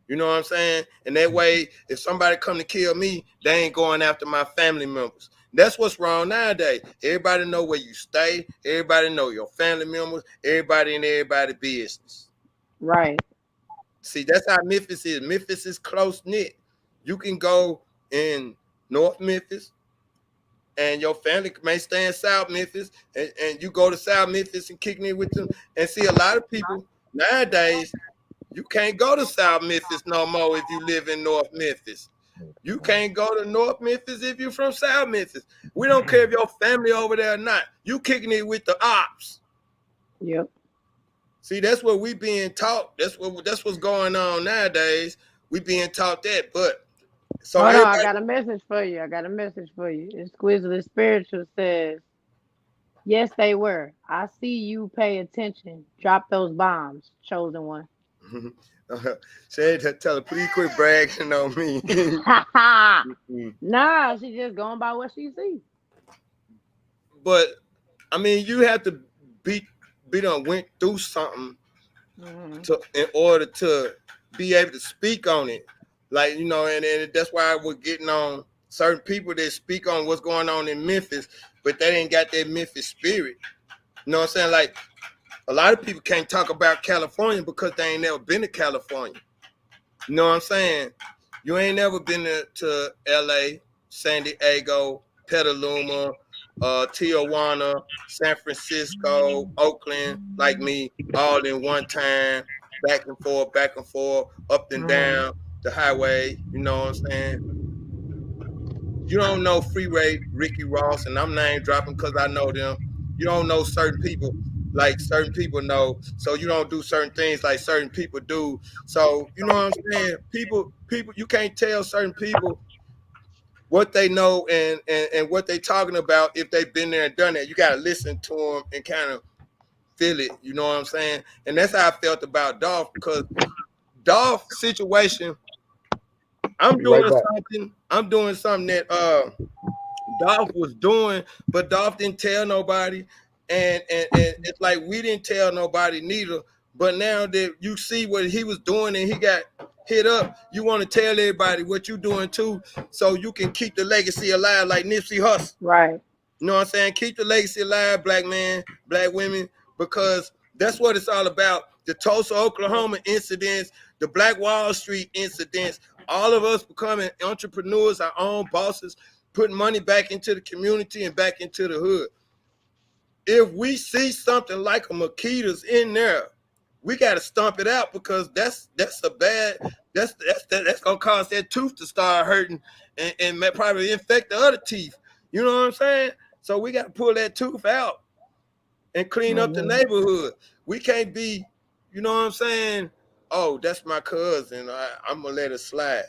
You know what I'm saying? And that way, if somebody come to kill me, they ain't going after my family members. That's what's wrong nowadays. Everybody know where you stay. Everybody know your family members. Everybody in everybody's business. Right. See, that's how Memphis is. Memphis is close knit. You can go in North Memphis, and your family may stay in South Memphis, and you go to South Memphis and kick me with them. And see, a lot of people nowadays, you can't go to South Memphis no more if you live in North Memphis. You can't go to North Memphis if you're from South Memphis. We don't care if your family over there or not. You kicking it with the ops. Yep. See, that's what we being taught. That's what's going on nowadays. We being taught that. But so Hold on, I everybody, got a message for you. I got a message for you. Exquisitely Spiritual says, yes, they were. I see you pay attention. Drop those bombs, chosen one. say tell her, please quit bragging on me. Nah, she just going by what she see. But I mean, you have to be done went through something Mm-hmm. to in order to be able to speak on it. Like, you know, and that's why we're getting on certain people that speak on what's going on in Memphis, but they ain't got that Memphis spirit. You know what I'm saying? Like a lot of people can't talk about California because they ain't never been to California. You know what I'm saying? You ain't never been to LA, San Diego, Petaluma, Tijuana, San Francisco, Oakland, like me, all in one time, back and forth, up and Mm-hmm. down the highway. You know what I'm saying? You don't know Freeway Ricky Ross, and I'm name dropping because I know them. You don't know certain people like certain people know, so you don't do certain things like certain people do. So you know what I'm saying? People, you can't tell certain people what they know and what they talking about if they've been there and done that. You got to listen to them and kind of feel it. You know what I'm saying? And that's how I felt about Dolph because Dolph situation. I'm Be right doing back. something. I'm doing something that Dolph was doing, but Dolph didn't tell nobody, and it's like we didn't tell nobody neither. But now that you see what he was doing and he got hit up, you want to tell everybody what you doing too, so you can keep the legacy alive, like Nipsey Hussle. Right. You know what I'm saying? Keep the legacy alive, black man, black women, because that's what it's all about. The Tulsa, Oklahoma incidents, the Black Wall Street incidents, all of us becoming entrepreneurs, our own bosses, putting money back into the community and back into the hood. If we see something like a Makedas in there, we got to stomp it out, because that's a bad, that's gonna cause that tooth to start hurting and probably infect the other teeth. You know what I'm saying? So we got to pull that tooth out and clean up the neighborhood. We can't be, you know what I'm saying? Oh, that's my cousin, I'm gonna let it slide,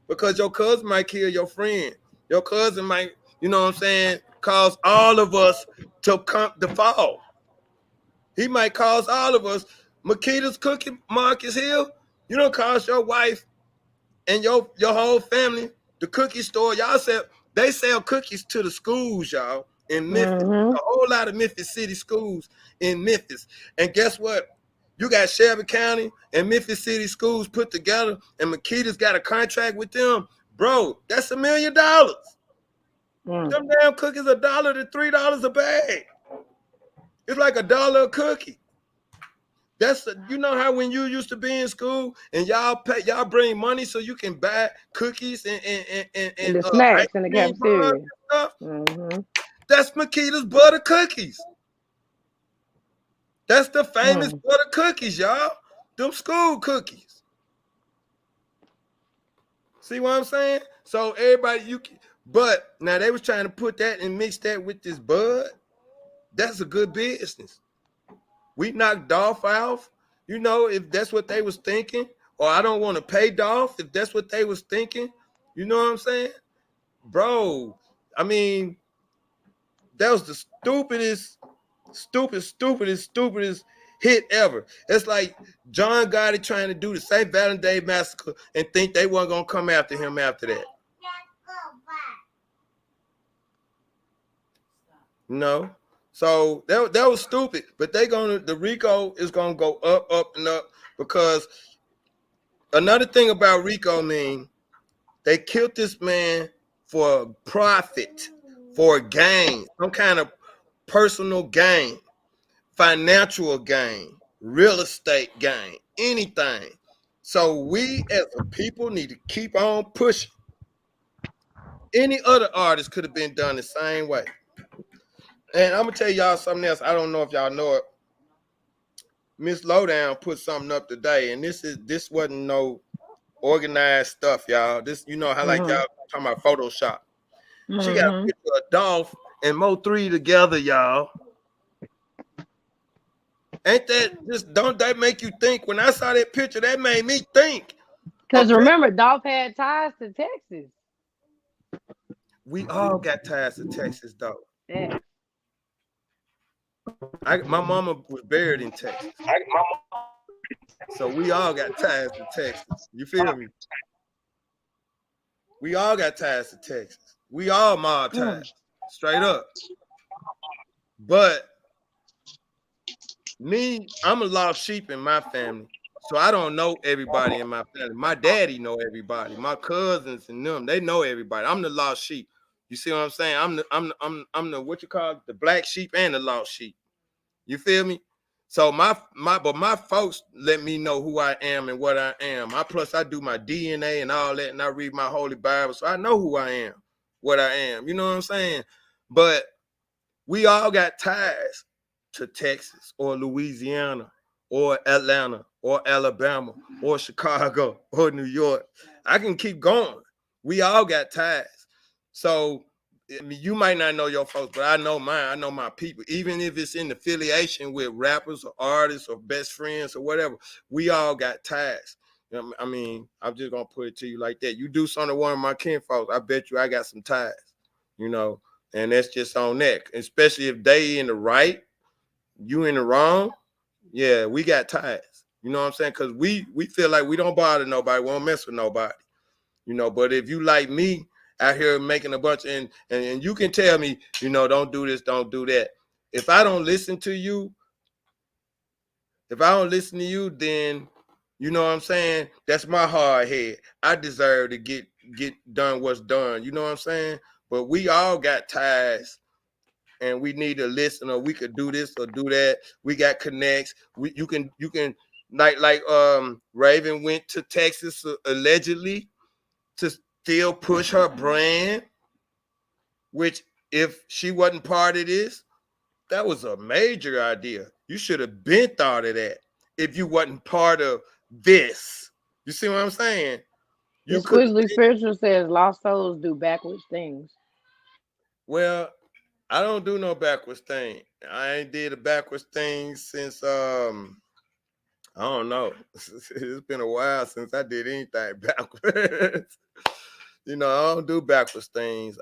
because your cousin might kill your friend. Your cousin might, you know what I'm saying, cause all of us to fall. He might cause all of us. Makedas cookie, Marcus Hill, you don't cause your wife and your whole family, the cookie store. Y'all they sell cookies to the schools, y'all, in Memphis. A whole lot of Memphis City schools in Memphis. And guess what? You got Shelby County and Memphis City schools put together, and Makedas got a contract with them. Bro, that's $1 million. Them damn cookies $1 to $3 a bag. It's like $1 a cookie. That's you know how when you used to be in school and y'all bring money so you can buy cookies and the ice snacks in the cream bars cafeteria. and stuff. That's Makedas butter cookies. That's the famous butter cookies, y'all. Them school cookies. See what I'm saying? So everybody, but now they was trying to put that and mix that with this bud. That's a good business. We knocked Dolph off, you know, if that's what they was thinking, or I don't want to pay Dolph if that's what they was thinking. You know what I'm saying? Bro, I mean, that was the stupidest hit ever. It's like John Gotti trying to do the St. Valentine's Day massacre and think they weren't gonna come after him after that. No. So that was stupid. But the RICO is gonna go up, and up, because another thing about RICO, they killed this man for profit, for gain, some kind of personal gain, financial gain, real estate gain, anything. So we as a people need to keep on pushing. Any other artist could have been done the same way. And I'm gonna tell y'all something else. I don't know if y'all know it. Miss Lowdown put something up today, and this wasn't no organized stuff, y'all. This, you know how like y'all talking about Photoshop. She got a picture of Dolph and Mo3 together, y'all. Ain't that just, don't that make you think? When I saw that picture, that made me think. Because remember, Dolph had ties to Texas. We all got ties to Texas, though. Yeah. My mama was buried in Texas. So we all got ties to Texas. You feel me? We all got ties to Texas. We all mob ties. Straight up. But me, I'm a lost sheep in my family. So I don't know everybody in my family. My daddy know everybody. My cousins and them, they know everybody. I'm the lost sheep. You see what I'm saying? I'm the what you call it, the black sheep and the lost sheep. You feel me? So my folks let me know who I am and what I am. Plus I do my DNA and all that, and I read my Holy Bible, so I know who I am, what I am. You know what I'm saying? But we all got ties to Texas or Louisiana or Atlanta or Alabama or Chicago or New York. I can keep going. We all got ties. So I mean, you might not know your folks, but I know mine. I know my people. Even if it's in affiliation with rappers or artists or best friends or whatever, we all got ties. You know, I mean, I'm just gonna put it to you like that. You do something to one of my kinfolks, I bet you I got some ties. You know, and that's just on that. Especially if they in the right, you in the wrong. Yeah, we got ties. You know what I'm saying? Because we feel like we don't bother nobody, we don't mess with nobody. You know, but if you like me, out here making a bunch and you can tell me, don't do this, don't do that. If I don't listen to you, then you know what I'm saying? That's my hard head. I deserve to get done what's done. You know what I'm saying? But we all got ties and we need to listen, or we could do this or do that. We got connects. You can like Raven went to Texas allegedly to still push her brand, which if she wasn't part of this, that was a major idea. You should have been thought of that if you wasn't part of this. You see what I'm saying? You It's could quickly have. spiritual says lost souls do backwards things. Well, I don't do no backwards thing. I ain't did a backwards thing since I don't know. It's been a while since I did anything backwards. I don't do backwards things.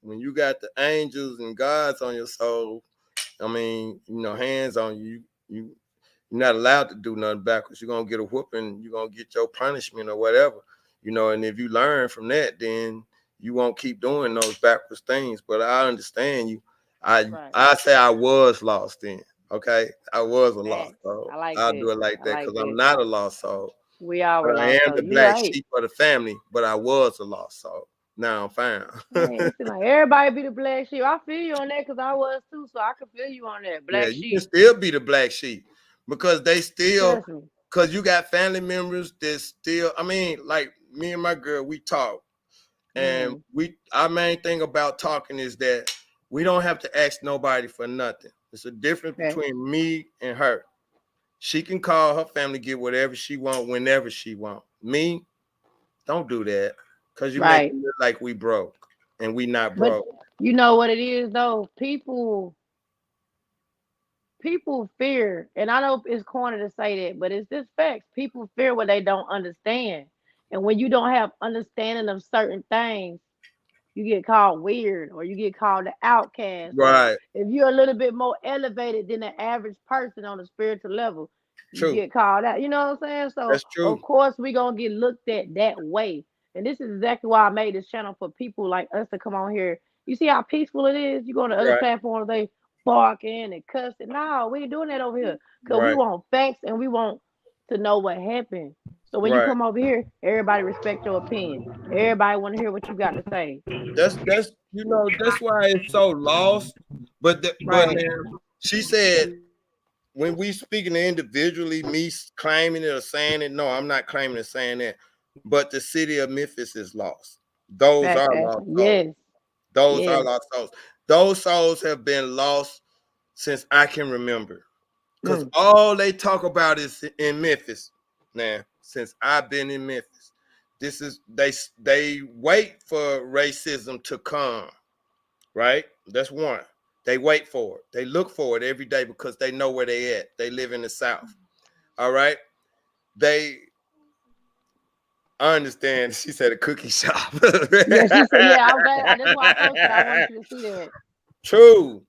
When you got the angels and gods on your soul, I mean, hands on you, you're not allowed to do nothing backwards. You're gonna get a whooping, you're gonna get your punishment or whatever, and if you learn from that, then you won't keep doing those backwards things. But I understand you. Right. I say I was lost then. Okay. I was a lost Facts. soul. I like I'll this. do it like I that like because I'm this. not a lost soul. We all But were I lost am souls. the You black right. sheep of the family, but I was a lost soul. Now I'm found. Man, it seems like everybody be the black sheep. I feel you on that because I was too, so I can feel you on that. Yeah, Black you can sheep. still be the black sheep because they still, Trust me. because you got family members that still, I mean, like me and my girl, we talk. And Mm. our main thing about talking is that we don't have to ask nobody for nothing. It's a difference Okay. between me and her. She can call her family, get whatever she want, whenever she want. Me, don't do that because you make Right. it look like we broke and we not But broke. you know what it is though? People fear, and I know it's corny to say that, but it's just facts. People fear what they don't understand. And when you don't have understanding of certain things, you get called weird or you get called the outcast. Or Right. if you're a little bit more elevated than the average person on a spiritual level, you True. get called out. You know what I'm saying? So That's true. of course we gonna get looked at that way. And this is exactly why I made this channel for people like us to come on here. You see how peaceful it is? You go on the other Right. platforms, they barking and cussing. No, we ain't doing that over here. Cause we Right. want facts and we want to know what happened. So when you Right. come over here, everybody respect your opinion. Everybody want to hear what you got to say. That's why it's so lost. But Right. now she said when we speaking individually, me claiming it or saying it, no, I'm not claiming and saying that. But the city of Memphis is lost. Those Facts, are Ashley. lost souls. Yes. Those are Yes. lost souls. Those souls have been lost since I can remember. Because Mm. all they talk about is in Memphis. Now, since I've been in Memphis, this is they wait for racism to come, right? That's one. They wait for it. They look for it every day because they know where they at. They live in the South. All right. They I understand. She said a cookie shop. Yeah, she said, yeah, I'm glad. That's why I posted. I wanted you to see that. True.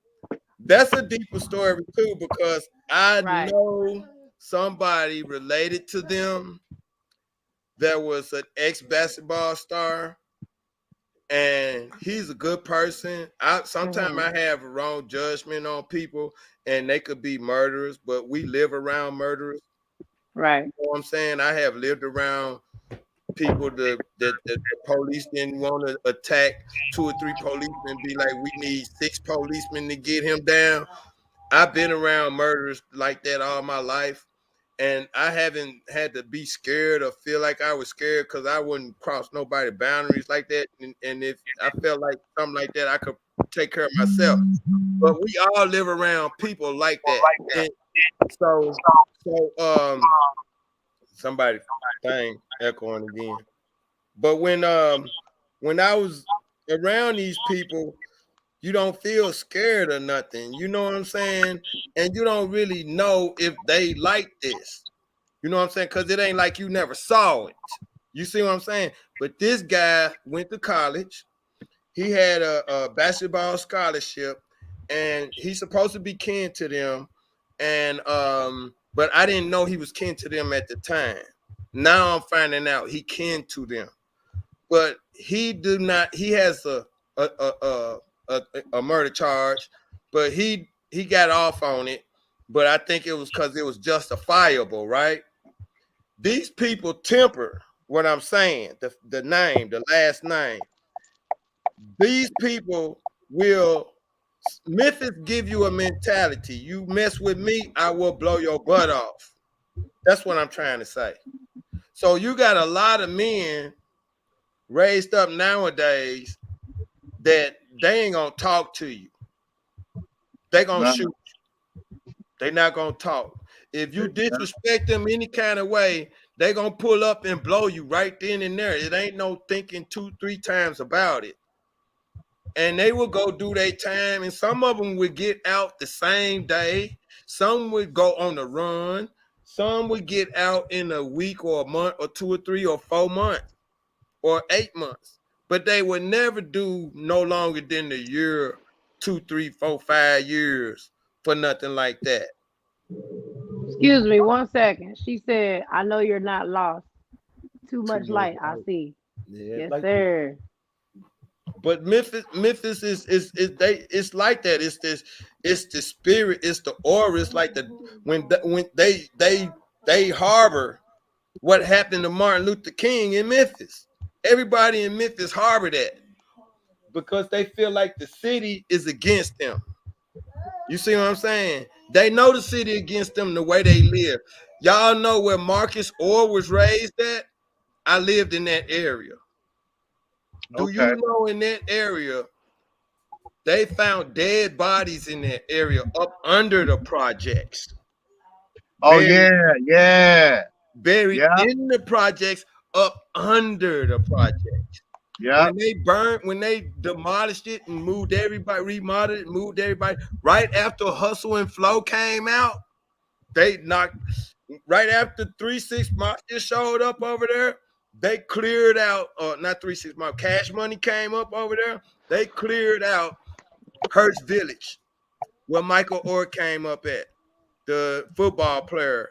That's a deeper story too, because I Right. know somebody related to them that was an ex-basketball star, and he's a good person. I sometimes Hmm. I have a wrong judgment on people, and they could be murderers, but we live around murderers. Right. You know what I'm saying? I have lived around people that the police didn't want to attack 2 or 3 policemen, be like, we need 6 policemen to get him down. I've been around murders like that all my life, and I haven't had to be scared or feel like I was scared because I wouldn't cross nobody's boundaries like that. And if I felt like something like that, I could take care of myself. But we all live around people like that, and so somebody thing echoing again. But when I was around these people, you don't feel scared or nothing. You know what I'm saying? And you don't really know if they like this. You know what I'm saying? Because it ain't like you never saw it. You see what I'm saying? But this guy went to college. He had a basketball scholarship, and he's supposed to be kin to them. And but I didn't know he was kin to them at the time. Now I'm finding out he kin to them. But he do not. He has a murder charge, but he got off on it. But I think it was because it was justifiable, right? These people temper what I'm saying. The name, the last name. These people will. Memphis give you a mentality. You mess with me, I will blow your butt off. That's what I'm trying to say. So you got a lot of men raised up nowadays that they ain't gonna talk to you. They gonna Right. shoot you. They not gonna talk. If you disrespect them any kind of way, they gonna pull up and blow you right then and there. It ain't no thinking 2-3 times about it. And they will go do their time, and some of them would get out the same day. Some would go on the run. Some would get out in a week or a month or 2 or 3 or 4 months or 8 months. But they would never do no longer than a year, 2, 3, 4, 5 years for nothing like that. Excuse me, 1 second. She said, "I know you're not lost. Too Too much much light, I light. see." Yeah, Yes, like sir. but Memphis is they it's like that. It's the spirit, it's the aura. It's like when they harbor what happened to Martin Luther King in Memphis. Everybody in Memphis harbor that because they feel like the city is against them. You see what I'm saying? They know the city against them the way they live. Y'all know where Marcus Orr was raised at? I lived in that area. Do Okay. you know in that area they found dead bodies in that area up under the projects, Oh buried, yeah, yeah, buried yeah, in the projects, up under the project. yeah. When they demolished it and moved everybody, remodeled it, moved everybody, right after Hustle and Flow came out, they knocked, right after 3 6 Mafia showed up over there, they cleared out, not 3 6 Mafia, Cash Money came up over there, they cleared out Hurst Village, where Michael Orr came up at, the football player.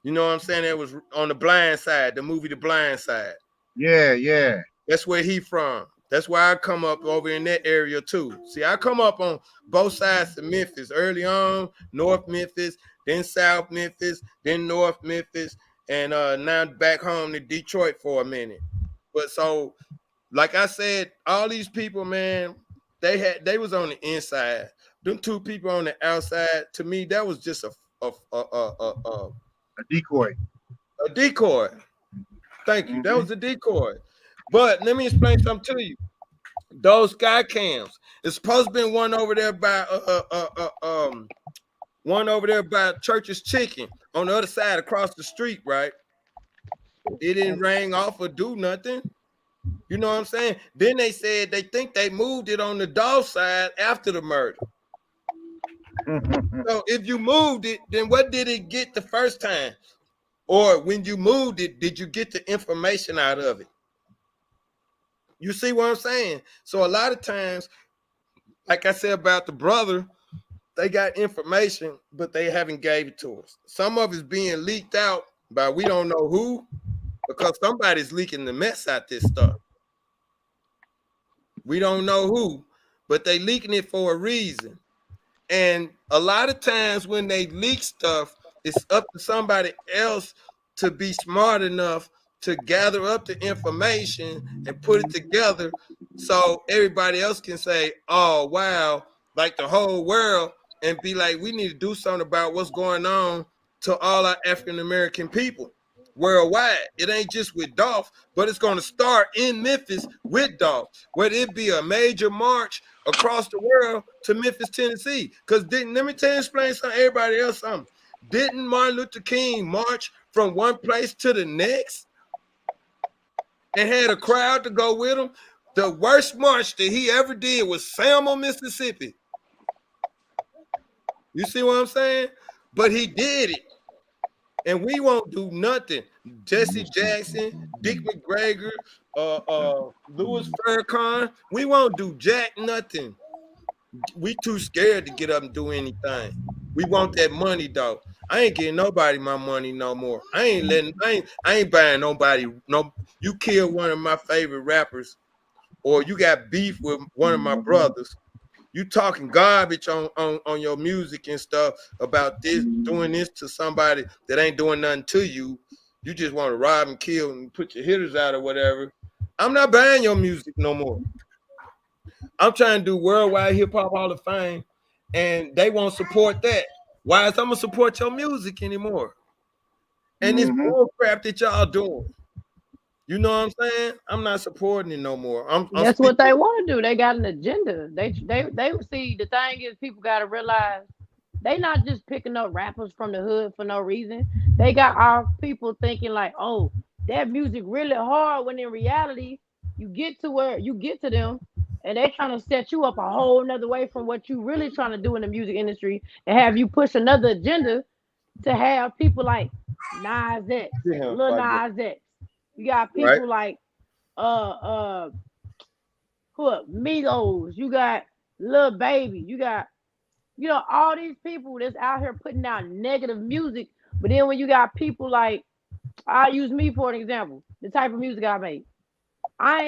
You know what I'm saying? That was on the Blind Side, the movie The Blind Side. Yeah, yeah. That's where he from. That's why I come up over in that area too. See, I come up on both sides of Memphis. Early on, North Memphis, then South Memphis, then North Memphis, and now back home to Detroit for a minute. But so, like I said, all these people, man, they was on the inside. Them two people on the outside, to me, that was just A decoy. a decoy. Thank you. That Hmm. was a decoy. But let me explain something to you. Those sky cams. It's supposed to be one over there by Church's Chicken on the other side across the street, right? It didn't ring off or do nothing. You know what I'm saying? Then they said they think they moved it on the Dolph side after the murder. So if you moved it, then what did it get the first time? Or when you moved it, did you get the information out of it? You see what I'm saying? So a lot of times, like I said about the brother, they got information, but they haven't gave it to us. Some of it's being leaked out by we don't know who, because somebody's leaking the mess out this stuff. We don't know who, but they leaking it for a reason. And a lot of times when they leak stuff, it's up to somebody else to be smart enough to gather up the information and put it together so everybody else can say, oh, wow, like the whole world, and be like, we need to do something about what's going on to all our African American people worldwide. It ain't just with Dolph, but it's going to start in Memphis with Dolph, whether it be a major march across the world to Memphis, Tennessee. Because let me explain something, everybody else something. Didn't Martin Luther King march from one place to the next and had a crowd to go with him? The worst march that he ever did was Selma, Mississippi. You see what I'm saying? But he did it. And we won't do nothing. Jesse Jackson, Dick McGregor, Louis Farrakhan, we won't do jack nothing. We too scared to get up and do anything. We want that money though. I ain't getting nobody my money no more. I ain't buying nobody. No, you killed one of my favorite rappers. or you got beef with one of my brothers, you talking garbage on your music and stuff about this, doing this to somebody that ain't doing nothing to you. You just want to rob and kill and put your hitters out or whatever. I'm not buying your music no more. I'm trying to do worldwide hip hop hall of fame, and they won't support that. Why is I'm gonna support your music anymore? And this Mm-hmm. bull crap that y'all doing. You know what I'm saying? I'm not supporting it no more. I'm That's what speaking. they want to do. They got an agenda. They see the thing is people got to realize they not just picking up rappers from the hood for no reason. They got our people thinking like, oh, that music really hard. When in reality, you get to where you get to them, and they trying to set you up a whole nother way from what you really trying to do in the music industry, and have you push another agenda to have people like Nas X, Yeah, Lil fuck it. Nas X. You got Right, people like uh uh who up? Migos. You got Lil Baby. You got all these people that's out here putting out negative music. But then when you got people like I use me for an example, the type of music I make. I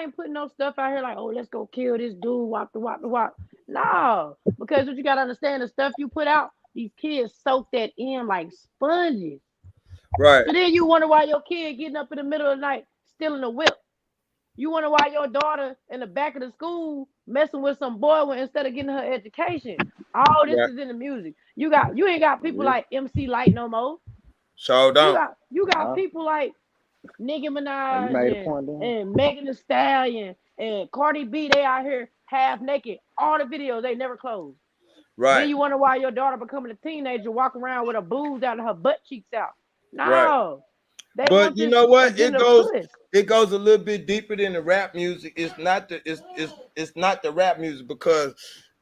ain't putting no stuff out here like, oh, let's go kill this dude, wop the wop the wop. No, because what you gotta understand, the stuff you put out, these kids soak that in like sponges. right, So then you wonder why your kid getting up in the middle of the night stealing a whip. You wonder why your daughter in the back of the school messing with some boy when instead of getting her education. All this right. is in the music. You ain't got people Yeah. like MC Light no more. So don't. You got Huh? people like Nicki Oh, you Minaj made a point then. and Megan Thee Stallion and Cardi B. They out here half naked. All the videos they never close. Then Right, you wonder why your daughter becoming a teenager walk around with her boobs out and her butt cheeks out. right. No, they But want you this know what? It agenda goes push. it goes a little bit deeper than the rap music. It's not the rap music because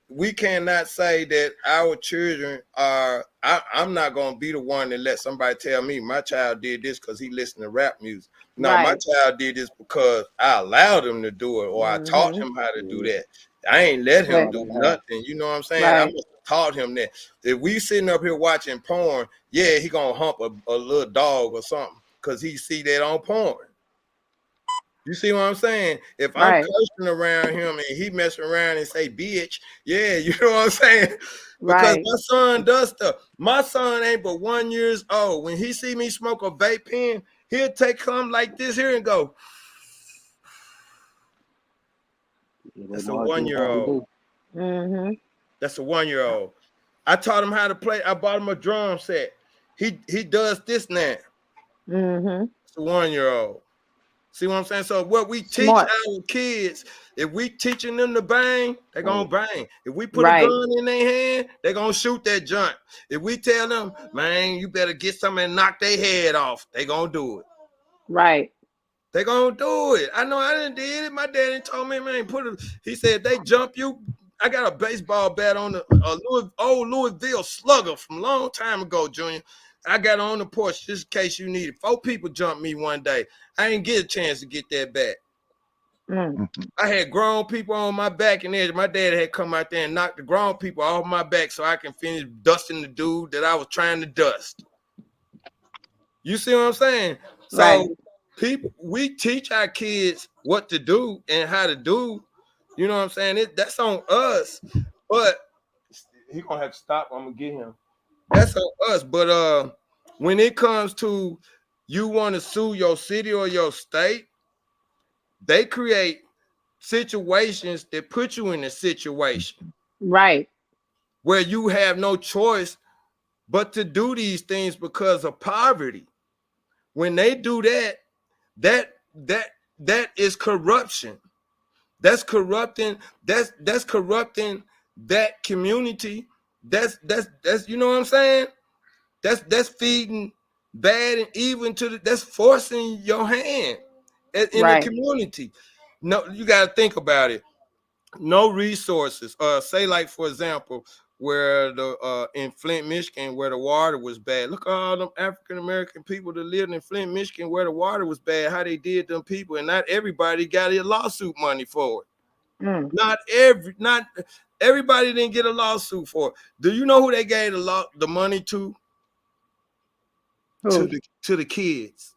we cannot say that our children are. I'm not gonna be the one to let somebody tell me my child did this because he listened to rap music. No, my Right. child did this because I allowed him to do it or I taught Hmm. him how to do Yeah. that. I ain't let him But Taught do them how. nothing. You know what I'm saying? I right, must have taught him that. If we sitting up here watching porn, yeah, he gonna hump a little dog or something because he see that on porn. You see what I'm saying? If I'm right, cursing around him and he messing around and say bitch, yeah, you know what I'm saying? Because right. my son does stuff. My son ain't but 1 years old. When he see me smoke a vape pen, he'll take something like this here and go, They that's a know one just year how to old. do. Hmm. That's a 1 year old. I taught him how to play. I bought him a drum set. He does this now. Hmm. It's a 1 year old. See what I'm saying? So what we teach Smart. our kids, if we teaching them to bang, they're gonna Right. bang. If we put a Right, gun in their hand, they're gonna shoot that junk. If we tell them, man, you better get something and knock their head off, they gonna do it. right, They gonna do it. I know I didn't did it. My daddy told me, man, he said they jump you. I got a baseball bat on old Louisville Slugger from a long time ago, Junior. I got on the porch just in case you need it. 4 people jumped me one day. I didn't get a chance to get that bat. mm, I had grown people on my back and there. My dad had come out there and knocked the grown people off my back so I can finish dusting the dude that I was trying to dust. You see what I'm saying? right, So we teach our kids what to do and how to do. You know what I'm saying? That's on us. But he gonna have to stop. I'm gonna get him. That's on us. But when it comes to you want to sue your city or your state, they create situations that put you in a situation right, where you have no choice but to do these things because of poverty. When they do that, that that that is corruption. That's corrupting. That's corrupting that community. That's you know what I'm saying. That's feeding bad and evil to that's forcing your hand in the right. community. No, you got to think about it. No resources. Say like for example, where the in Flint, Michigan, where the water was bad. Look at all them African American people that lived in Flint, Michigan, where the water was bad. How they did them people, and not everybody got a lawsuit money for it. Mm. Not everybody didn't get a lawsuit for it. Do you know who they gave the money to? Who? To the kids.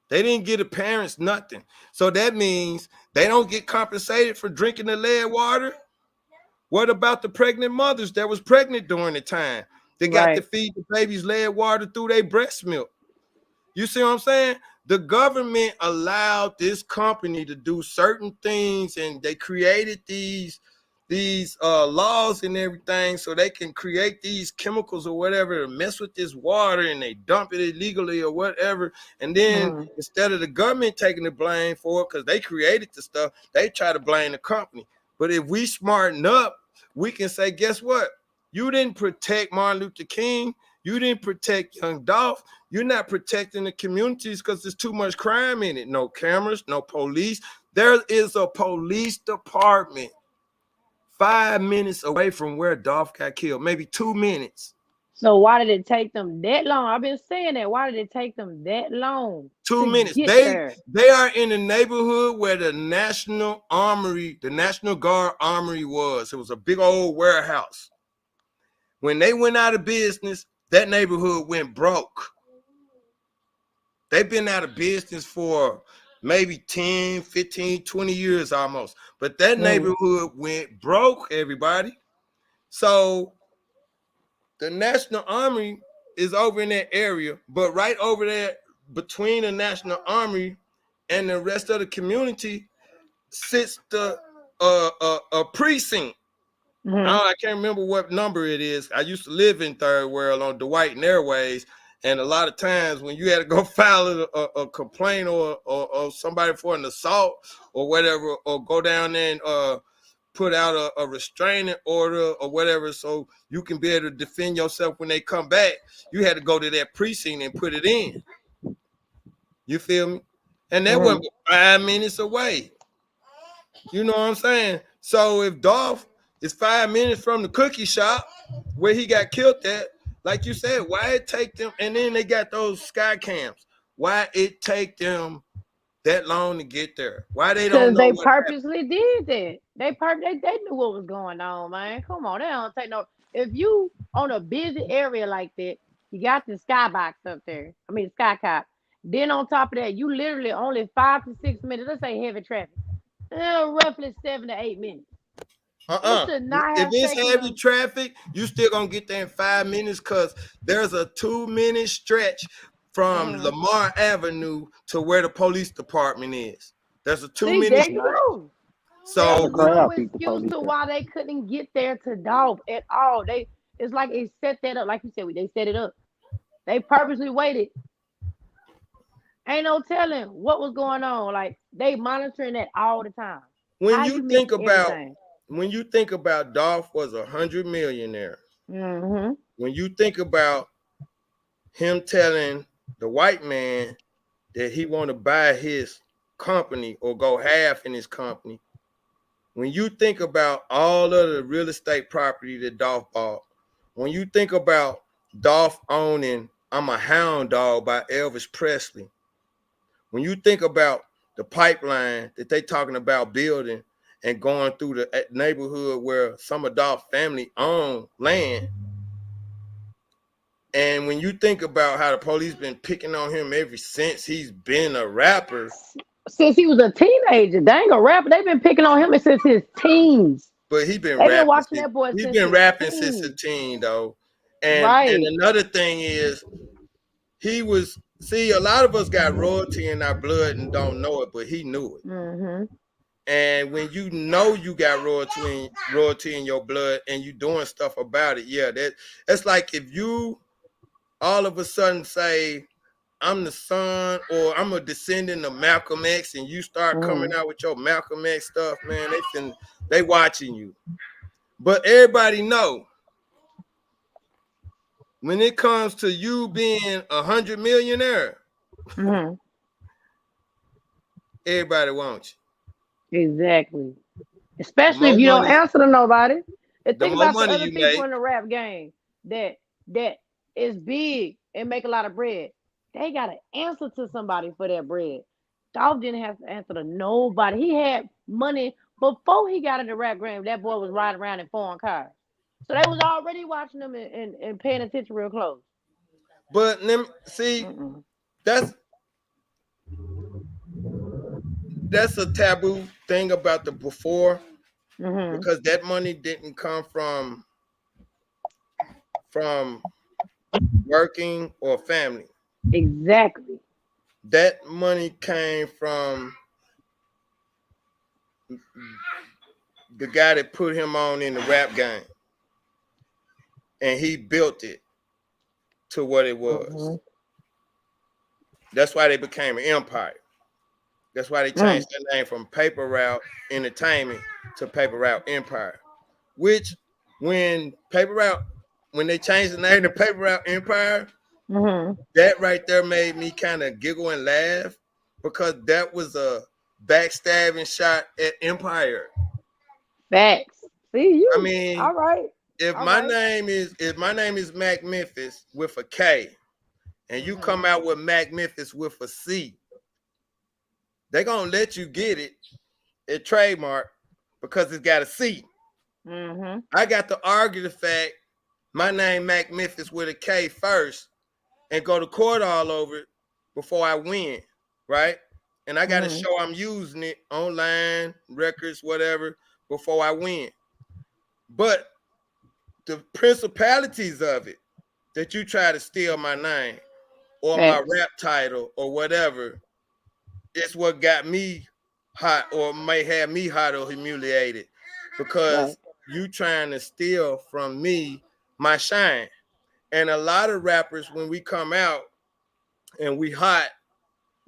They didn't get the parents nothing. So that means they don't get compensated for drinking the lead water. What about the pregnant mothers that was pregnant during the time? They got to Right. feed the babies lead water through their breast milk. You see what I'm saying? The government allowed this company to do certain things, and they created these laws and everything so they can create these chemicals or whatever to mess with this water, and they dump it illegally or whatever. And then Mm-hmm. instead of the government taking the blame for it because they created the stuff, they try to blame the company. But if we smarten up, we can say, guess what? You didn't protect Martin Luther King. You didn't protect young Dolph. You're not protecting the communities because there's too much crime in it. No cameras, no police. There is a police department 5 minutes away from where Dolph got killed, maybe 2 minutes. So why did it take them that long? I've been saying that. Why did it take them that long Two to minutes. get They there? they are in the neighborhood where the National Armory, the National Guard Armory was. It was a big old warehouse. When they went out of business, that neighborhood went broke. They've been out of business for maybe 10, 15, 20 years almost. But that Mm. neighborhood went broke, everybody. So the National Army is over in that area, but right over there between the National Army and the rest of the community sits the a precinct. Mm-hmm. I can't remember what number it is. I used to live in Third World on Dwight and Airways, and a lot of times when you had to go file a complaint or somebody for an assault or whatever, or go down there and put out a restraining order or whatever, so you can be able to defend yourself when they come back, you had to go to that precinct and put it in. You feel me? And that Mm-hmm. wasn't 5 minutes away. You know what I'm saying? So if Dolph is 5 minutes from the cookie shop where he got killed at, like you said, why it take them? And then they got those sky cams. Why it take them that long to get there? Why they don't Cause know they what happened? purposely did that. They knew what was going on, man. Come on, they don't take no. If you on a busy area like that, you got the skybox up there. I mean, sky cop. Then on top of that, you literally only 5 to 6 minutes. Let's say heavy traffic. Roughly 7 to 8 minutes. It should not If have it's taken heavy them. traffic, you still gonna get there in 5 minutes because there's a 2 minute stretch from Mm-hmm. Lamar Avenue to where the police department is. There's a two See, minute there you stretch. Not, go. not There's a So no crowd people excuse police to there. why they couldn't get there to Dolph at all. It's like they set that up, like you said, they set it up. They purposely waited. Ain't no telling what was going on. Like they monitoring that all the time. when How you you miss think about everything? when you think about Dolph was 100 millionaire, Mm-hmm. when you think about him telling the white man that he want to buy his company or go half in his company, when you think about all of the real estate property that Dolph bought, when you think about Dolph owning I'm a Hound Dog by Elvis Presley, when you think about the pipeline that they talking about building and going through the neighborhood where some of Dolph's family own land, and when you think about how the police been picking on him ever since he's been a rapper, Since he was a teenager, they ain't a rapper. They've been picking on him since his teens. but he been They've been rapping watching since that boy he's since been his rapping since a teens. teen though. And Right. another thing is he was see a lot of us got royalty in our blood and don't know it, but he knew it. Mm-hmm. And when you know you got royalty in your blood and you doing stuff about it, yeah, that's like if you all of a sudden say I'm the son or I'm a descendant of Malcolm X and you start coming Mm-hmm. out with your Malcolm X stuff, man, they watching you. But everybody know when it comes to you being 100 millionaire, Mm-hmm. everybody wants Exactly. you. Especially if you don't answer to nobody. And The think more about the money other you people make, in the rap game that is big and make a lot of bread. They gotta answer to somebody for that bread. Dolph didn't have to answer to nobody. He had money before he got in the rap game. That boy was riding around in foreign cars. So they was already watching him and paying attention real close. but see, Mm-mm. that's that's a taboo thing about the before Mm-hmm. because that money didn't come from working or family. Exactly. That money came from the guy that put him on in the rap game, and he built it to what it was. Mm-hmm. That's why they became an empire. That's why they Mm. changed their name from Paper Route Entertainment to Paper Route Empire. Which, when Paper Route, when they changed the name to Paper Route Empire, Mm-hmm. that right there made me kind of giggle and laugh because that was a backstabbing shot at Empire. Facts. See I you. mean, All right. if All my right. name is Mac Memphis with a K, and you Mm-hmm. come out with Mac Memphis with a C, they gonna let you get it at trademark because it's got a C. Mm-hmm. I got to argue the fact my name Mac Memphis with a K first and go to court all over it before I win, right? And I got to Mm-hmm. show I'm using it online, records, whatever, before I win. But the principalities of it that you try to steal my name or my Facts. rap title or whatever is what got me hot or may have me hot or humiliated Right. because you trying to steal from me my shine. And a lot of rappers, when we come out and we hot,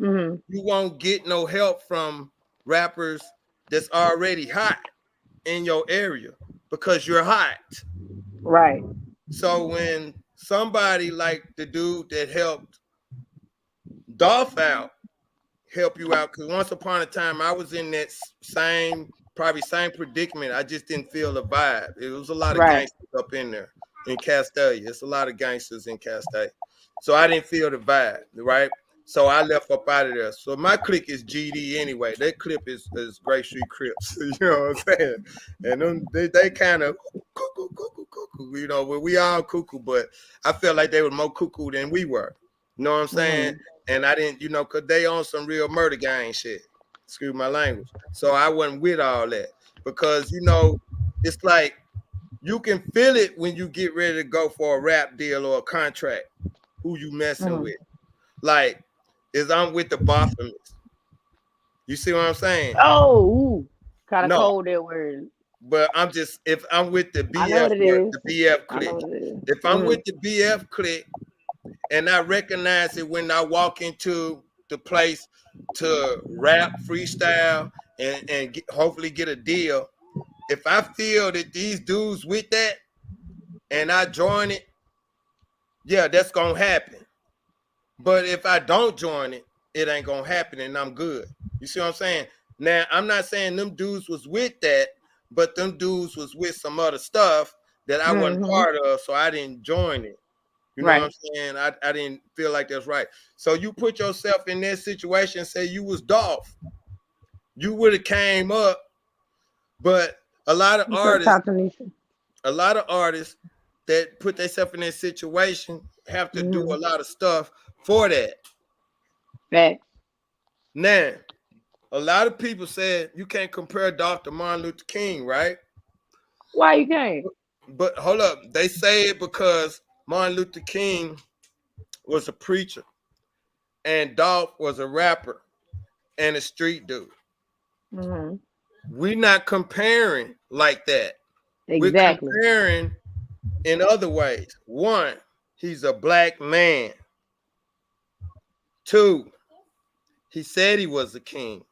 Mm-hmm. you won't get no help from rappers that's already hot in your area because you're hot. Right. So when somebody like the dude that helped Dolph out help you out, because once upon a time I was in that probably same predicament. I just didn't feel the vibe. It was a lot of Right. gangsters up in there in Castalia. It's a lot of gangsters in Castalia. So I didn't feel the vibe, right? So I left up out of there. So my clique is GD anyway. That clip is Great Street Crips. You know what I'm saying? And them, they kind of cuckoo, cuckoo, cuckoo. You know, we all cuckoo, but I felt like they were more cuckoo than we were. You know what I'm saying? Mm-hmm. And I didn't, cause they on some real murder gang shit. Excuse my language. So I wasn't with all that because it's like you can feel it when you get ready to go for a rap deal or a contract. Who you messing Mm-hmm. with? Like, is I'm with the Bothoms. You see what I'm saying? Oh, kind of No, cold that word. but I'm just if I'm with the I know BF what it or is. the BF I know clique. what it is. If I'm Mm-hmm. with the BF clique and I recognize it when I walk into the place to rap, freestyle, and hopefully get a deal. If I feel that these dudes with that and I join it, yeah, that's gonna happen. But if I don't join it, it ain't gonna happen, and I'm good. You see what I'm saying? Now, I'm not saying them dudes was with that, but them dudes was with some other stuff that I wasn't Mm-hmm. part of, so I didn't join it. You know what I'm Right. saying? I didn't feel like that's right. So you put yourself in that situation, say you was Dolph, you would have came up, but a lot of You could have artists, talked to Nisha. a lot of artists that put themselves in that situation have to do Mm-hmm. a lot of stuff for that. Facts. Now, a lot of people said you can't compare Dolph to Martin Luther King, right? Why you can't? But hold up, they say it because Martin Luther King was a preacher and Dolph was a rapper and a street dude. Mm-hmm. We're not comparing like that. We're Exactly. comparing in other ways. One, he's a black man. Two, he said he was a king.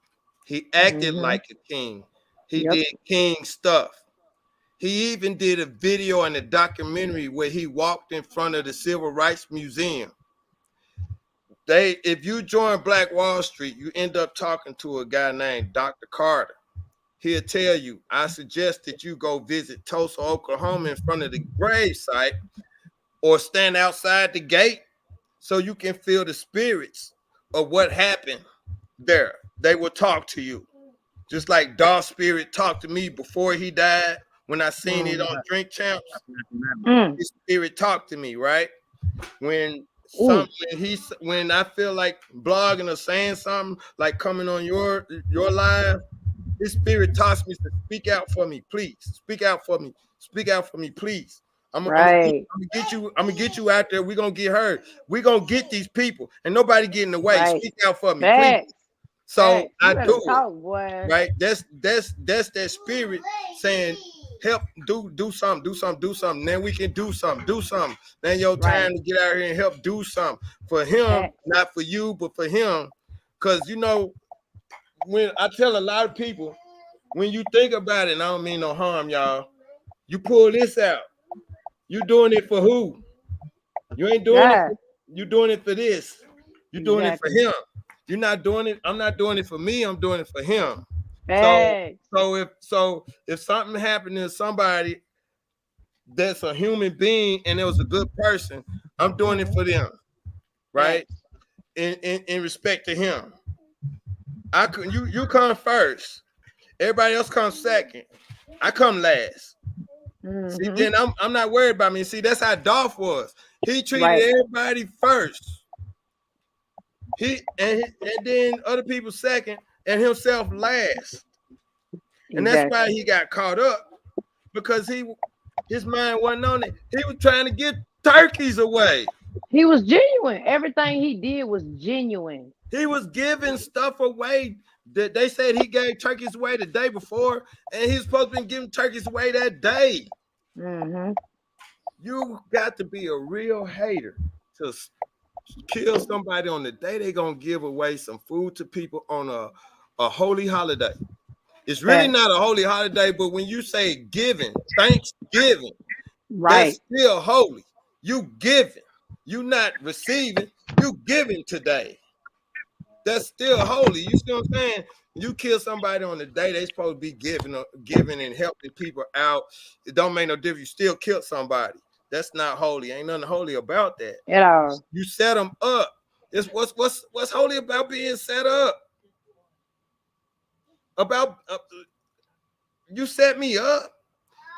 He acted Mm-hmm. like a king. He Yep. did king stuff. He even did a video and a documentary where he walked in front of the Civil Rights Museum. If you join Black Wall Street, you end up talking to a guy named Dr. Carter. He'll tell you, I suggest that you go visit Tulsa, Oklahoma in front of the grave site or stand outside the gate so you can feel the spirits of what happened there. They will talk to you. Just like Dolph Spirit talked to me before he died when I seen it Mm. on Drink Champs. Mm. His spirit talked to me, right? When Ooh, something when I feel like blogging or saying something, like coming on your live, his spirit talks me to speak out for me, please. Speak out for me. Speak out for me, please. right, I'm gonna get you out there. We're gonna get heard. We're gonna get these people. And nobody get in the way. right. Speak out for me, please. Facts, So facts. You I better do it. talk, boy. Right? That's that spirit saying, help, do something, do something, do something. Then we can do something, do something. Then your Right. time to get out here and help do something for him, Facts. not for you, but for him. Cause when I tell a lot of people, when you think about it, and I don't mean no harm, y'all. You pull this out. You doing it for who? You ain't doing it Yeah, for you doing it for this. You doing it for exactly. him. You're not doing it. I'm not doing it for me. I'm doing it for him. So Facts. so if something happened to somebody that's a human being and it was a good person, I'm doing it Mm-hmm. for them, right? Facts. In respect to him. I could you come first. Everybody else comes second. I come last. See, Mm-hmm. then I'm not worried about me. See, that's how Dolph was. He treated Right. everybody first. And then other people second and himself last. And that's why Exactly. he got caught up because his mind wasn't on it. He was trying to get turkeys away. He was genuine. Everything he did was genuine. He was giving stuff away. That they said he gave turkeys away the day before, and he's supposed to be giving turkeys away that day. Mm-hmm. You got to be a real hater to kill somebody on the day they're gonna give away some food to people on a holy holiday. It's really Facts. not a holy holiday, but when you say giving, Thanksgiving, that's Right. still holy. You giving, you not receiving, you giving today. That's still holy. You see what I'm saying? You kill somebody on the day they supposed to be giving and helping people out. It don't make no difference. You still killed somebody. That's not holy. Ain't nothing holy about that. At all. You set them up. It's what's holy about being set up. About you set me up.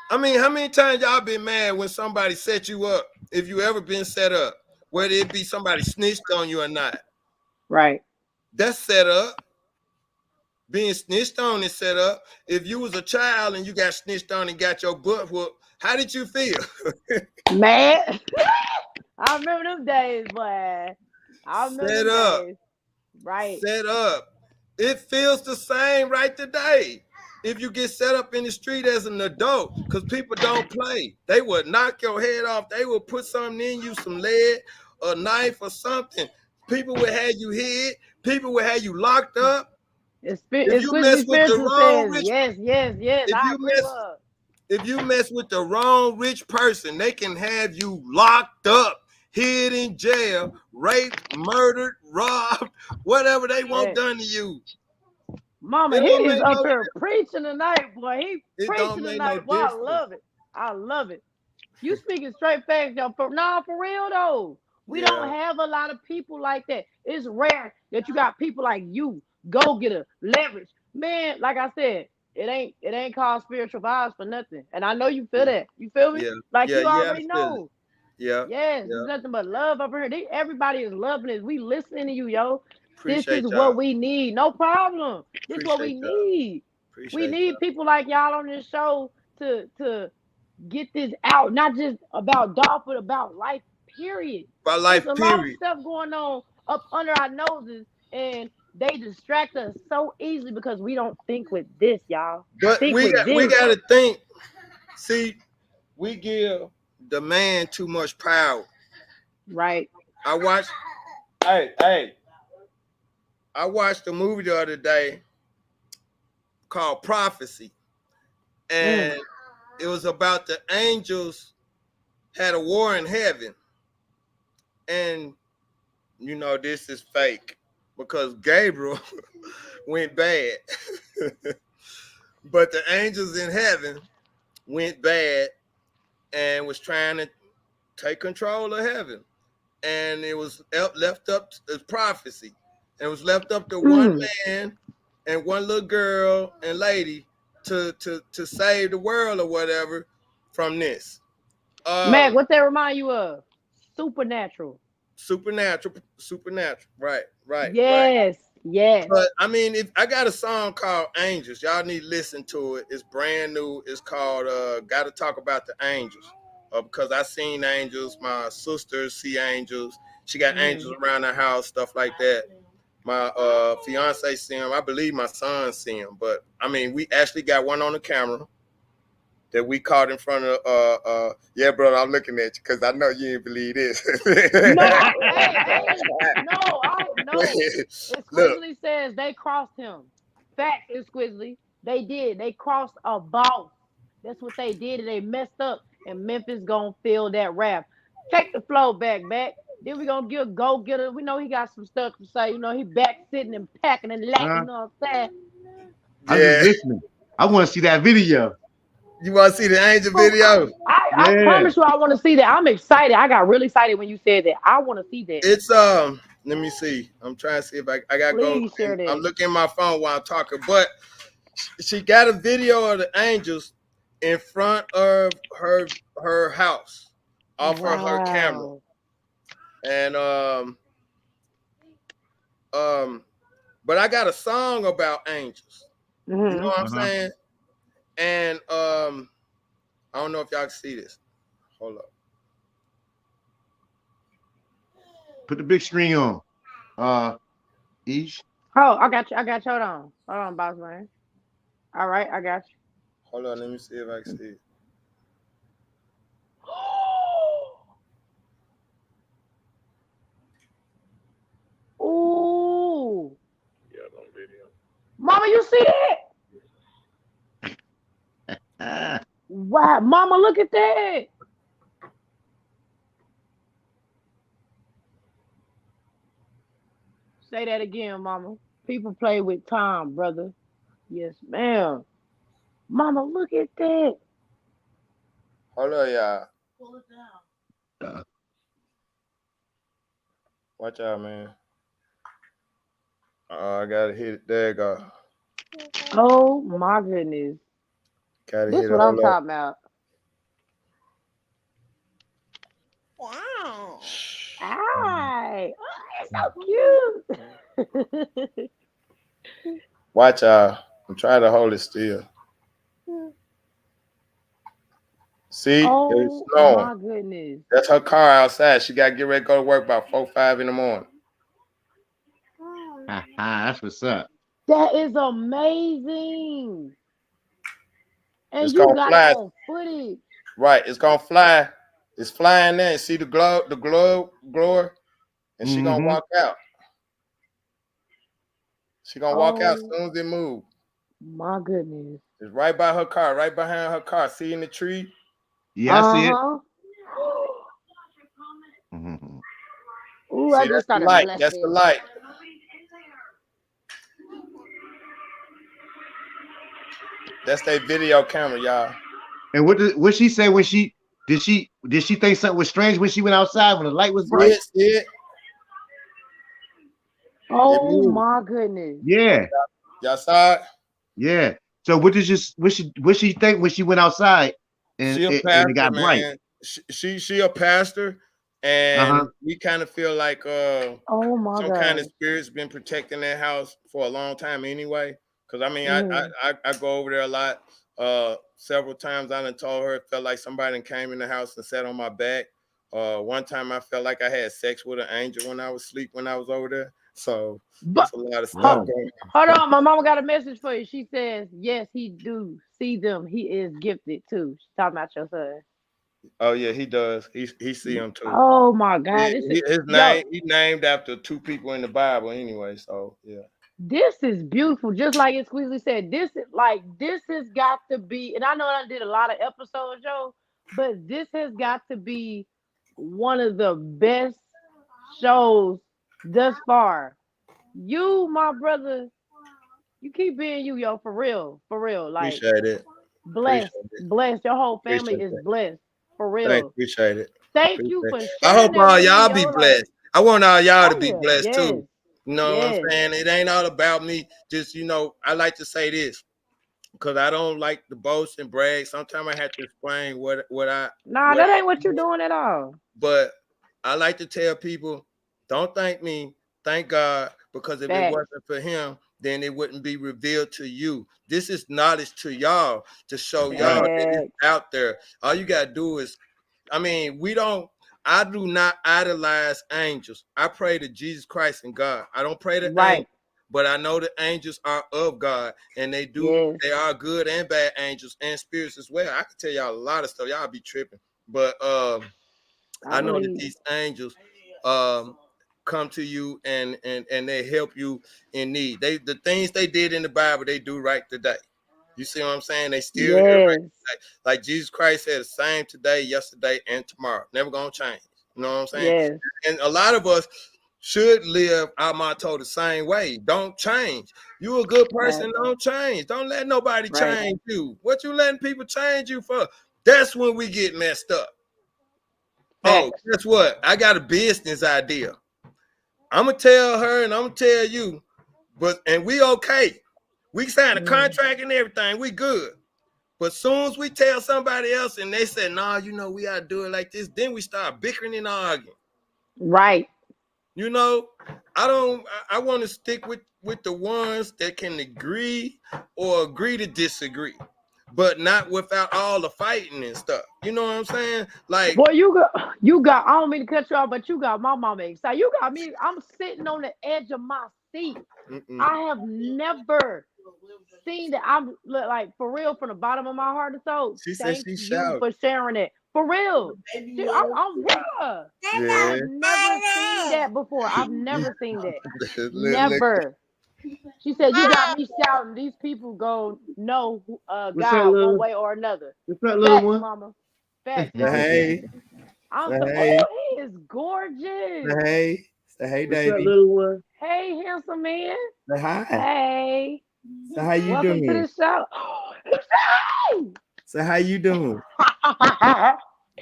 I mean, how many times y'all been mad when somebody set you up? If you ever been set up, whether it be somebody snitched on you or not, Right. that's set up. Being snitched on is set up. If you was a child and you got snitched on and got your butt whooped, how did you feel? Mad. I remember them days, boy. I remember Set them up. days. Right. Set up. It feels the same right today. If you get set up in the street as an adult, because people don't play, they would knock your head off. They would put something in you, some lead, a knife, or something. People would have you hid. People would have you locked up. If It's you supposed to be mess with the spiritual wrong says rich, yes, yes, yes. if I you agree with mess her. if you mess with the wrong rich person, they can have you locked up, hid in jail, raped, murdered, robbed, whatever they want Hey, done to you. Mama, It he don't is make up no here preaching tonight, boy. He it don't preaching make no tonight, boy. I difference. love it. I love it. You speaking straight facts, y'all. No, for real though. We don't Yeah, have a lot of people like that. It's rare that you got people like you, go getter, leverage. Man, like I said, it ain't called spiritual vibes for nothing. And I know you feel yeah, that. You feel me? yeah, Like yeah, you yeah. I already feel it. know. Yeah, Yes, yeah. there's nothing but love over here. Everybody is loving this. We listening to you, yo. This is Appreciate what y'all. we need. No problem. This is what we Appreciate y'all. need. We Appreciate need y'all. people like y'all on this show to get this out, not just about Dolph, but about life, period. My It's life, a lot of period. stuff going on up under our noses, and they distract us so easily because we don't think with this, y'all. But Think we with got we this. gotta think. See, we give the man too much power. Right. I watched hey, I watched a movie the other day called Prophecy, Mm. and it was about the angels had a war in heaven, and this is fake because Gabriel went bad, but the angels in heaven went bad and was trying to take control of heaven, and it was left up to prophecy, and it was left up to one Mm. man and one little girl and lady to save the world or whatever from this. Mac, Um, what that remind you of? Supernatural. supernatural. Right. Yes, yes. But I mean, if I got a song called Angels, y'all need to listen to it. It's brand new. It's called Gotta Talk About the Angels. Because I seen angels, my sisters see angels. She got angels around the house, stuff like that. My fiance see him. I believe my son see him. But I mean, we actually got one on the camera that we caught in front of yeah, brother, I'm looking at you because I know you ain't believe this. No, hey, no. Look, Exquisitely says they crossed him. Facts, Exquisitely. They did. They crossed a boss. That's what they did, and they messed up. And Memphis gonna feel that rap. Take the flow back. Then we gonna give go getter. We know he got some stuff to say. You know, he back sitting and packing and lacking. You know what I'm saying? I'm just yeah. listening. I want to see that video. You want to see the angel Oh, video? I Yeah. promise you, I want to see that. I'm excited. I got really excited when you said that. I want to see that. It's let me see. I'm trying to see if I gotta go. Please share I'm that. looking at my phone while I'm talking, but she got a video of the angels in front of her house off of her camera. Wow. And but I got a song about angels. You know Hmm. what I'm Uh-huh. saying? And I don't know if y'all can see this. Hold up. Put the big screen on. Ish. Oh, I got you. Hold on. Hold on, boss man. All right, I got Hold on, let me see if I can see it. you. Ooh. Yeah, on video. Mama, you see that? Ah. Wow. Mama, look at that. Say that again, Mama. People play with time, brother. Yes, ma'am. Mama, look at that. Hold on, y'all. Uh, Watch out, man. I gotta hit it. There you go. Oh my goodness. Gotta This hit it. what I'm Hold up. talking about. Ay. Oh, it's so cute. Watch out. I'm trying to hold it still. See, it's Oh snowing. my goodness. That's her car outside. She gotta get ready to go to work about 4, 5 in the morning. that's what's up. That is amazing. It's And you gonna got it fly. on footage. Right, it's gonna fly. It's flying there. See the glower, and she gonna Mm-hmm. walk out. She gonna walk out as Oh soon as it moves. my goodness. It's right by her car, right behind her car. See in the tree? Yeah, I see it. Uh-huh. Mm-hmm. Ooh, I See, just that's the started light. That's the blushing. light. That's their video camera, y'all. And what she say when she think something was strange when she went outside when the light was See bright? it? See it? It Oh moved. my goodness. Yeah, Y'all saw it? yeah. So what she think when she went outside and She a and it pastor, got bright? man. She a pastor, Uh-huh. and we kind of feel like Oh my some kind of gosh. spirit's been protecting that house for a long time anyway. Cause I mean, Mm. I go over there a lot. Several times I done told her it felt like somebody came in the house and sat on my back. One time I felt like I had sex with an angel when I was asleep when I was over there. So But it's a lot of stuff ho- Wow. going. hold on, my mama got a message for you. She says, yes, he do see them. He is gifted too. She's talking about your son. Oh yeah, he does. He see him too. Oh my God. This is His yo, name he named after two people in the Bible anyway. So yeah. this is beautiful. Just like it Squeezely said, this has got to be, and I know I did a lot of episodes, Joe, but this has got to be one of the best shows thus far. You, my brother, you keep being you, yo, for real. For real. Like Appreciate it. blessed. Appreciate it. Blessed. Your whole family Appreciate is it. blessed. For Thanks. real. Appreciate it. Thank Appreciate you it. for I sharing hope that all with me, y'all be yo. Like, blessed. I want all y'all to oh be yeah, blessed yes, too. You know what I'm yes. saying? It ain't all about me. Just I like to say this because I don't like to boast and brag. Sometimes I have to explain Nah, what that I ain't what you do. doing at all. But I like to tell people Don't thank me. Thank God, because if it Facts. wasn't for him, then it wouldn't be revealed to you. This is knowledge to y'all to show Right. y'all that it's Facts. out there. All you gotta do is, I mean, we don't. I do not idolize angels. I pray to Jesus Christ and God. I don't pray to angels, Right. but I know the angels are of God, and they do. Yes. They are good and bad angels and spirits as well. I can tell y'all a lot of stuff. Y'all be tripping, but I I know that believe. these angels um come to you and they help you in need. They the things they did in the Bible, they do right today. You see what I'm saying? They still here right Yes. today. Like Jesus Christ said, the same today, yesterday, and tomorrow. Never gonna change. You know what I'm saying? Yes. And a lot of us should live our motto the same way. Don't change. You a good person, Facts. don't change. Don't let nobody Right. change you. What you letting people change you for? That's when we get messed up. Oh, Facts. guess what? I got a business idea. I'm gonna tell her and I'm gonna tell you, and we okay. We signed a Mm. contract and everything. We good. But soon as we tell somebody else and they say, "Nah, we gotta do it like this," then we start bickering and arguing. Right. You know, I don't. I want to stick with the ones that can agree or agree to disagree, but not without all the fighting and stuff. You know what I'm saying? Like, Boy, you got. I don't mean to cut you off, but you got my mama excited. You got me. I'm sitting on the edge of my seat. mm-mm. I have never seen that. I'm like for real from the bottom of my heart and soul. She said Thank she you shout. for sharing it. For real. I'm real. Yeah. I've never seen that before. I've never seen that. Look, Never. She said, "You got me shouting. These people go know What's up, God one little? way or another." What's up, little Facts, one? mama. Facts, say mama. hey, I'm say so. hey, Oh, he is gorgeous. say hey, say hey, What's up, Davy. little one? Hey, handsome man. Say hi. Hey, Say how you welcome to doing? the show. Hey! Say how you doing?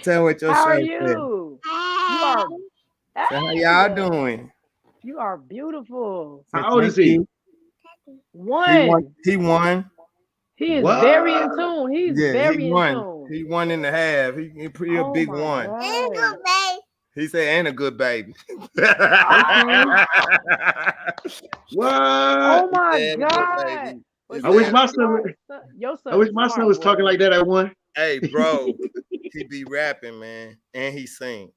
Tell what your How are show said. you? You are. Say how y'all Hey, doing? you are beautiful. Say How old thank is he? you. He won. One. He won. He is very in What? tune. He's Yeah, he very in won. tune. He won and a half. He pretty a Oh big my one. god. He said, "And a good baby." Okay. What? Oh my And a good god. baby. He But I you wish said, are my son. smart. Your I son wish is my son smart, was talking boy. like that at one. "Hey, bro, he be rapping, man, and he sing,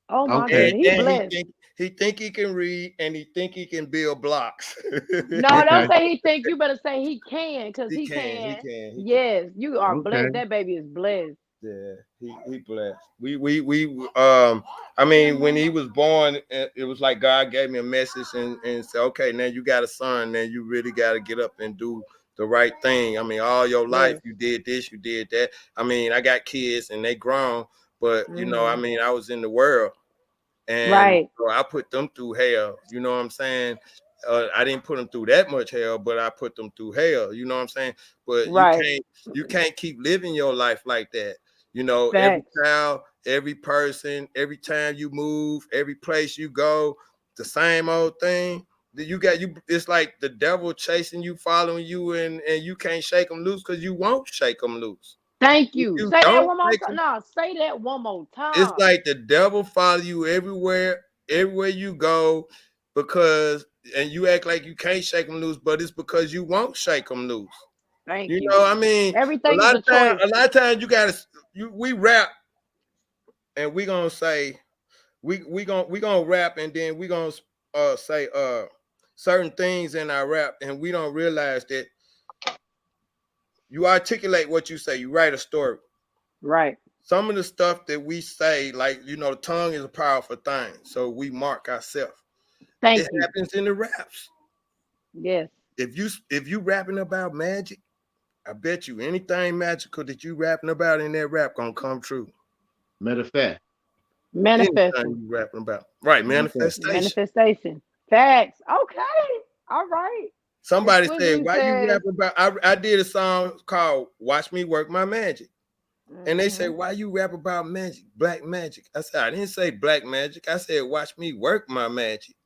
Oh my Okay. goodness. He and blessed. he think he can read, and he think he can build blocks. No, don't Okay. say he think. You better say he can, because He he can, he can. can, he can. Yes, you are Okay. blessed. That baby is blessed. Yeah, he blessed. We I mean, when he was born, it was like God gave me a message and said, okay, now you got a son, now you really got to get up and do the right thing. I mean, all your life Yes. you did this, you did that. I mean, I got kids and they grown, but I Hmm. mean, I was in the world and Right. so I put them through hell. You know what I'm saying? I didn't put them through that much hell, but I put them through hell. You know what I'm saying? But Right. you can't keep living your life like that. Every Facts. child, every person, every time you move, every place you go, the same old thing. That you got you. It's like the devil chasing you, following you, and you can't shake them loose because you won't shake them loose. Thank If you. you Say that don't one more shake time. 'em, No, say that one more it's time. like the devil follow you everywhere you go, because and you act like you can't shake them loose, but it's because you won't shake them loose. Thank you. I mean, Everything is a choice. a lot of times you gotta we rap and we gonna say we gonna rap and then we gonna say certain things in our rap and we don't realize that you articulate what you say, you write a story. Right. Some of the stuff that we say, like the tongue is a powerful thing, so we mark ourselves. It Thank you. happens in the raps. Yes. If you rapping about magic, I bet you anything magical that you rapping about in that rap gonna come true. Matter of fact. Manifesting. Anything you rapping about, right? Manifesting. Manifestation. Manifestation. Facts. Okay. All right. It Somebody said, Squiggly "Why you says. rapping about?" I did a song called "Watch Me Work My Magic," and they said, Mhm. "Why you rap about magic, black magic?" I said, "I didn't say black magic. I said, watch me work my magic."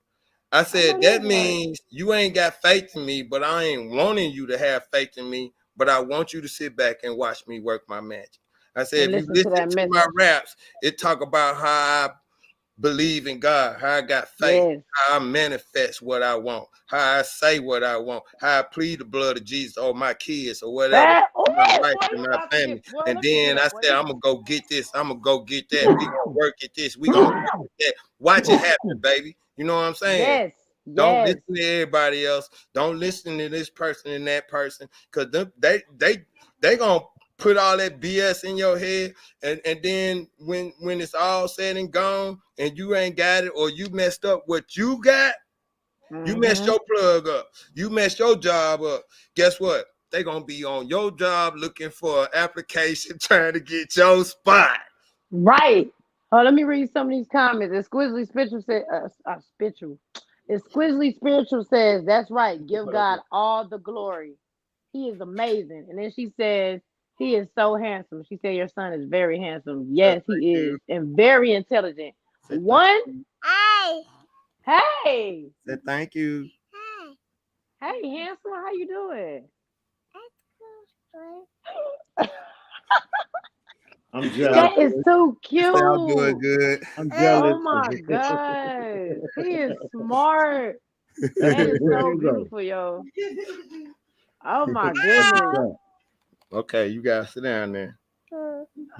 I I know said, that that's right. means you ain't got faith in me, but I ain't wanting you to have faith in me, but I want you to sit back and watch me work my magic. I said, And if you listen to listen that to my message. raps, it talk about how I believe in God, how I got faith, Yes. how I manifest what I want, how I say what I want, how I plead the blood of Jesus over my kids or whatever, That, oh, my boy, wife and you my about to family. get, boy, And let me get then I up, boy. said, I'm gonna go get this, I'm gonna go get that. We gonna work at this, we gonna work at that. Watch it happen, baby. You know what I'm saying? Yes, Don't yes. listen to everybody else. Don't listen to this person and that person, because they gonna put all that BS in your head, and then when it's all said and gone, and you ain't got it, or you messed up what you got, you messed Mm-hmm. your plug up, you messed your job up. Guess what? They gonna be on your job looking for an application, trying to get your spot. Right. Oh, let me read some of these comments. Exquisitely spiritual said, spiritual. Exquisitely spiritual says, "That's right. Give God all the glory. He is amazing." And then she says, "He is so handsome." She said, "Your son is very handsome." Say Yes, thank he you. is, and very intelligent. Say thank One, you. hey, Say thank you. hey, handsome, how you doing? I'm Y'all jealous. That is doing, so you say I'm doing cute. good. I'm jealous. Oh my God. He is smart. That is Here so you go. beautiful, yo. Oh my That's what's goodness. up. Okay, you gotta sit down there. He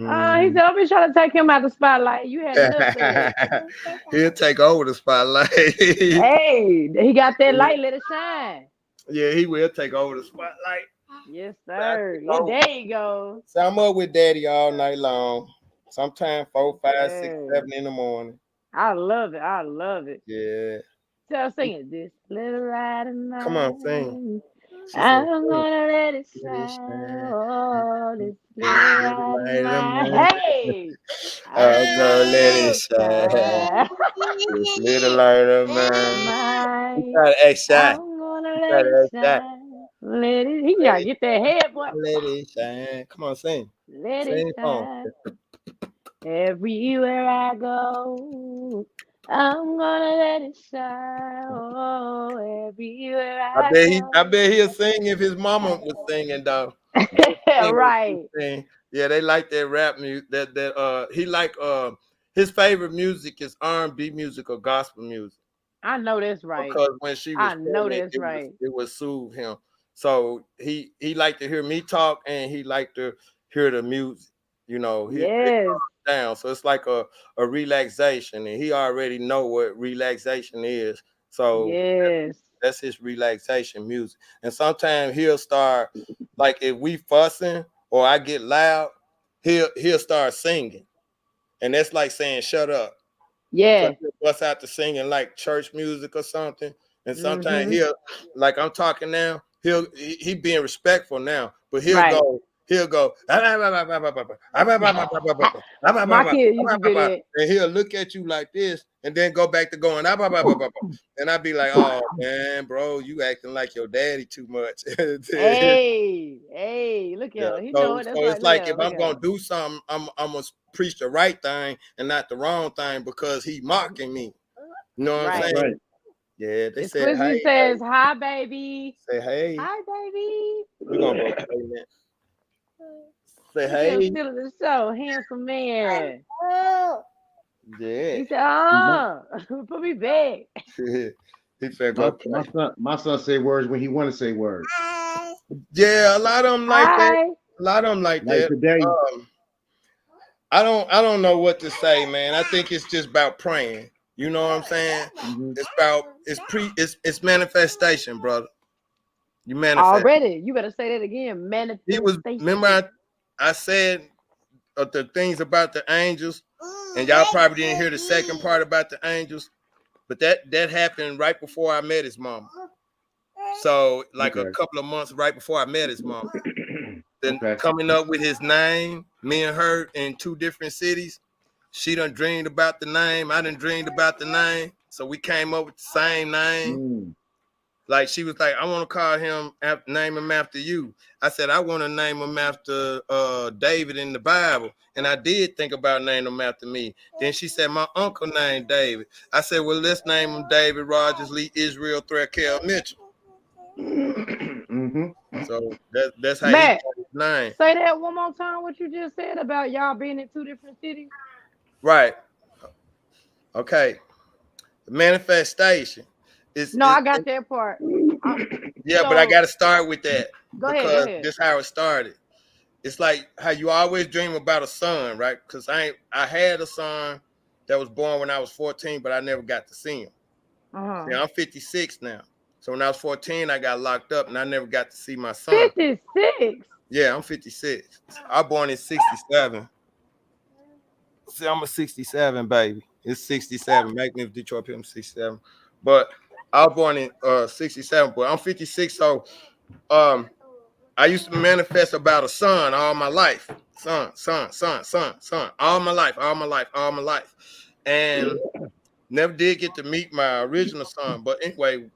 Mhm. said, "I'll be trying to take him out the spotlight. You had enough of that." He'll take over the spotlight. Hey, he got that light, let it shine. Yeah, he will take over the spotlight. Yes, I sir. take Yeah, over. there you go. So I'm up with daddy all night long. Sometimes 4, 5, 6, Yes. 7 in the morning. I love it. I love it. Yeah. Tell sing it. This little light of Come on, sing. mine, She said, I'm "Sing. gonna let it Let it shine. shine. Oh, this little Little light of light of mine. mine. Hey, I'm I'm gonna gonna let let it it shine. shine. This little light of mine." You Mine, try to act shy. I'm gonna You try let it to act shy. shine. Let it. He Let gotta it get that shine. head, boy. Let it shine. Come on, sing. Let it Sing song. shine. Everywhere I go, I'm gonna let it shine. Oh, everywhere I I go. bet he'll sing if his mama was singing though. Sing if he Right. sing. Yeah, they like that rap music. That he like his favorite music is R&B music or gospel music, I know that's right. because when she was I know pregnant, that's right. it would soothe him. So he liked to hear me talk, and he liked to hear the music. You know, it Yes. calms down. So it's like a relaxation, and he already know what relaxation is. So Yes. that's his relaxation music. And sometimes he'll start, like if we fussing or I get loud, he'll start singing, and that's like saying shut up. So Yeah. he'll bust out to singing like church music or something. And sometimes Mm-hmm. he'll, like I'm talking now, he being respectful now, but Right. he'll go My kid used to do that. and he'll look at you like this and then go back to going and I'd be like, oh man, bro, you acting like your daddy too much. Hey, hey, look Yeah. at him. He know So it. That's so right. it's Look like at if him. Look I'm at him. gonna do something, I'm gonna preach the right thing and not the wrong thing, because he mocking me. You know what I'm That's Right. saying? right. Yeah, they said, Exquisitely hey, says, baby. "Hi, baby. Say, hey. Hi, baby." We're gonna go play that. Say, Look at him hey. still at the show. Handsome man. Yeah. He said, My, put me back. He said, my, go my play. son, my son say words when he want to say words. Yeah, a lot of them like that. Hi. A lot of them like Like that. today. I don't know what to say, man. I think it's just about praying. You know what I'm saying? Hmm. It's manifestation, brother. You manifest. Already. You better say that again. He was, remember Manifestation. I said the things about the angels, and y'all probably didn't hear the second part about the angels, but that happened right before I met his mama. So like a Okay. couple of months right before I met his mama. Then Okay. coming up with his name, me and her in two different cities. She done dreamed about the name. I done dreamed about the name. So we came up with the same name. Mm. Like she was like, I want to call him name him after you. I said I want to name him after David in the Bible, and I did think about naming him after me. Then she said my uncle named David. I said, well, let's name him David Rogers Lee Israel Threadcale Mitchell. Hmm. So that's how he Matt, got his name. say that one more time, what you just said about y'all being in two different cities. Right. Okay, manifestation. No, I got that part. Yeah, but I So got to start with that go ahead, go because ahead. this how it started. It's like how you always dream about a son, right? Because I had a son that was born when I was 14, but I never got to see him. See, Uh-huh. I'm 56 now. So when I was 14, I got locked up and I never got to see my son. 56. Yeah, I'm 56. I was born in 67. See, I'm a 67 baby. It's 67. Magnificent Detroit Pim 67. But I was born in 67, but I'm 56. So um I used to manifest about a son all my life. Son. All my life, all my life, all my life. And never did get to meet my original son. But anyway,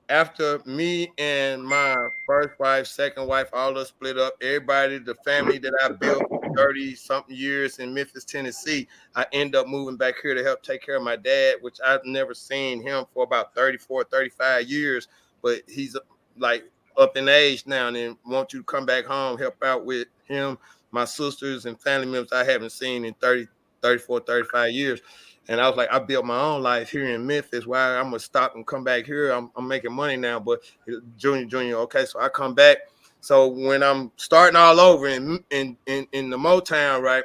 after me and my first wife, second wife, all us split up, everybody, the family that I built for 30 something years in Memphis, Tennessee, I end up moving back here to help take care of my dad, which I've never seen him for about 34, 35 years. But he's like up in age now and then want you to come back home, help out with him, my sisters and family members I haven't seen in 30, 34, 35 years. And I was like, I built my own life here in Memphis. Why I'm gonna stop and come back here? I'm making money now, but junior. Okay, so I come back. So when I'm starting all over in the Motown, right?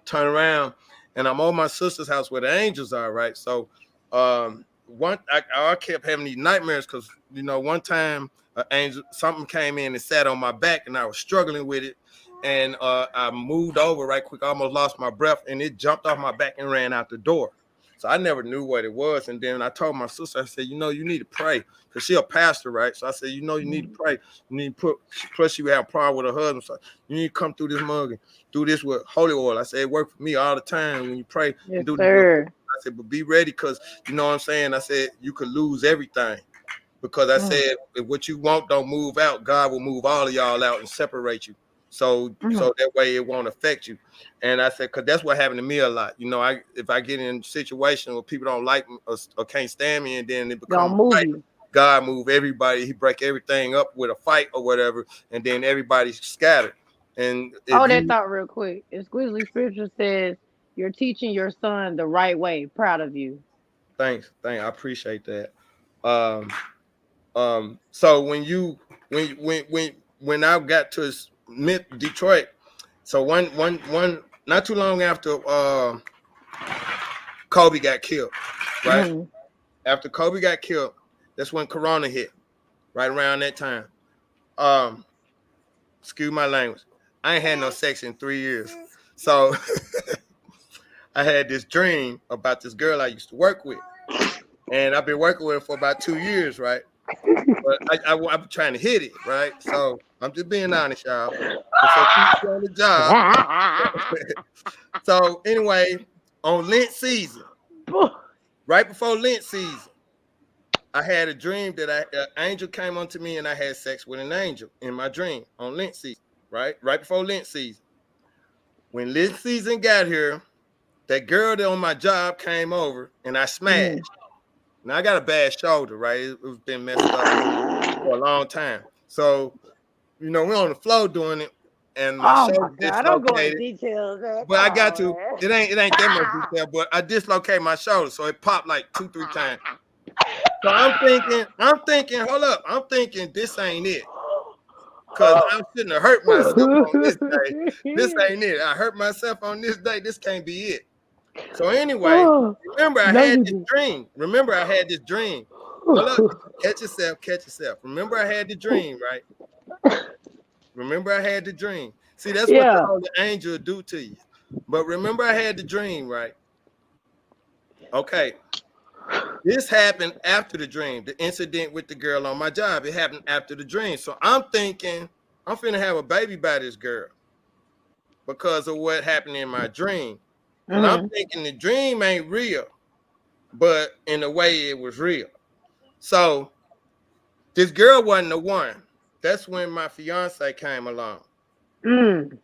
Turn around, and I'm on my sister's house where the angels are, right? So I kept having these nightmares because one time an angel something came in and sat on my back, and I was struggling with it. And I moved over right quick. I almost lost my breath, and it jumped off my back and ran out the door. So I never knew what it was. And then I told my sister, I said, you need to pray because she a pastor, right? So I said, you need to pray. You need to put. Plus, she had a problem with her husband. So you need to come through this mug and do this with holy oil. I said, it worked for me all the time when you pray Yes, and do this. sir. I said, but be ready because you know what I'm saying. I said you could lose everything. Because I Mm, said, if what you want don't move out, God will move all of y'all out and separate you. So mm. that way it won't affect you. And I said, because that's what happened to me a lot. If I get in a situation where people don't like me or can't stand me, and then it become Gonna a move fight, you. God move everybody. He break everything up with a fight or whatever, and then everybody's scattered. And if Hold that you thought real quick. Exquisitely Spiritual says you're teaching your son the right way. Proud of you. thanks, I appreciate that. Um, so when I got to Detroit, so one not too long after Kobe got killed, right? Mm. After Kobe got killed, that's when Corona hit, right around that time. Um, excuse my language. I ain't had no sex in 3 years. So I had this dream about this girl I used to work with. And I've been working with her for about 2 years, right? But I'm trying to hit it, right? So I'm just being honest, y'all. Before people get on the job. So anyway, on Lent season, right before Lent season, I had a dream that an angel came onto me and I had sex with an angel in my dream on Lent season, right? Right before Lent season. When Lent season got here, that girl that on my job came over and I Mm. smashed. Now I got a bad shoulder, right? It was been messed up for a long time. So we're on the floor doing it, and my Oh my shoulder God! Don't go into dislocated. details, man. But Come I got on, to. man. It ain't that much detail, but I dislocated my shoulder, so it popped like 2, 3 times. So I'm thinking, hold up, I'm thinking this ain't it. Cause I shouldn't have hurt myself on this day. This ain't it. I hurt myself on this day. This can't be it. So anyway, Oh, remember I young had this people. dream. Remember I had this dream. Hold up, catch yourself, catch yourself. Remember I had the dream, right? Remember I had the dream. See, that's what the Yeah. holy angel do to you. But remember I had the dream, right? Okay. This happened after the dream, the incident with the girl on my job. It happened after the dream. So I'm thinking I'm finna have a baby by this girl because of what happened in my dream. Because I'm Mm-hmm. thinking the dream ain't real, but in a way it was real. So this girl wasn't the one. That's when my fiance came along. Mm.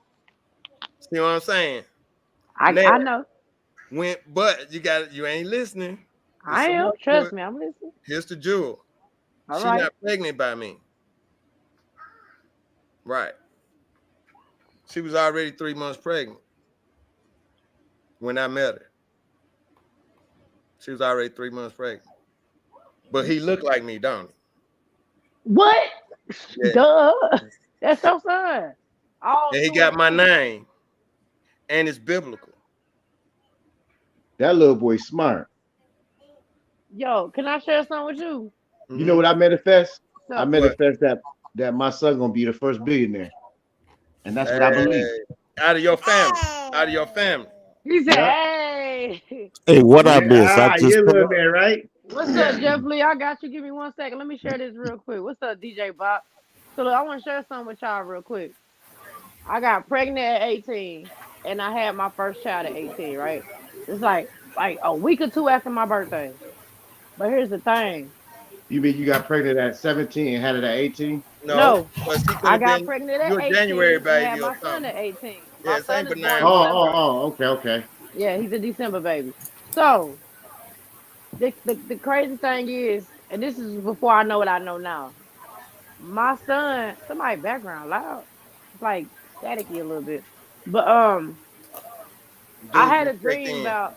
See what I'm saying? I Now, I know. but you ain't listening. It's I some am. more to Trust it. me. I'm listening. Here's the jewel. All She right. not pregnant by me. Right. She was already 3 months pregnant when I met her. She was already 3 months pregnant. But he looked like me, don't What? he? Yeah. Duh. That's your son. All And he two got and my two. name, and it's biblical. That little boy smart. Yo, can I share something with you? You know Mm-hmm. what I manifest? I So What? manifest that my son gonna be the first billionaire, and that's what I believe. Hey, out of your family. Out of your family. he said, Yeah, hey. Hey, what I yeah, miss? I yeah, just pull little up. man, right? What's up, Jeff Lee? I got you. Give me 1 second. Let me share this real quick. What's up, DJ Bob? So look, I want to share something with y'all real quick. I got pregnant at 18 and I had my first child at 18, right? It's like a week or two after my birthday. But here's the thing. You mean you got pregnant at 17 and had it at 18? No, No, because he could I have got been pregnant at you a January 18 and had baby or my son something. at 18. My Yeah, it son ain't is but born 9 Oh, months. oh, December. oh, okay, okay. Yeah, he's a December baby. So the crazy thing is, and this is before I know what I know now. My son, somebody background loud. It's like staticky a little bit. But I Dude had just a checked dream in. about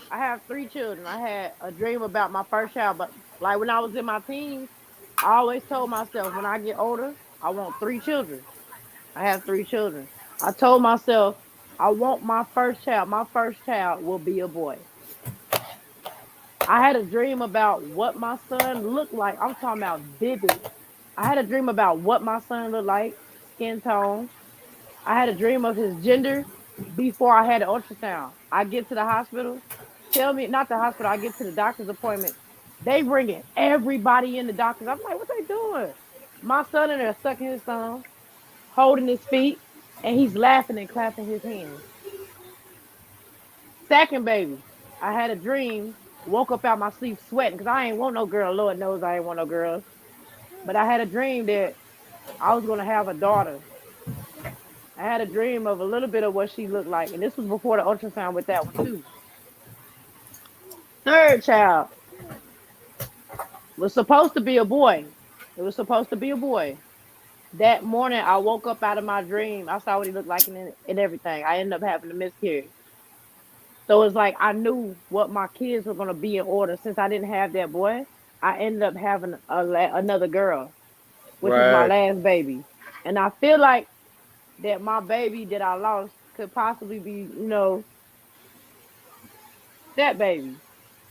I have 3 children. I had a dream about my first child, but like when I was in my teens, I always told myself when I get older, I want 3 children. I have 3 children. I told myself I want my first child. My first child will be a boy. I had a dream about what my son looked like. I'm talking about vivid. I had a dream about what my son looked like, skin tone. I had a dream of his gender before I had an ultrasound. I get to the hospital, tell me, not the hospital, I get to the doctor's appointment. They bringing everybody in the doctors. I'm like, what they doing? My son in there sucking his thumb, holding his feet, and he's laughing and clapping his hands. Second baby, I had a dream, woke up out my sleep sweating because I ain't want no girl. Lord knows I ain't want no girls. But I had a dream that I was going to have a daughter. I had a dream of a little bit of what she looked like. And this was before the ultrasound with that one, too. Third child was supposed to be a boy. It was supposed to be a boy. That morning, I woke up out of my dream. I saw what he looked like and everything. I ended up having a miscarriage. So it's like I knew what my kids were going to be in order. Since I didn't have that boy, I ended up having another girl, which was my Right. last baby. And I feel like that my baby that I lost could possibly be, that baby.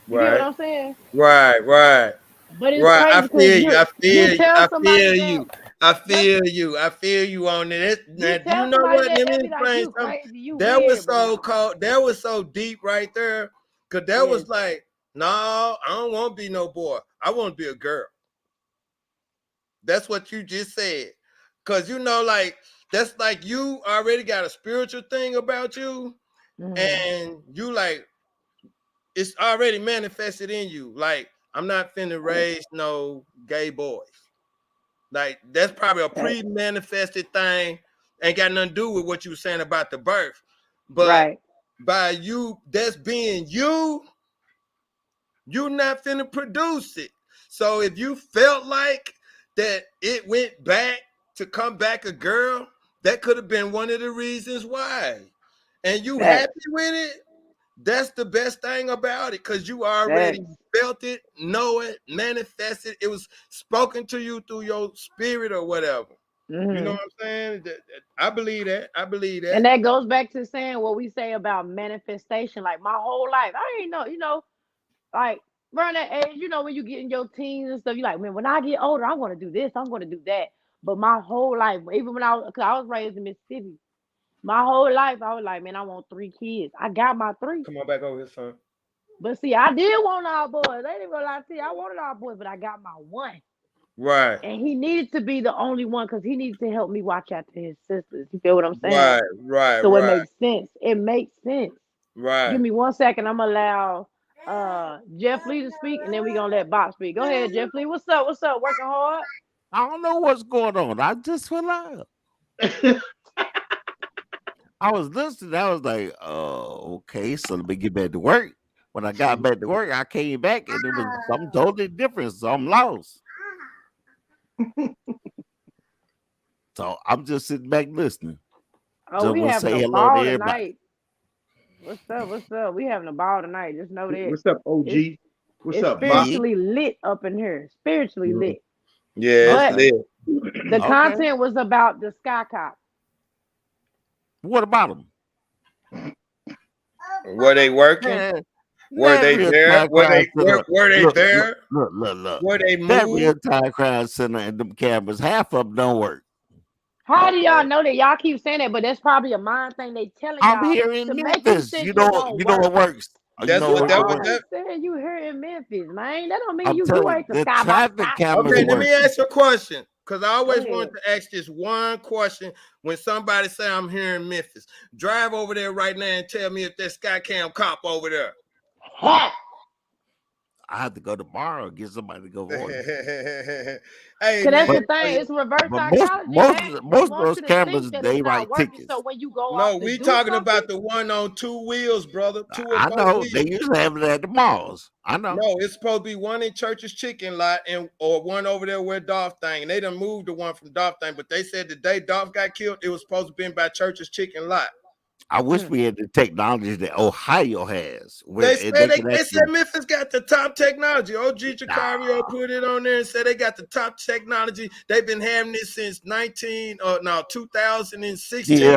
You get what Right. I'm saying? Right. Right. But it's Right. I crazy because feel you. I you feel you. tell I somebody feel that you. I let feel you. I feel you on it. you Now, do you tell know somebody what? that Let me they be like explain you something. crazy, you That was weird, but so nah. cold. That was so deep right there. Cause that Yes. was like, no, I don't want to be no boy. I want to be a girl. That's what you just said. Cause like that's like you already got a spiritual thing about you, Mm-hmm. and you like it's already manifested in you. Like I'm not finna raise no gay boys. Like that's probably a Right. pre-manifested thing. Ain't got nothing to do with what you were saying about the birth. But Right. by you, that's being you, you're not finna produce it. So if you felt like that it went back to come back a girl, that could have been one of the reasons why. And you happy Facts. with it, that's the best thing about it because you already Facts. felt it, know it, manifested. It was spoken to you through your spirit or whatever. You know Mm-hmm. what I'm saying? I believe that. I believe that. And that goes back to saying what we say about manifestation. Like my whole life, I ain't know, like around that age, when you get in your teens and stuff, you like, man, when I get older, I'm going to do this, I'm going to do that. But my whole life, even when cause I was raised in Mississippi, my whole life, I was like, man, I want 3 kids. I got my three. Come on back over here, son. But see, I did want all boys. I ain't even gonna lie to you. I wanted all boys, but I got my one. Right, And he needed to be the only one because he needed to help me watch after his sisters. You feel what I'm saying? right, right, So it right, makes sense. It makes sense. Give right. me 1 second. I'm gonna allow Jeff Lee to speak, and then we're gonna let Bob speak. Go ahead, Jeff Lee. What's up? What's up? Working hard? I don't know what's going on. I just feel like I was listening. I was like, okay, so let me get back to work. When I got back to work, I came back and it was something totally different. So I'm lost. So I'm just sitting back listening. Oh, Just we want to having say a hello to ball everybody. tonight. What's up? What's up? We having a ball tonight. Just know that. What's up, It's OG? What's it's up, Bob? Big. spiritually lit up in here. Spiritually Mhm. lit. Yeah, it's But Okay. lit. the Okay. content was about the sky cop. What about them? Were they working? Man, Were that they real there? time crime center. Were they Look, look, there? look, look, look. Were they That real moved? time crime center and them cameras, half of them don't work. How do y'all Okay. know that? Y'all keep saying that, but that's probably a mind thing they telling I'm y'all here to in make you Memphis. think it won't You know work. what works. You That's know You what what that was works. always that. saying you here in Memphis, man. That don't mean I'm you telling you, ain't the the skybox traffic cop. cameras Okay, let work. me ask you a question. Because I Go always wanted ahead. to ask this one question when somebody say I'm here in Memphis. Drive over there right now and tell me if that Skycam cop over there. Ha! I have to go tomorrow and get somebody to go for me. Hey Cause that's man, the But thing. It's reverse most psychology, most man. They most of want those you to think cameras that it's they not write working. So tickets. when you go no, off to we do talking something, about the one on two wheels, brother. Two or I four know they wheels. usually have it at the malls. I know. No, it's supposed to be one in Church's chicken lot and or one over there where Dolph thing. And they done moved the one from Dolph thing, but they said the day Dolph got killed, it was supposed to be by Church's chicken lot. I wish mm, we had the technology that Ohio has, where They they said can they said actually. Memphis got the top technology. OG Jacario Nah, put it on there and said they got the top technology. They've been having this since 2016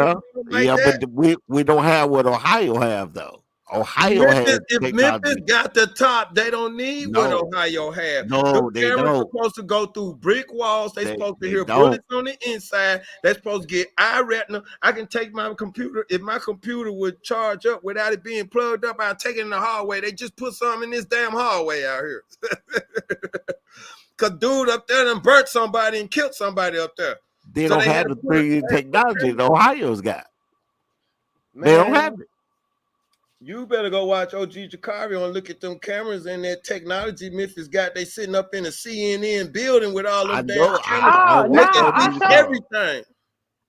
or yeah, something like yeah, that. but we don't have what Ohio have though. Ohio has Memphis, if Memphis technology. got the top, they don't need what No, Ohio have. Them no, they cameras don't. supposed to go through brick walls. They supposed to They hear don't. bullets on the inside. They supposed to get eye retina. I can take my computer. If my computer would charge up without it being plugged up, I'd take it in the hallway. They just put something in this damn hallway out here. Cause dude up there done burnt somebody and killed somebody up there. They So don't they had have to the put 3D technology that Ohio's got. They don't have man. it. You better go watch OG Jacario and look at them cameras and that technology Memphis got. They sitting up in a CNN building with all I them damn know. cameras. I oh no, They watched can OG I see showed Chicago. everything.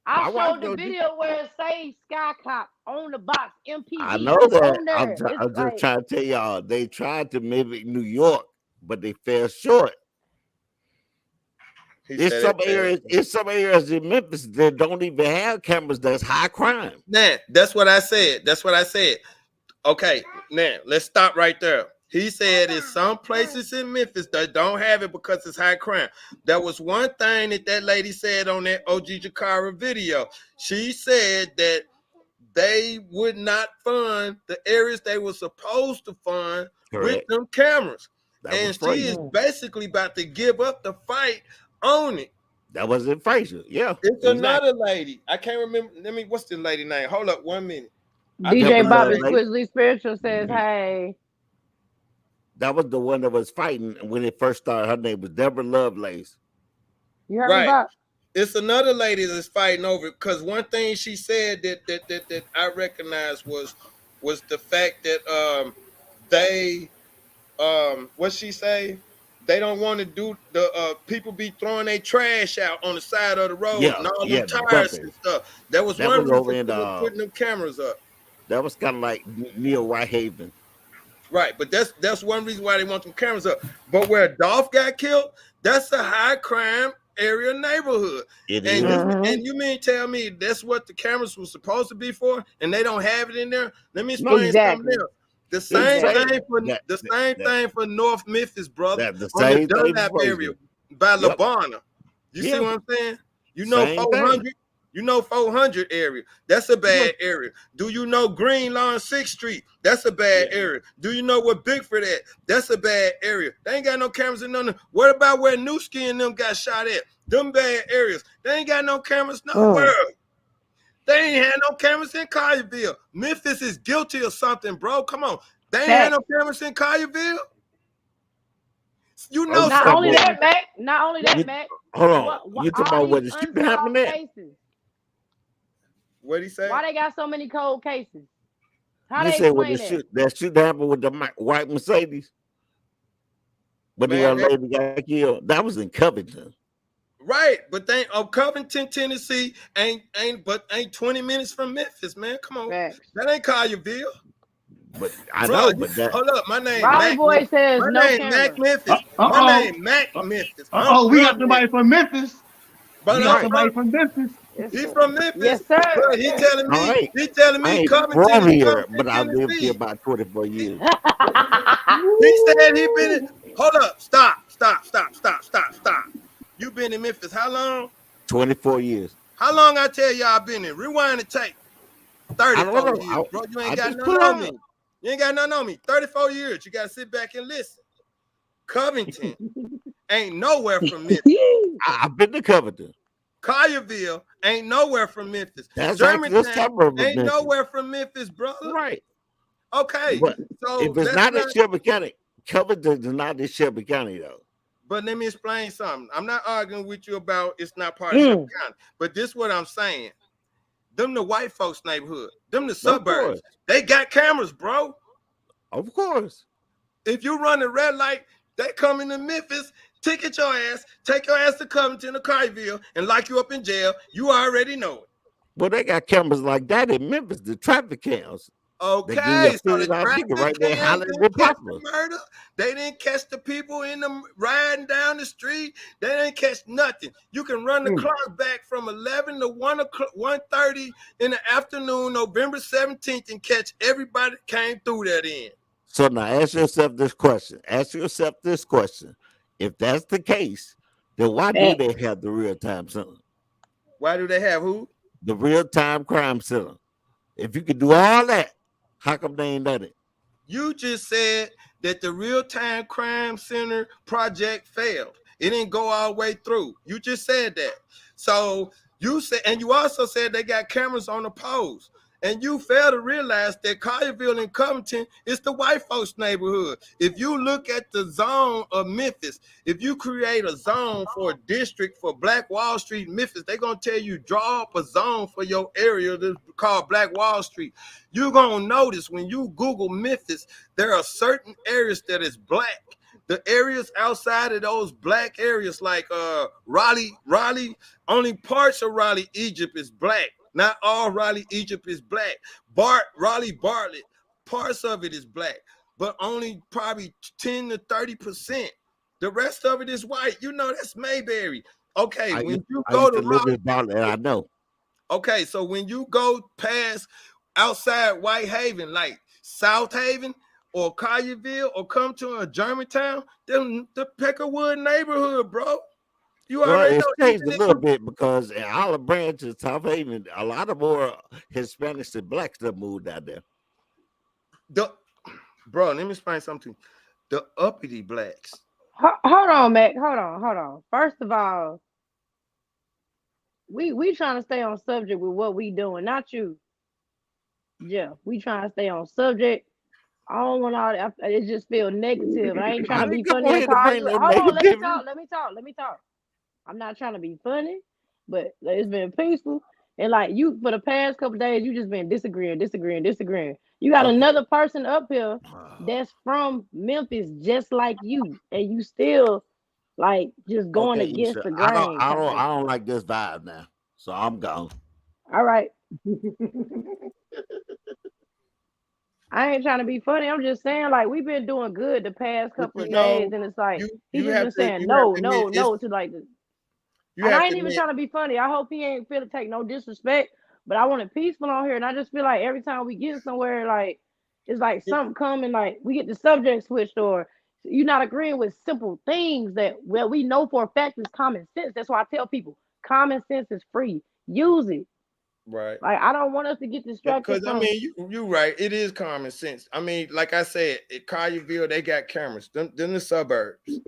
I I watched showed the OG. video where it says Sky Cop on the box I MPD. know It's that. on there. It's I'm just like trying to tell y'all. They tried to mimic New York, but they fell short. He said it fast. It's some areas in Memphis that don't even have cameras. That's high crime. Nah, that's what I said. That's what I said. Okay, now let's stop right there. He said it's some places in Memphis that don't have it because it's high crime. That was one thing that lady said on that OG Jakara video. She said that they would not fund the areas they were supposed to fund with Correct. them cameras. That was And she is Frazier. mm. basically about to give up the fight on it. That was in Frazier. Yeah, It's exactly. another lady. I can't remember. What's the lady name? Hold up 1 minute. I That think DJ was her Bobby name. late. Squizzly Spiritual says, "Hey, That was the one that was fighting when it first started. Her name was Deborah Lovelace. you heard me, Right. Bob? It's another lady that's fighting over it because one thing she said that I recognized was the fact that they what she say, they don't want to do the people be throwing their trash out on the side of the road Yeah, and all them yeah, the tires and dumping. stuff. That was That one was over reason in for them putting them cameras up. that was kind of like near Whitehaven. Right, but that's one reason why they want them cameras up. But where Dolph got killed, that's a high crime area neighborhood. It And is. Mm-hmm. you mean tell me that's what the cameras were supposed to be for, and they don't have it in there? Let me No, explain something Exactly. else. The it's same the Exactly. thing for that the that same that, thing for North Memphis, brother, that the on the same thing for Dunlap area Frazier. by Yep. Labana. You see Yeah. what I'm saying? You know Same thing. 400. You know 400 area. That's a Yeah. bad area. Do you know Green Lawn 6th Street? That's a bad Yeah. area. Do you know what Bigford at? That's a bad area. They ain't got no cameras in none. What about where Newski and them got shot at? Them bad areas. They ain't got no cameras nowhere. Mm. They ain't had no cameras in Collierville. Memphis is guilty of something, bro. Come on. They ain't had no Facts. cameras in Collierville. You Oh, know you Not talking only about that, something. Mac. Not only that, you, Mac. hold on. What You talking all about where these the shooting happened unsolved at? cases? What'd he say? Why they got so many cold cases? How You they said when explain that? that shooting happened with the white Mercedes when the Man, young lady got killed. That was in Covington. right, but they Covington, Tennessee ain't 20 minutes from Memphis, man. Come on. Facts. That ain't Collierville. But I Bro, know, but that hold up. My name Raleigh Mac. boy says My no name Mac cameras. Memphis. My Uh name Mac oh. Memphis. I'm Oh, we got from somebody Memphis. from Memphis. But We I'm got right. somebody from from Memphis. He from Memphis, Yes, sir. but I ain't, he telling I me ain't Covington from is here, Covington, but I lived here Tennessee. about 24 years. He said he been in. Hold up, stop. You been in Memphis how long? 24 years. How long I tell y'all been in? Rewind the tape. I don't 34 know. years, bro. You ain't I got just nothing put on out. me. You ain't got nothing on me. 34 years. You got to sit back and listen. Covington ain't nowhere from Memphis. I've been to Covington. Collierville ain't nowhere from Memphis. That's actually a Germantown suburb of ain't Memphis. nowhere from Memphis, brother. Right. Okay, But so if it's let's not in not. Shelby County, Covington is not in Shelby County, though. But let me explain something. I'm not arguing with you about it's not part of Shelby Mm. County. But this what I'm saying. Them the white folks' neighborhood. Them the Of course. suburbs. They got cameras, bro. Of course. If you run a red light, they come into Memphis, ticket your ass, take your ass to Covington or Carville, and lock you up in jail. You already know it. Well, they got cameras like that in Memphis, the traffic cams. They give you a Okay, so the $50 ticket traffic right there, cams hollering didn't at catch the Poplar. murder. They didn't catch the people in them riding down the street. They didn't catch nothing. You can run the clock back from 11 to 1 o'clock, 1:30 in the afternoon, November 17th, and catch everybody that came through that end. So now ask yourself this question. Ask yourself this question. If that's the case, then why do Facts. they have the real time center? Why do they have who? The real time crime center. If you could do all that, how come they ain't done it? You just said that the real time crime center project failed. It didn't go all the way through. You just said that. So you said, and you also said they got cameras on the poles. And you fail to realize that Collierville and Covington is the white folks' neighborhood. If you look at the zone of Memphis, if you create a zone for a district for Black Wall Street, Memphis, they're gonna tell you draw up a zone for your area that's called Black Wall Street. You're gonna notice when you Google Memphis, there are certain areas that is black. The areas outside of those black areas, like Raleigh, only parts of Raleigh, Egypt is black. Not all Raleigh, Egypt is black. Raleigh, Bartlett, parts of it is black, but only probably 10 to 30%. The rest of it is white. You know, that's Mayberry. Okay, I used, when you I go used to to live Raleigh, in Bartlett, I know. okay, so when you go past outside Whitehaven, like South Haven or Collierville, or come to a Germantown, them the Peckerwood neighborhood, bro. You Well, already it's know. changed a Even little bit because in Olive Branch and South Haven, a lot of more Hispanics and blacks that moved out there. the bro, let me explain something to you. The uppity blacks. Hold on, Mac. Hold on. First of all, we trying to stay on subject with what we doing, not you. Yeah, we trying to stay on subject. I don't want all that. It just feel negative. I ain't trying I to be didn't come funny on and here to call bring you. no Hold on, let me negativity. talk. Let me talk. I'm not trying to be funny, but it's been peaceful. And like you, for the past couple days, you just been disagreeing. You got Okay. another person up here that's from Memphis, just like you, and you still like just going Okay, against Esha. the grain. I don't like this vibe now. So I'm gone. All right, I ain't trying to be funny. I'm just saying, like we've been doing good the past But couple of days, and it's like he just been saying you have no, to admit no, it's no to like you and have I to ain't even admit trying to be funny. I hope he ain't feel to take no disrespect, but I want it peaceful on here. And I just feel like every time we get somewhere, like it's like something coming, like we get the subject switched or you're not agreeing with simple things that well we know for a fact is common sense. That's why I tell people common sense is free. Use it. right. Like I don't want us to get distracted Because I from mean, you right. It is common sense. I mean, like I said, at Collierville, they got cameras. Them the suburbs.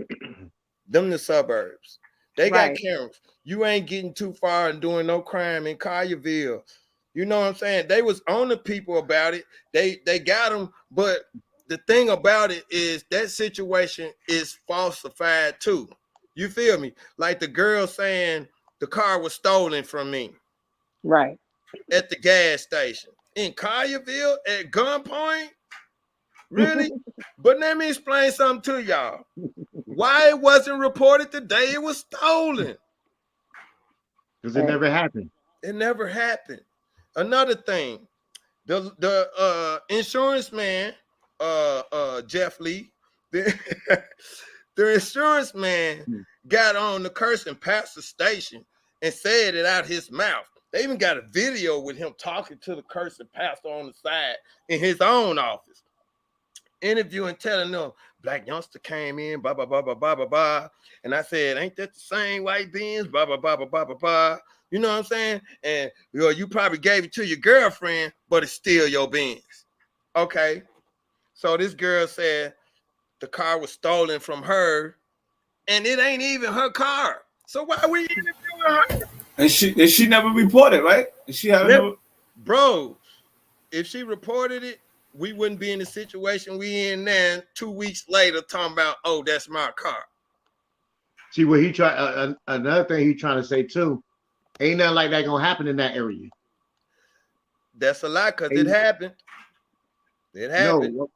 Them the suburbs. They got right, cameras. You ain't getting too far and doing no crime in Collierville. You know what I'm saying? They was on the people about it. They got them, but the thing about it is that situation is falsified too. You feel me? Like the girl saying the car was stolen from me right. at the gas station in Collierville at gunpoint. Really? But let me explain something to y'all. Why it wasn't reported the day it was stolen? Because it Right. never happened. It never happened. Another thing, the insurance man, Jeff Lee, the, the insurance man got on the cursing pastor station and said it out his mouth. They even got a video with him talking to the cursing pastor on the side in his own office, interviewing, telling them black youngster came in, blah blah blah blah blah blah blah. And I said, ain't that the same white beans? Blah blah blah blah blah blah blah. You know what I'm saying? And you probably gave it to your girlfriend, but it's still your beans. Okay. So this girl said the car was stolen from her, and it ain't even her car. So why are we interviewing her? And she never reported, right? And she had never... Bro, if she reported it, we wouldn't be in the situation we in now 2 weeks later talking about, oh, that's my car. See what he tried. Another thing he trying to say too, ain't nothing like that gonna happen in that area. That's a lie, because it happened. It happened. No,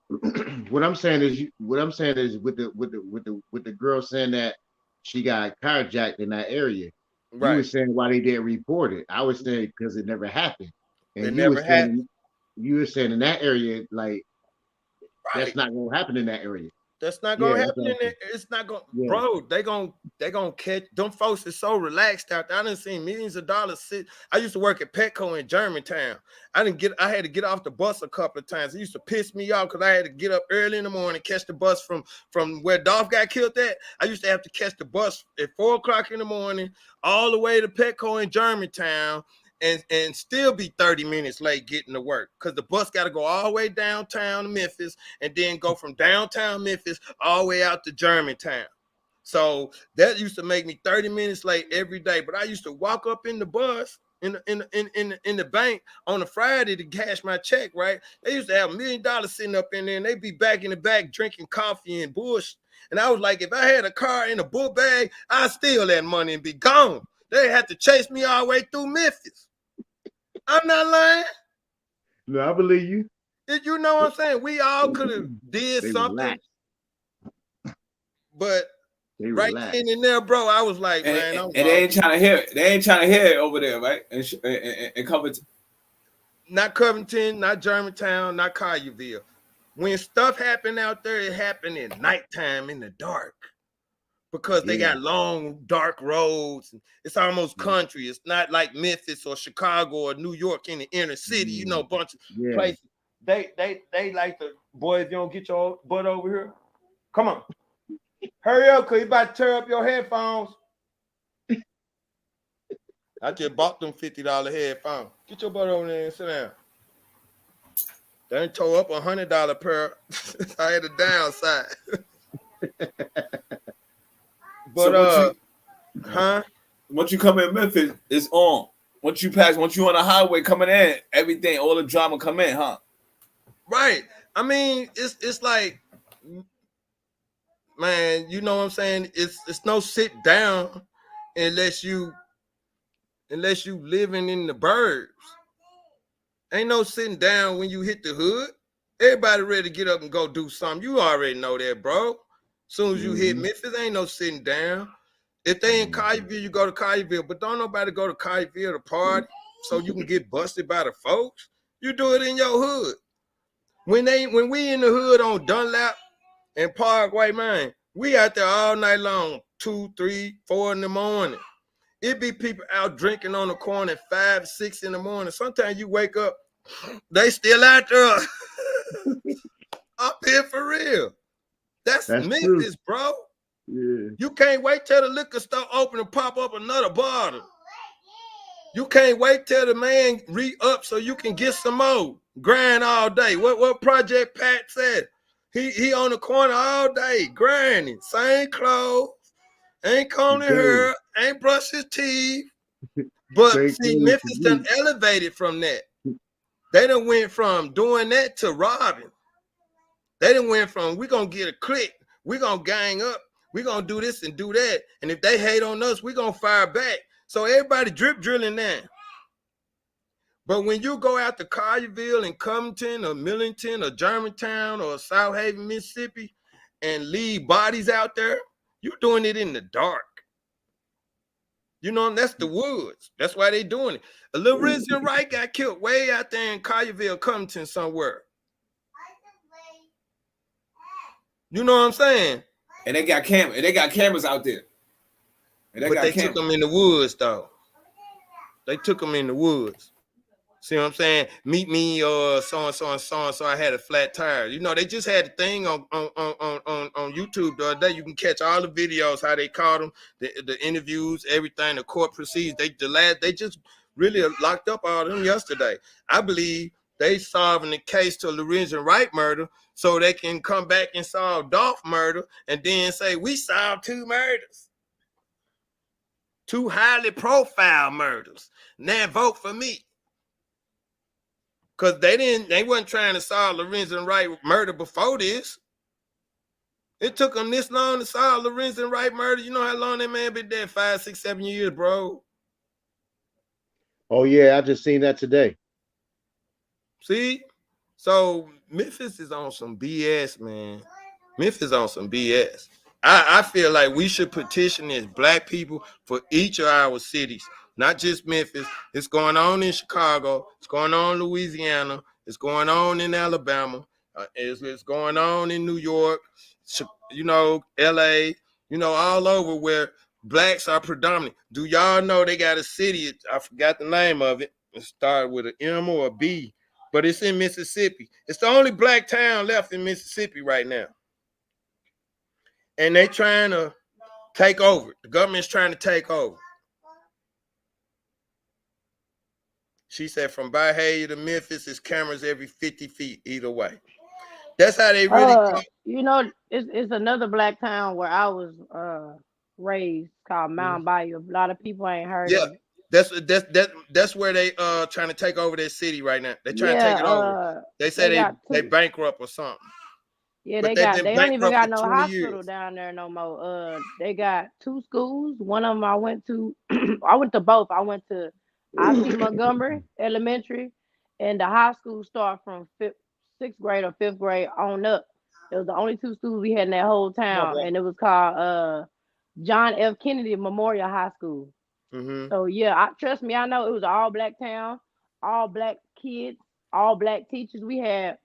what I'm saying is with the girl saying that she got carjacked in that area. Right. You were saying why they didn't report it. I was saying because it never happened. And you were saying in that area, like that's not gonna happen in that area. That's not gonna happen in there. It's not gonna, bro. They gonna catch them folks. Is so relaxed out there. I done seen millions of dollars sit. I used to work at Petco in Germantown. I had to get off the bus a couple of times. It used to piss me off because I had to get up early in the morning, catch the bus from where Dolph got killed at. I used to have to catch the bus at 4 o'clock in the morning all the way to Petco in Germantown. And still be 30 minutes late getting to work because the bus got to go all the way downtown to Memphis and then go from downtown Memphis all the way out to Germantown. So that used to make me 30 minutes late every day. But I used to walk up in the bus in the bank on a Friday to cash my check, right? They used to have $1 million sitting up in there, and they'd be back in the back drinking coffee and bullshit. And I was like, if I had a car in a book bag, I'd steal that money and be gone. They had to chase me all the way through Memphis. I'm not lying. No, I believe you. You know what I'm saying? We all could have did something. Relaxed. But right then and there, bro, I was like, man. And they ain't trying to hear it. They ain't trying to hear it over there, right? In Covington. Not Covington, not Germantown, not Collierville. When stuff happened out there, it happened at nighttime in the dark. Because they got long, dark roads. It's almost country. It's not like Memphis or Chicago or New York in the inner city. You know, a bunch of places. They like the boy. If you don't get your butt over here, come on, hurry up, cause you about to tear up your headphones. I just bought them $50 headphones. Get your butt over there and sit down. They done tore up $100 pair. I had a downside. But once you come in Memphis, it's on. Once you on the highway coming in, everything, all the drama come in, huh? Right. I mean, it's like, man, you know what I'm saying? It's no sit down unless you living in the burbs. Ain't no sitting down when you hit the hood. Everybody ready to get up and go do something. You already know that, bro. Soon as you hit Memphis, ain't no sitting down. If they in Collierville, you go to Collierville. But don't nobody go to Collierville to party so you can get busted by the folks. You do it in your hood. When we in the hood on Dunlap and Parkway, man, we out there all night long, 2, 3, 4 in the morning. It be people out drinking on the corner at 5, 6 in the morning. Sometimes you wake up, they still out there. Up here for real. That's Memphis, true. Bro. Yeah. You can't wait till the liquor store open and pop up another bottle. You can't wait till the man re-up so you can get some more. Grind all day. What Project Pat said? He on the corner all day, grinding. Same clothes, ain't combing her, ain't brushed his teeth. But see, Memphis done elevated from that. They done went from doing that to robbing. They done went from, we gonna get a click, we gonna gang up, we gonna do this and do that. And if they hate on us, we gonna fire back. So everybody drip drilling now. But when you go out to Collierville and Covington or Millington or Germantown or South Haven, Mississippi, and leave bodies out there, you doing it in the dark. You know, that's the woods. That's why they doing it. A little Rizzy Wright got killed way out there in Collierville, Covington somewhere. You know what I'm saying? And they got cameras out there. But they took them in the woods, though. They took them in the woods. See what I'm saying? Meet me, so and so and so and so. I had a flat tire. You know, they just had a thing on YouTube the other day. You can catch all the videos how they caught them, the interviews, everything, the court proceeds. They just really locked up all of them yesterday. I believe they solving the case to Lorenzen Wright murder, so they can come back and solve Dolph murder, and then say we solved 2 murders, 2 highly profile murders. Now vote for me. Because they wasn't trying to solve Lorenzen Wright murder before this. It took them this long to solve Lorenzen Wright murder. You know how long that man been dead? 5, 6, 7 years, bro. Oh yeah, I just seen that today. See? So Memphis is on some BS, man. Memphis on some BS. I feel like we should petition as black people for each of our cities, not just Memphis. It's going on in Chicago. It's going on in Louisiana. It's going on in Alabama. It's going on in New York, you know, LA, you know, all over where blacks are predominant. Do y'all know they got a city? I forgot the name of it. It started with an M or a B, but it's in Mississippi. It's the only black town left in Mississippi right now. And they trying to take over. The government's trying to take over. She said from Byhalia to Memphis, it's cameras every 50 feet either way. That's how they really go. You know, it's another black town where I was raised called Mount Bayou. A lot of people ain't heard Yeah, of it. that's where they trying to take over their city right now. They're trying to take Yeah, it over. They say they bankrupt or something. Yeah, But they don't even got no 20 hospital years. down there no more. They got 2 schools. One of them I went to. I went to both. I went to I.C. Montgomery Elementary, and the high school start from 6th grade or 5th grade on up. It was the only 2 schools we had in that whole town, and it was called John F. Kennedy Memorial High School. Mm-hmm. So yeah, trust me, I know it was an all black town, all black kids, all black teachers. We had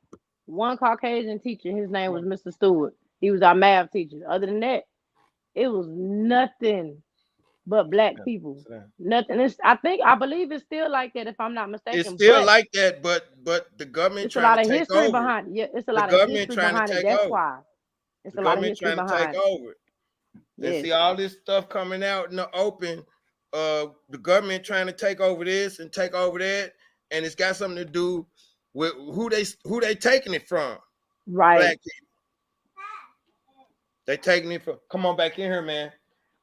one Caucasian teacher. His name was Mr. Stewart. He was our math teacher. Other than that, it was nothing but black people. Nothing. I believe it's still like that if I'm not It's mistaken. still But like that, but the government it's a trying lot to of take history over. behind it. Yeah, it's a The lot of government history trying to behind it. take That's over. why. It's The a lot of government history trying to take behind it. over. They Yes. see all this stuff coming out in the open. The government trying to take over this and take over that, and it's got something to do with who they taking it from. Right. Black people. They taking it from. Come on back in here, man.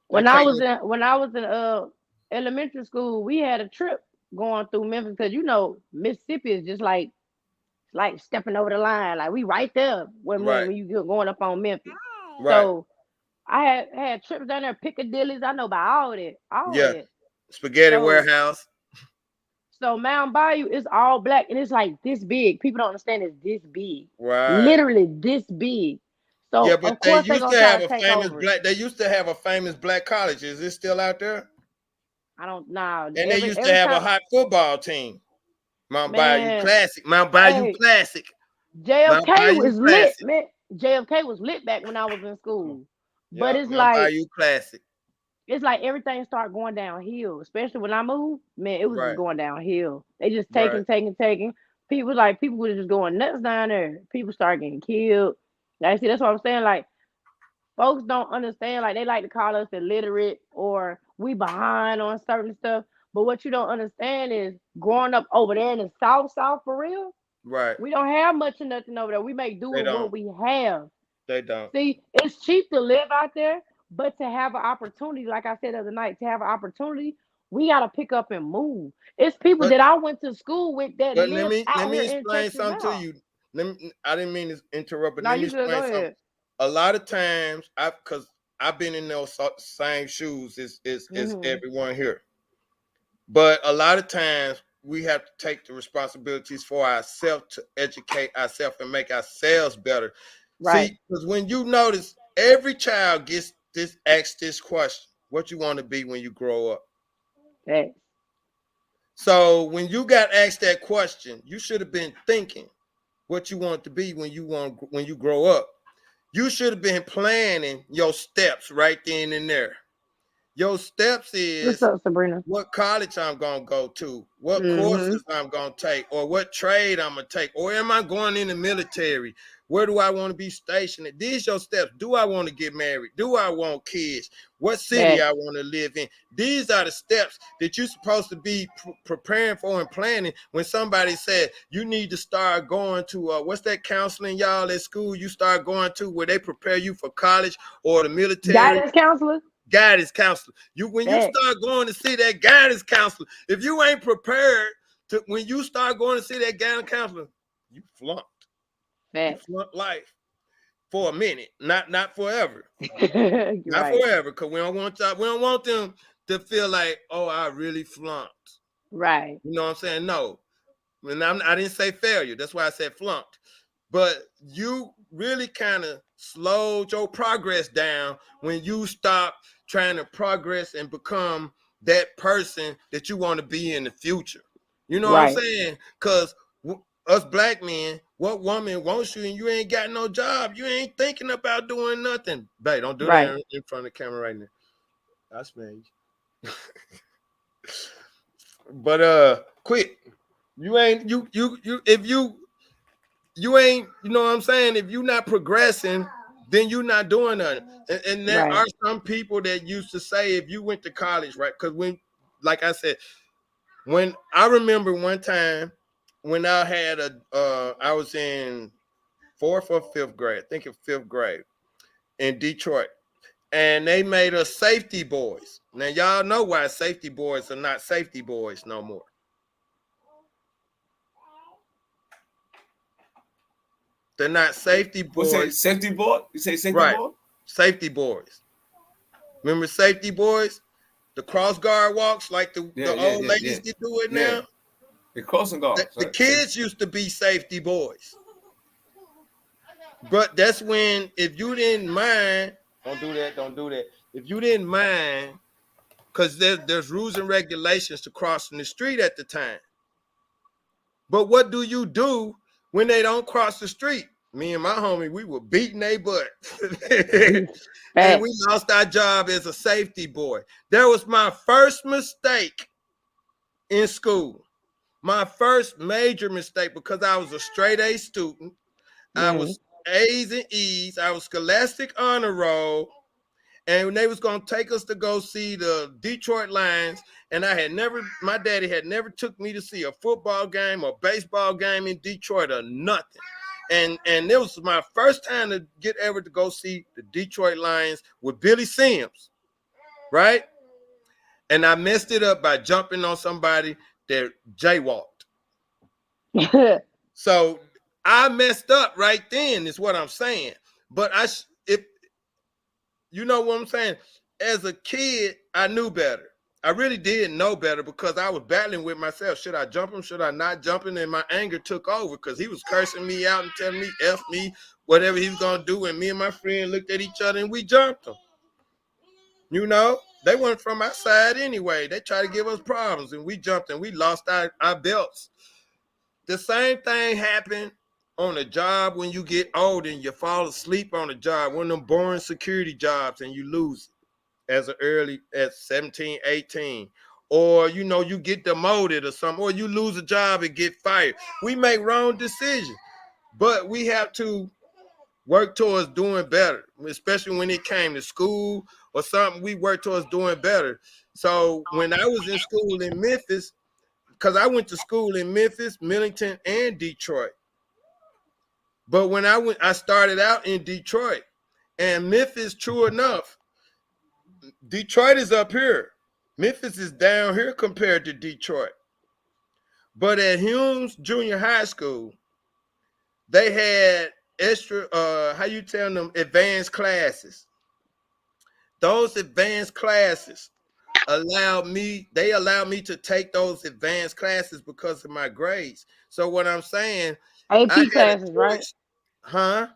When I was in elementary school, we had a trip going through Memphis because you know Mississippi is just like stepping over the line. Like we right there when you get going up on Memphis. Right. So I had trips down there, Piccadilly's. I know about all of Yeah. that. Spaghetti So warehouse. so Mount Bayou is all black and it's like this big. People don't understand it's this big. Right. Literally this big. So Yeah, but of they course they're used gonna to try have to a take famous over it. black. They used to have a famous black college. Is it still out there? I don't know. And they used to every have a time, hot football team. Mount Bayou man. Classic. Mount Bayou Hey, Classic. Mount JFK Bayou was lit, Classic. man. JFK was lit back when I was in school. But Yeah, Mount Bayou Classic. it's like everything started going downhill, especially when I moved. Man, it was just Right. going downhill. They just Right. taking. People were just going nuts down there. People started getting killed. Like, see, that's what I'm saying. Like, folks don't understand. Like, they like to call us illiterate or we behind on certain stuff. But what you don't understand is growing up over there in the South for real, Right. we don't have much of nothing over there. We make do They with what don't. we have. They don't. See, it's cheap to live out there, but to have an opportunity, like I said the other night, to have an opportunity, we gotta pick up and move. It's people But that I went to school with that but let live me out here in explain Texas something to now. you. I didn't mean to interrupt, but No, let me you good. explain Go something. ahead. A lot of times, because I've been in those same shoes as Hmm. everyone here. But a lot of times we have to take the responsibilities for ourselves to educate ourselves and make ourselves better. Right. See, because when you notice every child gets asked this question, what you want to be when you grow up. Okay. So when you got asked that question, you should have been thinking what you want to be when you grow up. You should have been planning your steps right then and there. Your steps What's is up, Sabrina? what college I'm gonna go to, what Mm-hmm. courses I'm gonna take, or what trade I'm gonna take, or am I going in the military? Where do I want to be stationed? These your steps. Do I want to get married? Do I want kids? What city I Facts. want to live in? These are the steps that you're supposed to be preparing for and planning. When somebody said you need to start going to what's that counseling y'all at school you start going to where they prepare you for college or the military? Guidance counselor. Guidance counselor. When you Facts. start going to see that guidance counselor, if you ain't prepared to, when you start going to see that guidance counselor, you flunked. You Facts. flunked life for a minute, not forever, You're not right. forever, because we don't want them to feel like, oh, I really flunked. Right. You know what I'm saying? No, and I didn't say failure. That's why I said flunked. But you really kind of slowed your progress down when you stop trying to progress and become that person that you want to be in the future. You know what I'm Right. saying? Because us black men, what woman wants you and you ain't got no job? You ain't thinking about doing nothing. Babe, don't do Right. that in front of the camera right now. I smell you. But quit. You ain't you if you ain't, you know what I'm saying? If you're not progressing, then you're not doing nothing. And there Right. are some people that used to say if you went to college, right? Because when, like I said, when I remember one time when I had I was in fourth or fifth grade, I think in fifth grade in Detroit, and they made us safety boys. Now y'all know why safety boys are not safety boys no more. They're not safety What's that? boys, Safety board? You say safety right? board? Safety boys. Remember safety boys? The cross guard walks like Yeah, the yeah, old yeah, yeah, ladies get do it yeah. now. The crossing guards, The right? Safety. kids used to be safety boys. But that's when if you didn't mind, don't do that, don't do that. If you didn't mind, because there's rules and regulations to crossing the street at the time. But what do you do when they don't cross the street? Me and my homie, we were beating their butt. And we Facts. lost our job as a safety boy. That was my first mistake in school. My first major mistake because I was a straight A student. I Mm. was A's and E's. I was scholastic honor roll. And they was gonna take us to go see the Detroit Lions. And my daddy had never took me to see a football game or baseball game in Detroit or nothing. And it was my first time to get ever to go see the Detroit Lions with Billy Sims, right? And I messed it up by jumping on somebody that jaywalked. So I messed up right then, is what I'm saying. But if you know what I'm saying, as a kid, I knew better. I really did know better because I was battling with myself. Should I jump him? Should I not jump him? And my anger took over because he was cursing me out and telling me F me, whatever he was gonna do. And me and my friend looked at each other and we jumped him. You know, they weren't from our side anyway. They tried to give us problems and we jumped and we lost our belts. The same thing happened on a job when you get old and you fall asleep on a job, one of them boring security jobs, and you lose it at 17, 18. Or, you get demoted or something, or you lose a job and get fired. We make wrong decisions, but we have to work towards doing better, especially when it came to school or something. We work towards doing better. So when I was in school in Memphis, because I went to school in Memphis, Millington, and Detroit. But when I started out in Detroit, and Memphis, true enough, Detroit is up here. Memphis is down here compared to Detroit. But at Humes Junior High School, they had extra, how you tell them, advanced classes. Those advanced classes they allowed me to take those advanced classes because of my grades. So what I'm saying, I AP had a classes, right? choice, huh?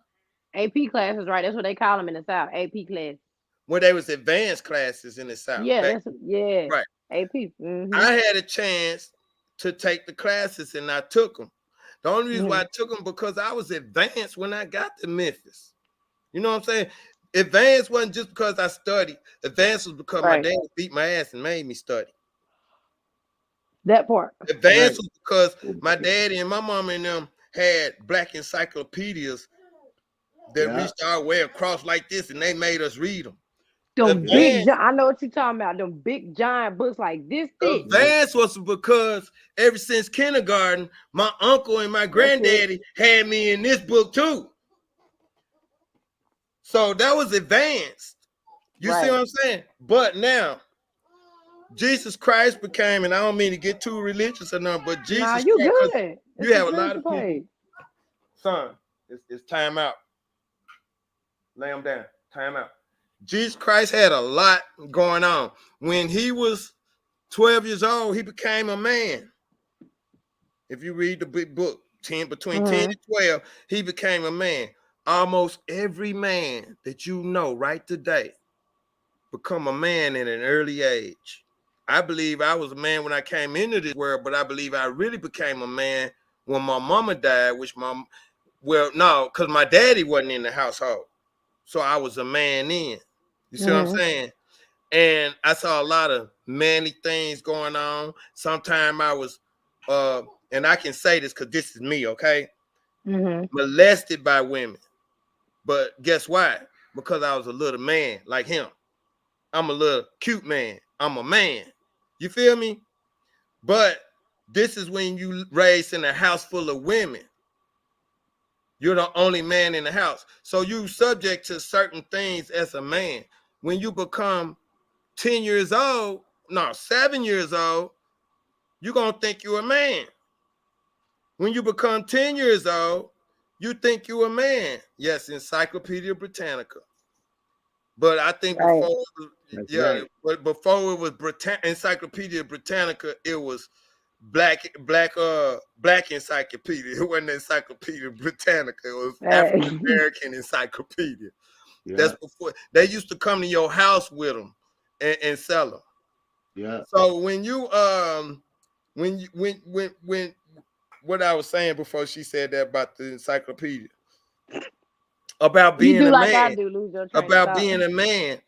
AP classes, right? That's what they call them in the South. AP class. When they was advanced classes in the South. Yeah, that's yeah. Right. AP. Mm-hmm. I had a chance to take the classes and I took them. The only reason why Mm-hmm. I took them because I was advanced when I got to Memphis. You know what I'm saying? Advance wasn't just because I studied. Advance was because my Right. dad beat my ass and made me study. That part. Advance Right. was because my daddy and my mama and them had black encyclopedias that Yeah. reached our way across like this, and they made us read them. Them Yeah. big, Advance, I know what you're talking about. Them big giant books like this thick. Yeah. advance was because ever since kindergarten, my uncle and my That's it. granddaddy had me in this book too. So that was advanced. You see Right. what I'm saying? But now, Jesus Christ became, and I don't mean to get too religious or nothing, but Nah, Jesus you Christ, because good. you It's a have a lot spiritual of people, page. son, it's time out. Lay them down. Time out. Jesus Christ had a lot going on. When he was 12 years old, he became a man. If you read the big book, between 10 Mm-hmm. and 12, he became a man. Almost every man that you know right today become a man at an early age. I believe I was a man when I came into this world, but I believe I really became a man when my mama died, because my daddy wasn't in the household. So I was a man then. You see what I'm Mm-hmm. saying? And I saw a lot of manly things going on. Sometimes I was, and I can say this because this is me, okay? Mm-hmm. Molested by women. But guess why? Because I was a little man like him. I'm a little cute man. I'm a man. You feel me? But this is when you raised in a house full of women. You're the only man in the house. So you subject to certain things as a man. When you become 10 years old, no, 7 years old, you're going to think you're a man. When you become 10 years old, you think you're a man. Yes, Encyclopedia Britannica. But I think Right. That's yeah, right. but before it was Encyclopedia Britannica, it was black encyclopedia. It wasn't Encyclopedia Britannica. It was Right. African American Encyclopedia. That's Yeah. before they used to come to your house with them and sell them. Yeah. So when you when what I was saying before she said that about the encyclopedia about You being do a like I man, do, lose your train of about thought. being a man.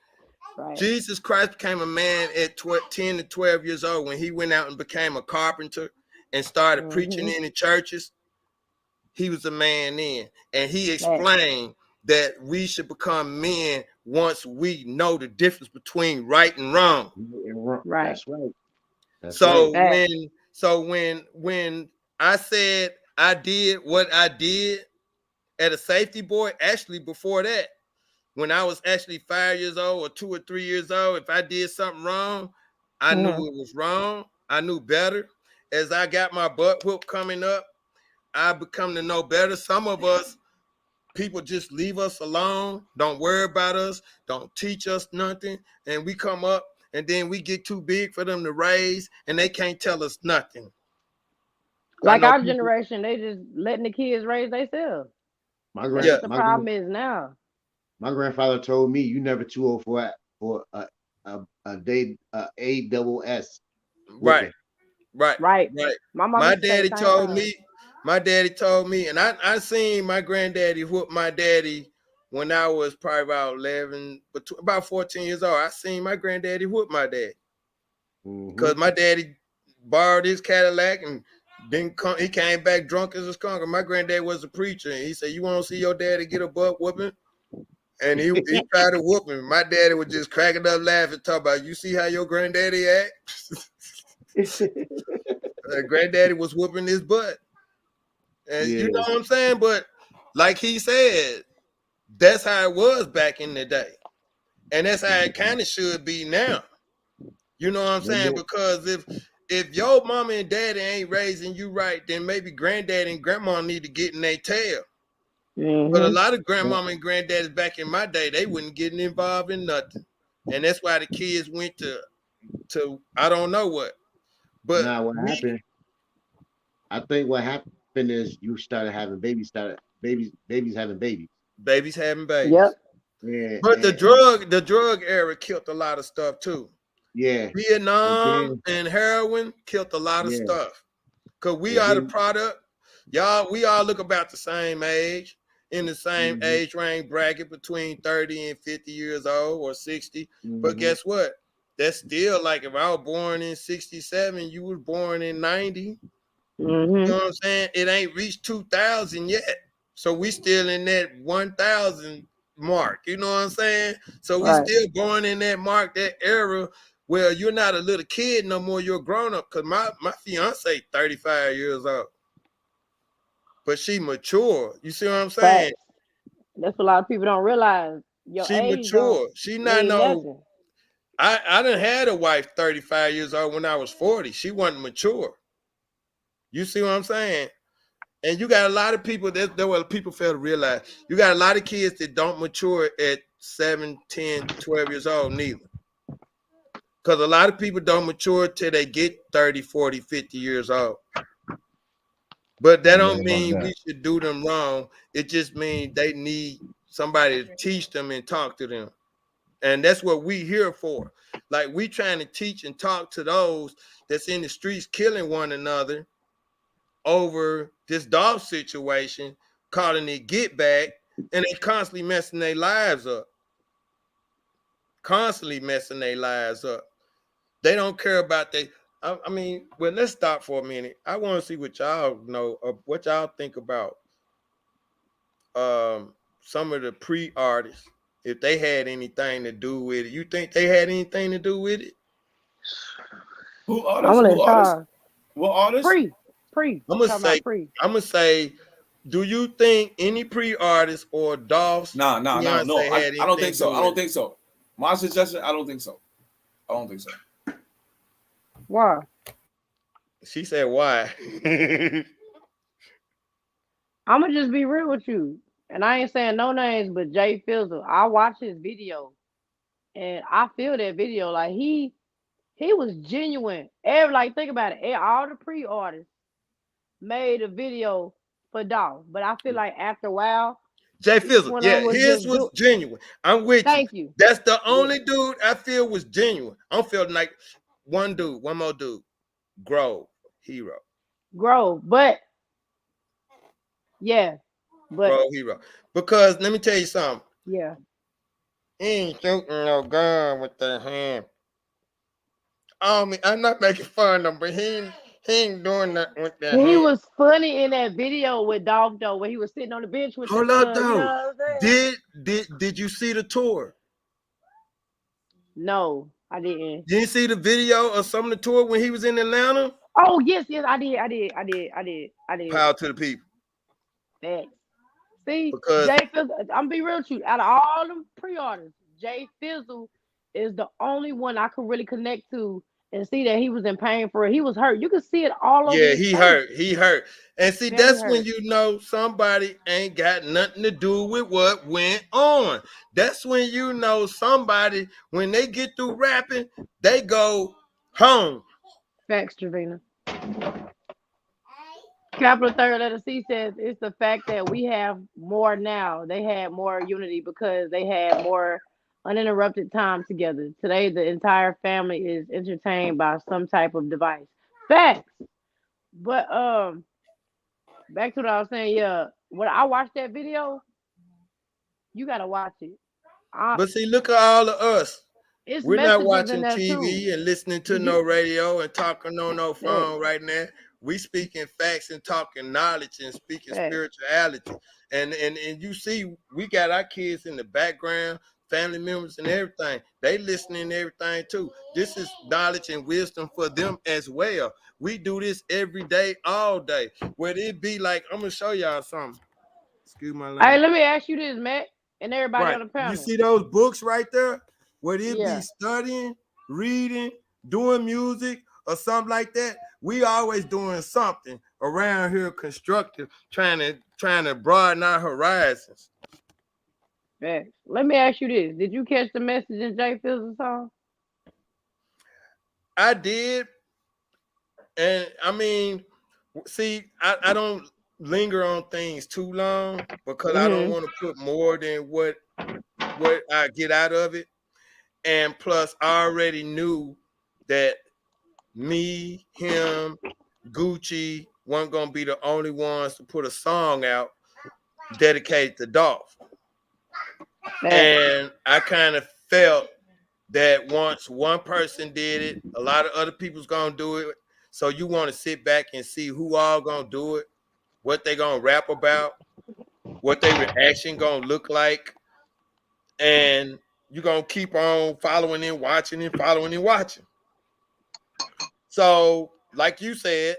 Right. Jesus Christ became a man at 10 to 12 years old when he went out and became a carpenter and started preaching Mm-hmm. in the churches. He was a man then. And he Right. explained that we should become men once we know the difference between right and wrong. Right. That's right. That's right. So Fact. when I said I did what I did at a safety board, actually before that, when I was actually 5 years old or 2 or 3 years old, if I did something wrong, I knew Mm-hmm. it was wrong. I knew better. As I got my butt whooped coming up, I become to know better. Some of us, people just leave us alone, don't worry about us, don't teach us nothing, and we come up and then we get too big for them to raise, and they can't tell us nothing. I Like know our people, generation, they just letting the kids raise themselves. My That's grand yeah, what the my grand problem is now. my grandfather told me you never too old for a day a double S right, whooping. right, Right. right. My mom My used to say the daddy same told thing. me, my daddy told me, and I seen my granddaddy whoop my daddy when I was probably about 11, but about 14 years old. I seen my granddaddy whoop my dad Mm-hmm. because my daddy borrowed his Cadillac and didn't come. He came back drunk as a skunk. And my granddad was a preacher, and he said, "You want to see your daddy get a butt whooping?" And he tried to whoop him. My daddy was just cracking up laughing, talking about, "You see how your granddaddy act?" Granddaddy was whooping his butt. And you know Yeah. what I'm saying? But like he said, that's how it was back in the day. And that's how it kind of should be now. You know what I'm No saying? more. Because if your mama and daddy ain't raising you right, then maybe granddaddy and grandma need to get in their tail. But a Mm-hmm. lot of Yeah. grandmama and granddaddies back in my day, they wouldn't get involved in nothing. And that's why the kids went to I don't know what. But Now what we happened? I think what happened is you started having babies having babies. babies having babies. Yep. Yeah, But and the drug era killed a lot of stuff too. yeah, and Vietnam then and heroin killed a lot of yeah, stuff. Cause we and are the then product. Y'all, we all look about the same age. in the same age range bracket between 30 and 50 years old or 60. But guess what? That's still like if I was born in 67, you was born in 90. You know what I'm saying? It ain't reached 2000 yet. So we still in that 1000 mark. You know what I'm saying? So we still going in that mark, that era where you're not a little kid no more, you're a grown up. Cause my fiance 35 years old. But she mature. You see what I'm saying? That's what a lot of people don't realize. Your She age don't mature. She not mean no. nothing. I done had a wife 35 years old when I was 40. She wasn't mature. You see what I'm saying? And you got a lot of people that what people fail to realize. You got a lot of kids that don't mature at 7, 10, 12 years old neither. Because a lot of people don't mature till they get 30, 40, 50 years old. But that don't mean we should do them wrong. It just means they need somebody to teach them and talk to them. And that's what we here for. Like we trying to teach and talk to those that's in the streets killing one another over this Dolph situation, calling it get back, and they constantly messing their lives up. Constantly messing their lives up. They don't care about they. I mean, well, let's stop for a minute. I want to see what y'all know, what y'all think about some of the pre-artists, if they had anything to do with it. You think they had anything to do with it? Who I'm artists? gonna Who let artists? y'all What artists? pre. I'm gonna Talking about say, do you think any pre-artist or Dolph's No. fiance had I don't anything think to so. do I don't with it? think so. My suggestion, I don't think so. why? She said, why? I'm gonna just be real with you, and I ain't saying no names, but Jay Fizzle. I watched his video, and I feel that video like he was genuine. Like think about it. All the pre-artists made a video for Dolph, but I feel like after a while, Jay each Fizzle, one of yeah, them was his just was do. genuine. I'm with you. Thank you. That's the Yeah. only dude I feel was genuine. I don't feel like one more dude, Grove, Hero. Grow, but yeah, but Grove Hero. Because let me tell you something. yeah. He ain't shooting no gun with the hand. I'm not making fun of him, but he ain't doing that with the He hand. was funny in that video with Dolph though, where he was sitting on the bench with the Hold up you know though. what I'm saying? Did you see the tour? No, I didn't. You didn't see the video of some of the tour when he was in Atlanta? Oh yes, I did. Power to the people. Thanks. See, Because Jay Fizzle, I'm be real with you. Out of all them pre-artists, Jay Fizzle is the only one I could really connect to and see that he was in pain for it. He was hurt. You could see it all over yeah, his face. he hurt. And see, Very that's when hurt. you know somebody ain't got nothing to do with what went on. That's when you know somebody, when they get through rapping, they go home. Facts, Trevina. Capital third letter C says it's the fact that we have more now. They had more unity because they had more uninterrupted time together. Today, the entire family is entertained by some type of device. Facts. But back to what I was saying. Yeah, when I watched that video, you gotta watch it. But see, look at all of us. It's We're not messages in watching there too. TV and listening to Did no you? radio and talking on no Facts. phone right now. We speaking facts and talking knowledge and speaking Facts. spirituality. And you see, we got our kids in the background, family members and everything. They listening to everything too. This is knowledge and wisdom for them as well. We do this every day, all day. Where it be like, I'm gonna show y'all something. Excuse my Hey, language. let me ask you this, Matt, and everybody Right. on the You panel. see those books right there? Where they be Yeah. studying, reading, doing music, or something like that. We always doing something around here constructive, trying to broaden our horizons. Facts. Let me ask you this. Did you catch the message in Jay Fizzle's song? I did, and I mean, see, I don't linger on things too long because I don't Mm-hmm. want to put more than what I get out of it. And plus, I already knew that me, him, Gucci weren't gonna be the only ones to put a song out dedicated to Dolph. And I kind of felt that once one person did it, a lot of other people's gonna do it. So you want to sit back and see who all gonna do it, what they gonna rap about, what their reaction gonna look like, and you're gonna keep on following and watching and following and watching. So, like you said,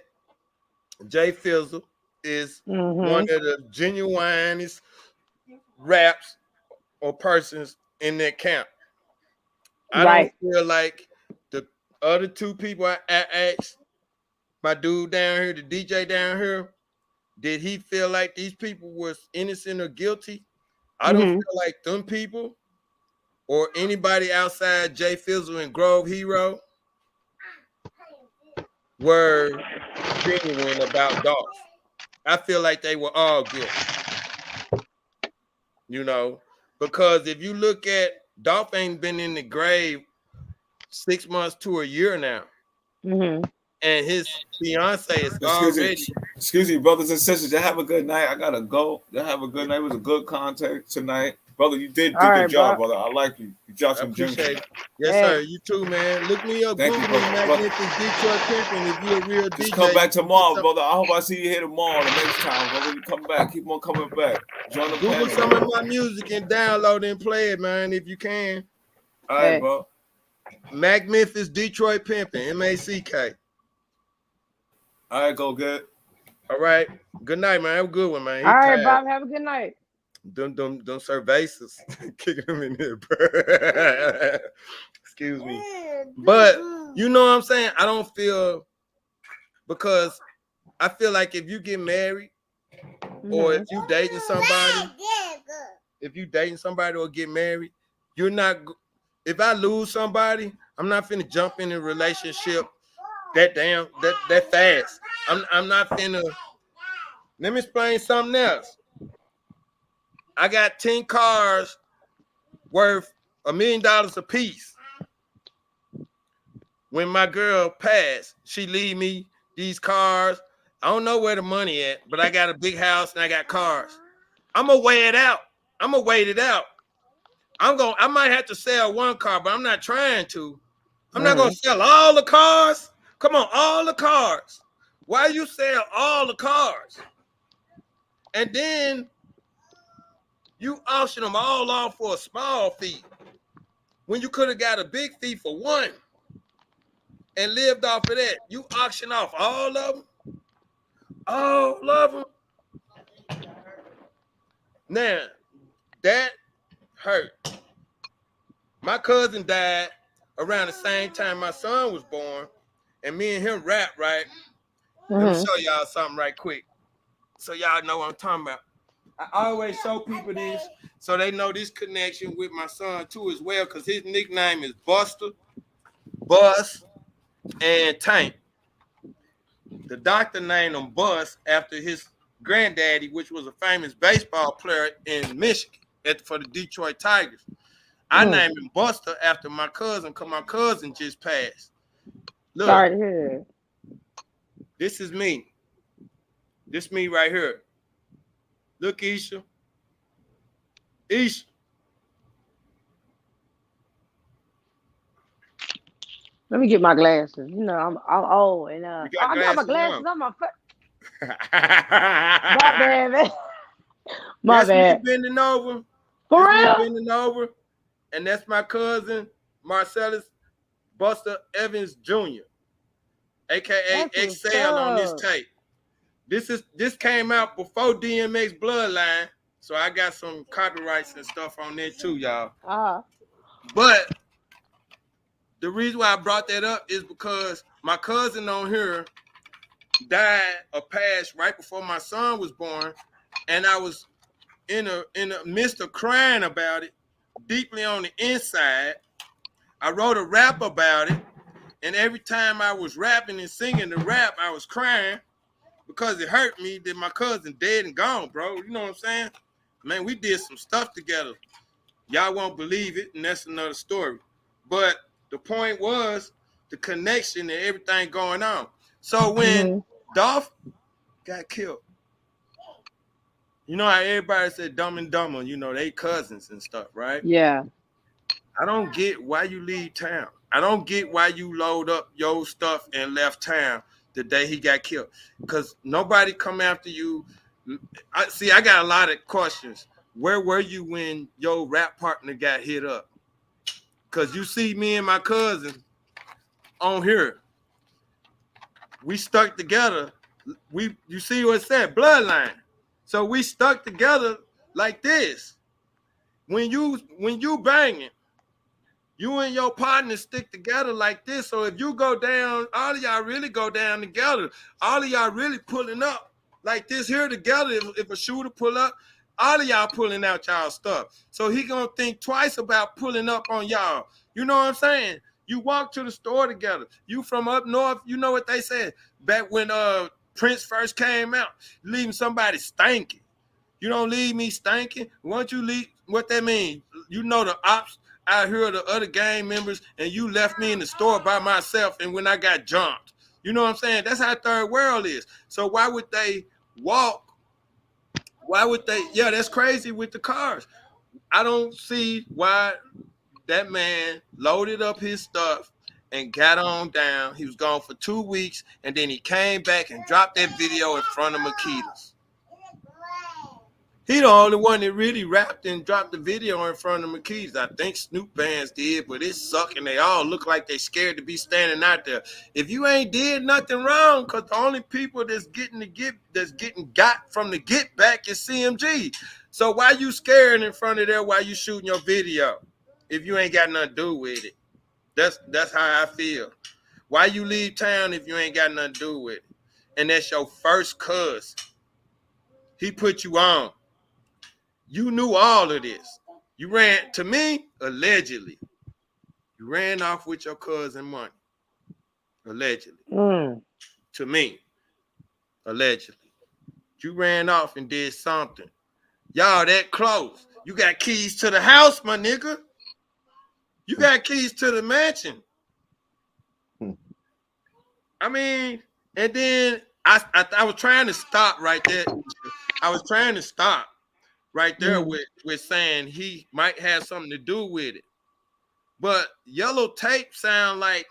Jay Fizzle is one of the genuinest raps or persons in that camp. I don't feel like the other two people I asked, my dude down here, the DJ down here, did he feel like these people was innocent or guilty? I don't feel like them people or anybody outside Jay Fizzle and Grove Hero were genuine about Dolph. I feel like they were all guilty. You know, because if you look at Dolph ain't been in the grave 6 months to a year now. And his fiance is already. Excuse me, brothers and sisters. Y'all have a good night. I gotta go. Y'all have a good night. It was a good contact tonight. Brother, you did a good job, brother. I like you. You dropped some gems. Yes, sir. You too, man. Look me up. Thank you, brother. Detroit Pimpin' if you're a real Just DJ. come back tomorrow, brother. I hope I see you here tomorrow, the next time, brother. You come back. Keep on coming back. Join the Google some of my music and download and play it, man, if you can. All right, bro. Mac Memphis, Detroit Pimpin', M-A-C-K. All right, go good. All right. Good night, man. Have a good one, man. All right, Bob. Have a good night. Them cervezas kicking them in there, bro. Excuse me. But you know what I'm saying? I don't feel, because I feel like if you get married or if you dating somebody or get married, you're not, if I lose somebody, I'm not finna jump in a relationship that fast. I'm not finna. Let me explain something else. I got 10 cars worth $1 million a piece. When my girl passed, she leave me these cars. I don't know where the money at, but I got a big house and I got cars. I'm gonna weigh it out. I'm gonna wait it out. I might have to sell one car, but I'm not trying to. I'm not gonna sell all the cars. Come on, all the cars. Why you sell all the cars? And then you auction them all off for a small fee when you could have got a big fee for one and lived off of that. You auction off all of them. All of them. Now, that hurt. My cousin died around the same time my son was born, and me and him rap, right? Let me show y'all something right quick so y'all know what I'm talking about. I always show people this so they know this connection with my son too as well, because his nickname is Buster, Bus, and Tank. The doctor named him Bus after his granddaddy, which was a famous baseball player in Michigan for the Detroit Tigers. I named him Buster after my cousin, because my cousin just passed. Look, sorry to hear. This is me. This me right here. Look, Esha. Esha. Let me get my glasses. You know, I'm old and I got my glasses on my face. My bad, man. My bad. Me bending over. For real? Bending over, and that's my cousin Marcellus Buster Evans Jr., aka Excel on this tape. This came out before DMX Bloodline, so I got some copyrights and stuff on there too, y'all. But the reason why I brought that up is because my cousin on here died or passed right before my son was born, and I was in the midst of crying about it, deeply on the inside. I wrote a rap about it, and every time I was rapping and singing the rap, I was crying because it hurt me that my cousin dead and gone, bro. You know what I'm saying? Man, we did some stuff together. Y'all won't believe it, and that's another story. But the point was the connection and everything going on. So when Dolph got killed, You know how everybody said Dumb and Dumber, they cousins and stuff, right? Yeah. I don't get why you leave town. I don't get why you load up your stuff and left town the day he got killed. Because nobody come after you. I got a lot of questions. Where were you when your rap partner got hit up? Because you see me and my cousin on here. We stuck together. You see what it said? Bloodline. So we stuck together like this. When you banging, you and your partner stick together like this. So if you go down, all of y'all really go down together. All of y'all really pulling up like this here together. If a shooter pull up, all of y'all pulling out y'all stuff. So he gonna think twice about pulling up on y'all. You know what I'm saying? You walk to the store together. You from up north, you know what they said back when Prince first came out, leaving somebody stinking. You don't leave me stinking. Once you leave, what that mean? You know the ops out here, the other gang members, and you left me in the store by myself. And when I got jumped, you know what I'm saying? That's how third world is. So why would they walk? Why would they? Yeah, that's crazy with the cars. I don't see why that man loaded up his stuff and got on down. He was gone for 2 weeks, and then he came back and dropped that video in front of Makedas. He the only one that really rapped and dropped the video in front of Makedas. I think Snoop bands did, but it's sucking. They all look like they scared to be standing out there. If you ain't did nothing wrong, because the only people that's getting got from the get back is CMG. So why you scared in front of there while you shooting your video? If you ain't got nothing to do with it. That's how I feel. Why you leave town if you ain't got nothing to do with it? And that's your first cousin. He put you on. You knew all of this. You ran, to me, allegedly. You ran off with your cousin money. Allegedly. To me, allegedly. You ran off and did something. Y'all that close. You got keys to the house, my nigga. You got keys to the mansion. I mean, and then I was trying to stop right there. I was trying to stop right there with saying he might have something to do with it. But yellow tape sound like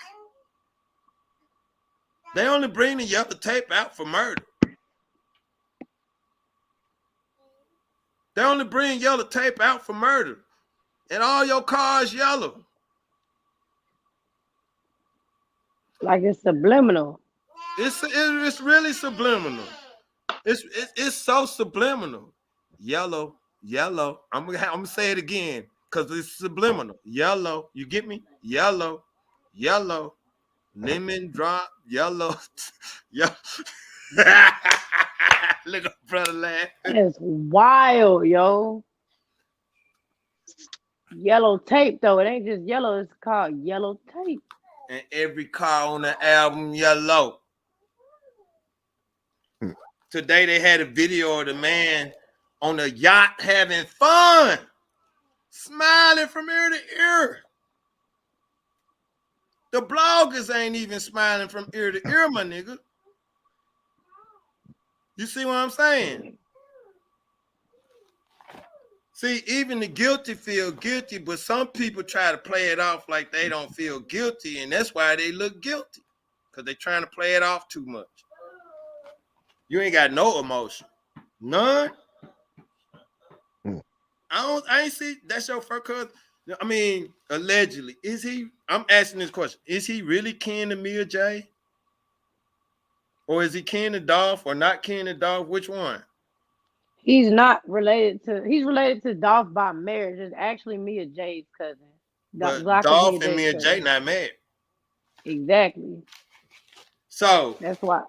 they only bring the yellow tape out for murder. They only bring yellow tape out for murder. And all your cars yellow. Like it's subliminal. It's really subliminal. It's so subliminal. Yellow. I'm gonna say it again because it's subliminal. Yellow. You get me? Yellow. Lemon drop. Yellow. Yellow. Look at brother laugh. It's wild, yo. Yellow tape though. It ain't just yellow. It's called yellow tape. And every car on the album yellow. Today they had a video of the man on a yacht having fun, smiling from ear to ear. The bloggers ain't even smiling from ear to ear, my nigga. You see what I'm saying? See, even the guilty feel guilty, but some people try to play it off like they don't feel guilty, and that's why they look guilty, because they're trying to play it off too much. You ain't got no emotion. None. I ain't see that's your first cousin. I mean, allegedly. Is he? I'm asking this question. Is he really kin to Mia J? Or is he kin to Dolph or not kin to Dolph? Which one? He's not related to. He's related to Dolph by marriage. It's actually Mia J's cousin. But Glock is Dolph Mia and Mia J's J cousin. not married. Exactly. So That's why.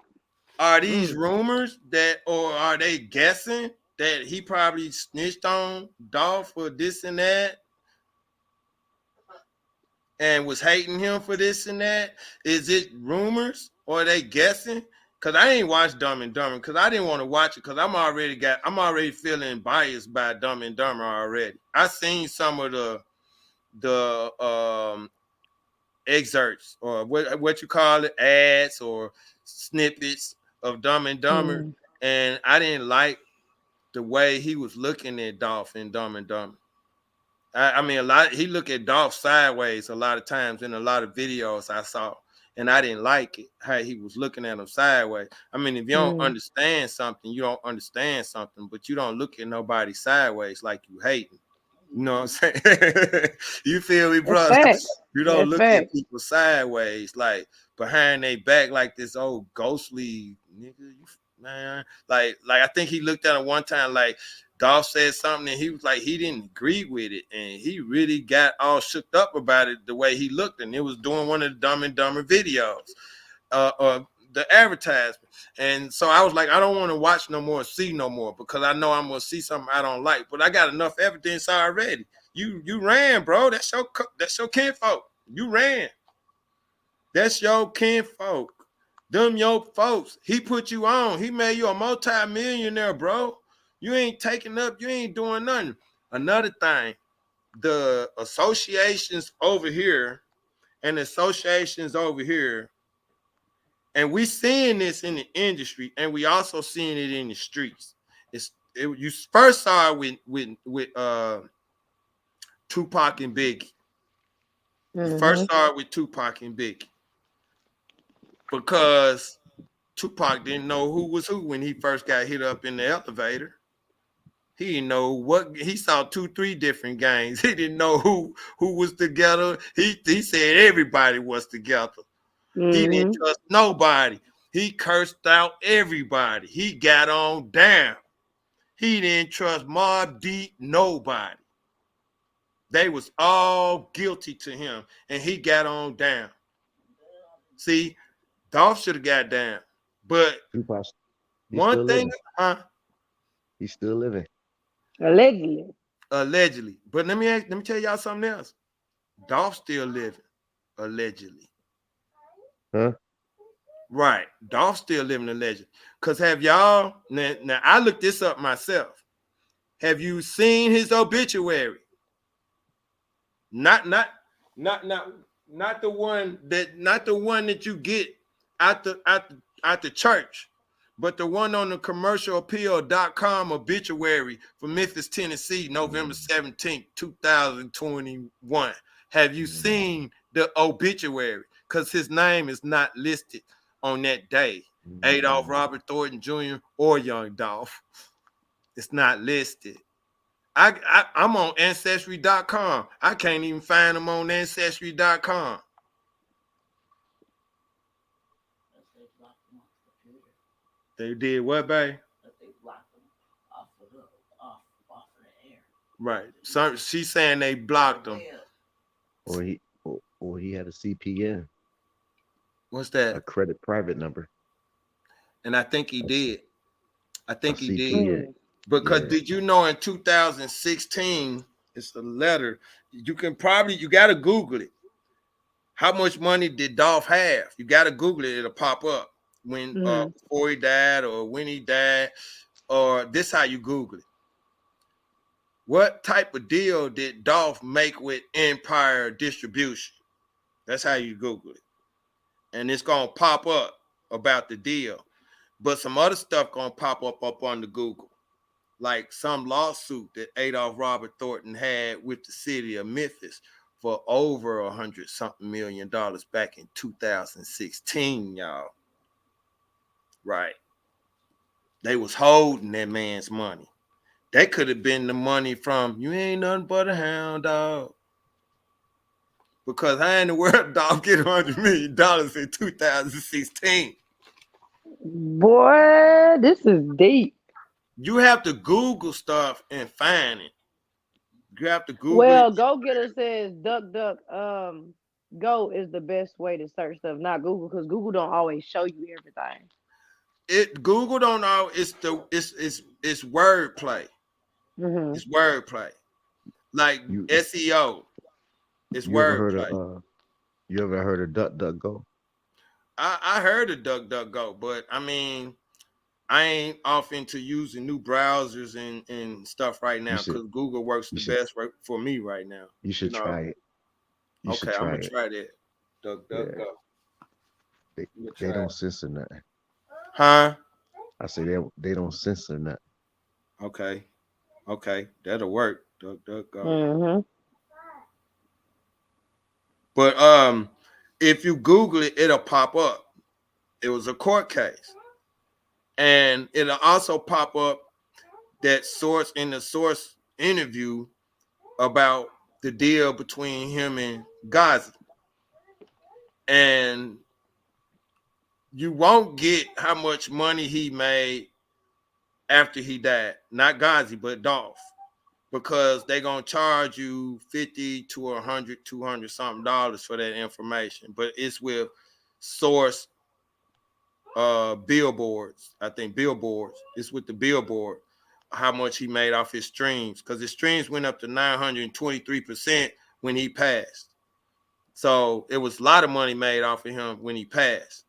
are these rumors that, or are they guessing that he probably snitched on Dolph for this and that and was hating him for this and that? Is it rumors or are they guessing? Because I ain't watched Dumb and Dumber because I didn't want to watch it because I'm already feeling biased by Dumb and Dumber already. I seen some of the excerpts or what you call it, ads or snippets of Dumb and Dumber, and I didn't like the way he was looking at Dolph in Dumb and Dumber. I mean, a lot. He looked at Dolph sideways a lot of times in a lot of videos I saw, and I didn't like it how he was looking at him sideways. I mean, if you don't understand something, you don't understand something, but you don't look at nobody sideways like you hating. You know what I'm saying? You feel me, That's brother? fact. You don't That's look at fact. people sideways, like behind their back, like this old ghostly nigga. Man, like I think he looked at him one time, like Dolph said something, and he was like he didn't agree with it, and he really got all shook up about it the way he looked, and it was doing one of the Dumb and Dumber videos, the advertisement. And so I was like, I don't want to watch no more, see no more, because I know I'm gonna see something I don't like. But I got enough evidence already. You ran, bro. That's your kinfolk. You ran. That's your kinfolk. Them your folks. He put you on. He made you a multi-millionaire, bro. You ain't taking up. You ain't doing nothing. Another thing, the associations over here and associations over here, and we seeing this in the industry, and we also seeing it in the streets. You first saw it with Tupac and Biggie. You first saw it with Tupac and Biggie because Tupac didn't know who was who when he first got hit up in the elevator. He didn't know what he saw 2-3 different gangs. He didn't know who was together. He said everybody was together. He didn't trust nobody. He cursed out everybody. He got on down. He didn't trust Mobb Deep, nobody. They was all guilty to him, and he got on down. See, Dolph should have got down. But one thing, he's still living. Allegedly. But let me tell y'all something else. Dolph still living, allegedly. Huh? Right. Dolph still living allegedly. Because have y'all, now I looked this up myself. Have you seen his obituary? Not the one that you get at the church, but the one on the commercialappeal.com obituary for Memphis, Tennessee, November 17th, 2021. Have you seen the obituary? Because his name is not listed on that day. Adolph Robert Thornton Jr. or Young Dolph. It's not listed. I'm on Ancestry.com. I can't even find them on Ancestry.com. They did what, babe? They blocked them off of the air. Right. So she's saying they blocked them. Or he had a CPN. What's that? A credit private number. And I think he did. I think he CPN. did. Because did you know in 2016, it's a letter. You got to Google it. How much money did Dolph have? You got to Google it. It'll pop up when before he died or when he died, or this how you Google it. What type of deal did Dolph make with Empire Distribution? That's how you Google it. And it's going to pop up about the deal. But some other stuff going to pop up on the Google. Like some lawsuit that Adolph Robert Thornton had with the city of Memphis for over $100-something million back in 2016, y'all. Right. They was holding that man's money. That could have been the money from You Ain't Nothing But a Hound Dog. Because how in the world Dolph get $100 million in 2016? Boy, this is deep. You have to Google stuff and find it. You have to Google Well, it. Go Getter says duck go is the best way to search stuff, not Google, because Google don't always show you everything. Google don't know. It's wordplay. It's wordplay. Like SEO. It's wordplay. You ever heard of DuckDuckGo? I heard of DuckDuckGo, but I mean, I ain't off into using new browsers and stuff right now because Google works the best for me right now. You should try it. I'm gonna try that. DuckDuckGo. They don't censor nothing. Huh? I say they don't censor nothing. Okay. Okay. That'll work. Duck, duck, go. Mm-hmm. But if you Google it, it'll pop up. It was a court case. And it'll also pop up that source in the source interview about the deal between him and Gazi. And you won't get how much money he made after he died. Not Gazi, but Dolph. Because they're gonna charge you 50 to 100, 200 something dollars for that information. But it's with source billboards. I think billboards. It's with the billboard how much he made off his streams. Because his streams went up to 923% when he passed. So it was a lot of money made off of him when he passed.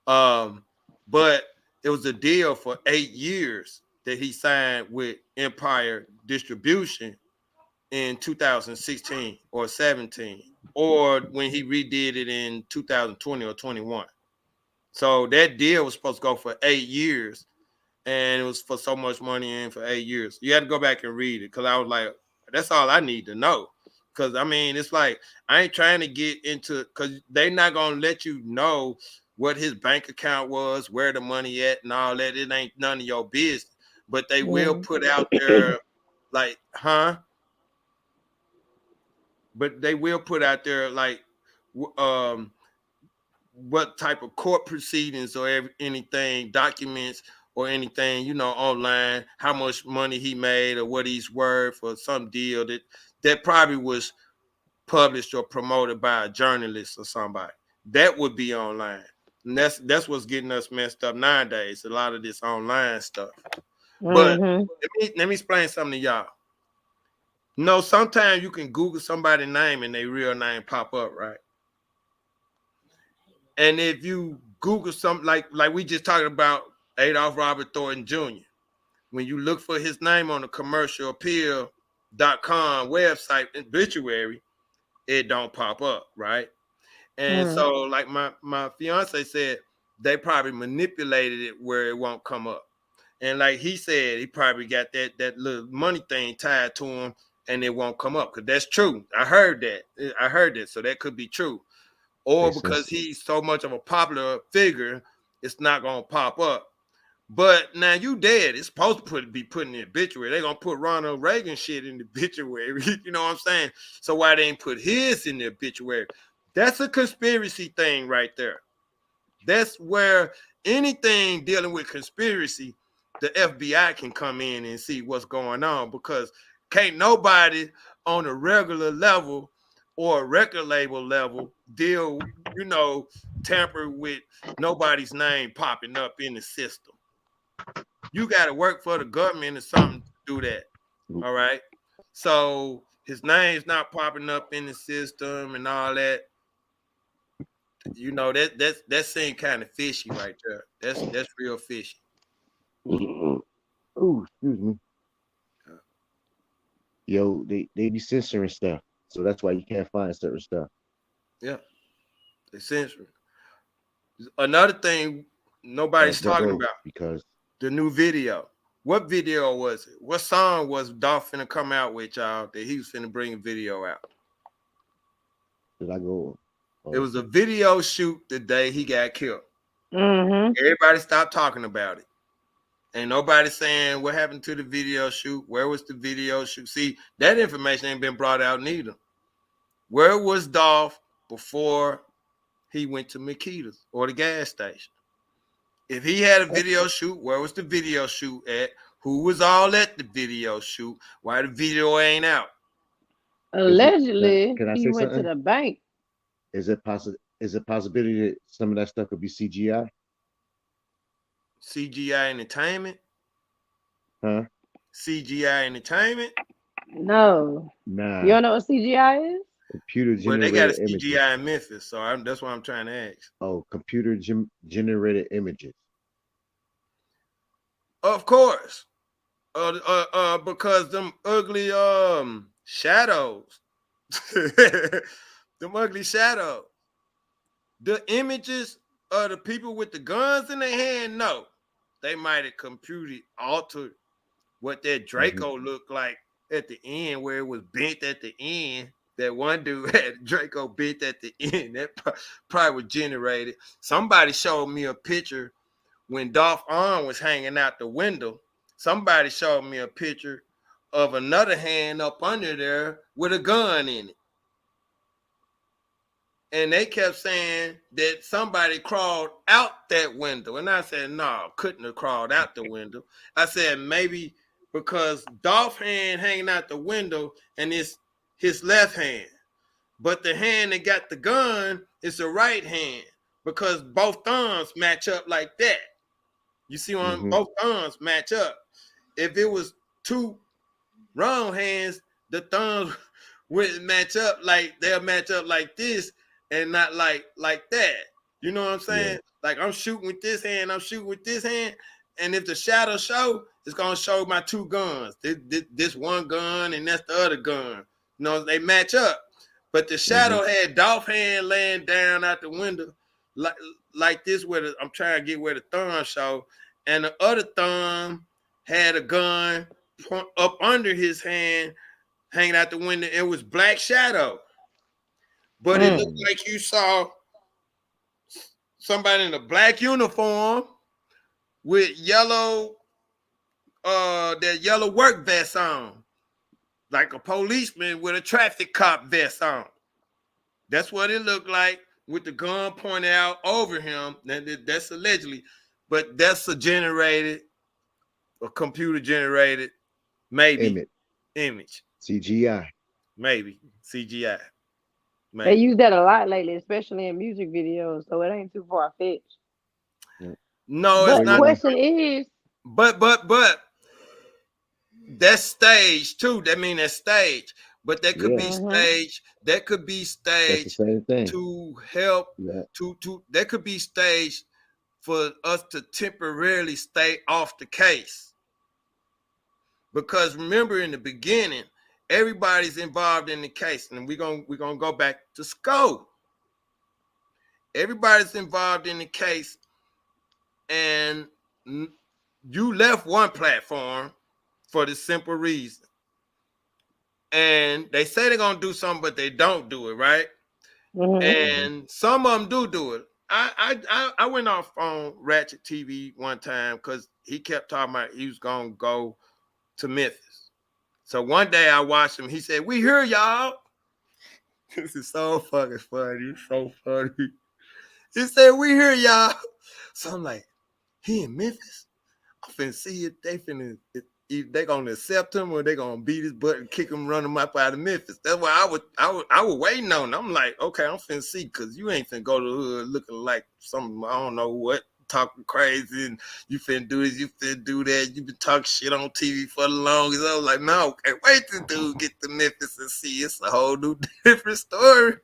But it was a deal for 8 years that he signed with Empire Distribution in 2016 or 17, or when he redid it in 2020 or 21. So that deal was supposed to go for 8 years, and it was for so much money in for 8 years. You had to go back and read it because I was like, that's all I need to know. Because I mean, it's like I ain't trying to get into because they're not gonna let you know what his bank account was, where the money at, and all that. It ain't none of your business. But they will put out there, like, huh? But they will put out there like, um, what type of court proceedings or anything, documents or anything, online, how much money he made or what he's worth or some deal that probably was published or promoted by a journalist or somebody. That would be online. And that's what's getting us messed up nowadays. A lot of this online stuff. But Mm-hmm. let me explain something to y'all. No, sometimes you can Google somebody's name and their real name pop up, right? And if you Google something like we just talked about Adolph Robert Thornton Jr., when you look for his name on the commercialappeal.com website obituary, it don't pop up, right? And Mm-hmm. so, like my fiance said, they probably manipulated it where it won't come up. And like he said, he probably got that little money thing tied to him, and it won't come up because that's true. I heard that. So that could be true. Or Makes because sense. he's so much of a popular figure, it's not gonna pop up. But now you dead. It's supposed to be put in the obituary. They're gonna put Ronald Reagan shit in the obituary. You know what I'm saying? So why they ain't put his in the obituary? That's a conspiracy thing right there. That's where anything dealing with conspiracy, the FBI can come in and see what's going on because can't nobody on a regular level or a record label level deal, tamper with nobody's name popping up in the system. You got to work for the government or something to do that. All right. So his name's not popping up in the system and all that. That seemed kind of fishy right there. That's real fishy. Oh, excuse me. Yo, they be censoring stuff, so that's why you can't find certain stuff. Yeah, they censoring. Another thing nobody's But talking go about because the new video. What video was it? What song was Dolph finna come out with, y'all? That he was finna bring a video out. did I go? It was a video shoot the day he got killed. Mm-hmm. Everybody stopped talking about it. Ain't nobody saying what happened to the video shoot. Where was the video shoot? See, that information ain't been brought out neither. Where was Dolph before he went to Makedas or the gas station? If he had a video shoot, where was the video shoot at? Who was all at the video shoot? Why the video ain't out? Is it? Allegedly, Can I he say went to something? the bank. Is it possible? Is it possibility that some of that stuff could be CGI? CGI Entertainment? Huh? CGI Entertainment? No. Nah. You don't know what CGI is? Computer Well, they got a generated images. CGI in Memphis, so that's what I'm trying to ask. Oh, computer generated images. Of course. Because them ugly shadows. Them ugly shadows. The images of the people with the guns in their hand, no. They might have computed altered what that Draco looked like at the end, where it was bent at the end. That one dude had Draco bent at the end. That probably was generated. Somebody showed me a picture when Dolph arm was hanging out the window. Somebody showed me a picture of another hand up under there with a gun in it. And they kept saying that somebody crawled out that window. And I said, no, couldn't have crawled out the window. I said, maybe because Dolph hand hanging out the window and it's his left hand. But the hand that got the gun is the right hand because both thumbs match up like that. You see on both thumbs match up. If it was two wrong hands, the thumbs wouldn't match up like they'll match up like this and not like that. You know what I'm saying? Yeah. Like I'm shooting with this hand, I'm shooting with this hand, and if the shadow show, it's gonna show my two guns. This one gun and that's the other gun. You know, they match up. But the shadow had Dolph hand laying down out the window like this where I'm trying to get where the thumb show, and the other thumb had a gun up under his hand hanging out the window. It was black shadow. But it looked like you saw somebody in a black uniform with yellow, that yellow work vest on, like a policeman with a traffic cop vest on. That's what it looked like with the gun pointed out over him. That's allegedly, but that's a computer generated, maybe image. CGI. Maybe CGI. They use that a lot lately, especially in music videos, so it ain't too far fetched. No, but it's not. The question is, but that's stage too. That means that's stage. But that could be stage. That could be stage to help. To that could be stage for us to temporarily stay off the case. Because remember, in the beginning, everybody's involved in the case, and we're gonna go back to scope. Everybody's involved in the case, and you left one platform for the simple reason. And they say they're gonna do something, but they don't do it, right? And some of them do it. I went off on Ratchet TV one time because he kept talking about he was gonna go to Memphis. So one day I watched him. He said, "We here, y'all." This is so fucking funny. It's so funny. He said, "We here, y'all." So I'm like, he in Memphis? I'm finna see if they gonna accept him or they gonna beat his butt and kick him, run him up out of Memphis. That's why I was waiting on. I'm like, okay, I'm finna see, because you ain't finna go to the hood looking like some, I don't know what, talking crazy, and you finna do this, you finna do that. You been talking shit on TV for the longest. I was like, no, can't wait till dude get to Memphis and see. It's a whole new different story.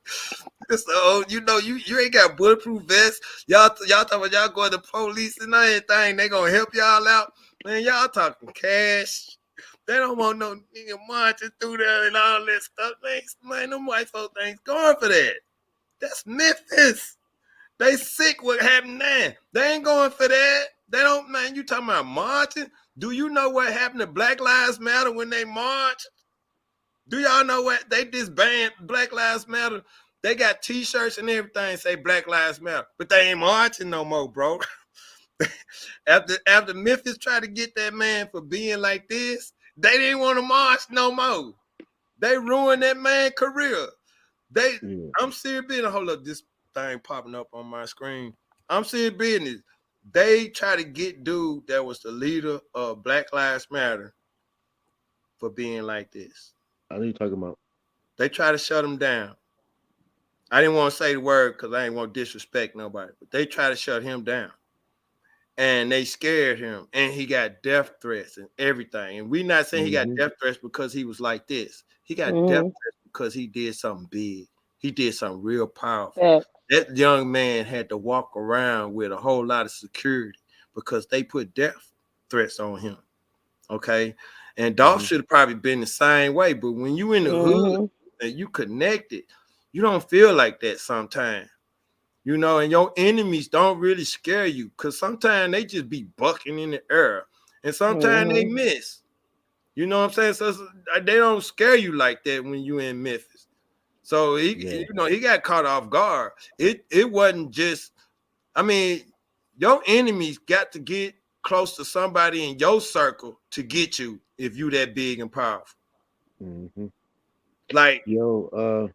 It's a whole, you ain't got bulletproof vests. Y'all talking about y'all going to police and everything. They gonna help y'all out. Man, y'all talking cash. They don't want no nigga marching through there and all that stuff. Man, them white folks ain't going for that. That's Memphis. They sick what happened there. They ain't going for that. They don't, man, you talking about marching? Do you know what happened to Black Lives Matter when they marched? Do y'all know what? They disbanded Black Lives Matter. They got t-shirts and everything say Black Lives Matter, but they ain't marching no more, bro. After Memphis tried to get that man for being like this, they didn't want to march no more. They ruined that man's career. I'm serious business. Hold up, this thing popping up on my screen. I'm serious business. They try to get dude that was the leader of Black Lives Matter for being like this. I know you're talking about. They try to shut him down. I didn't want to say the word because I didn't want to disrespect nobody, but they try to shut him down. And they scared him, and he got death threats and everything. And we're not saying he got death threats because he was like this. He got death threats because he did something big. He did something real powerful. Yeah. That young man had to walk around with a whole lot of security because they put death threats on him. Okay? And Dolph should have probably been the same way. But when you in the hood and you connected, you don't feel like that sometimes. And your enemies don't really scare you because sometimes they just be bucking in the air and sometimes they miss. You know what I'm saying? So they don't scare you like that when you in Memphis. So Yeah. he got caught off guard. It wasn't just. I mean, your enemies got to get close to somebody in your circle to get you if you that big and powerful. Hmm. Like, Yo,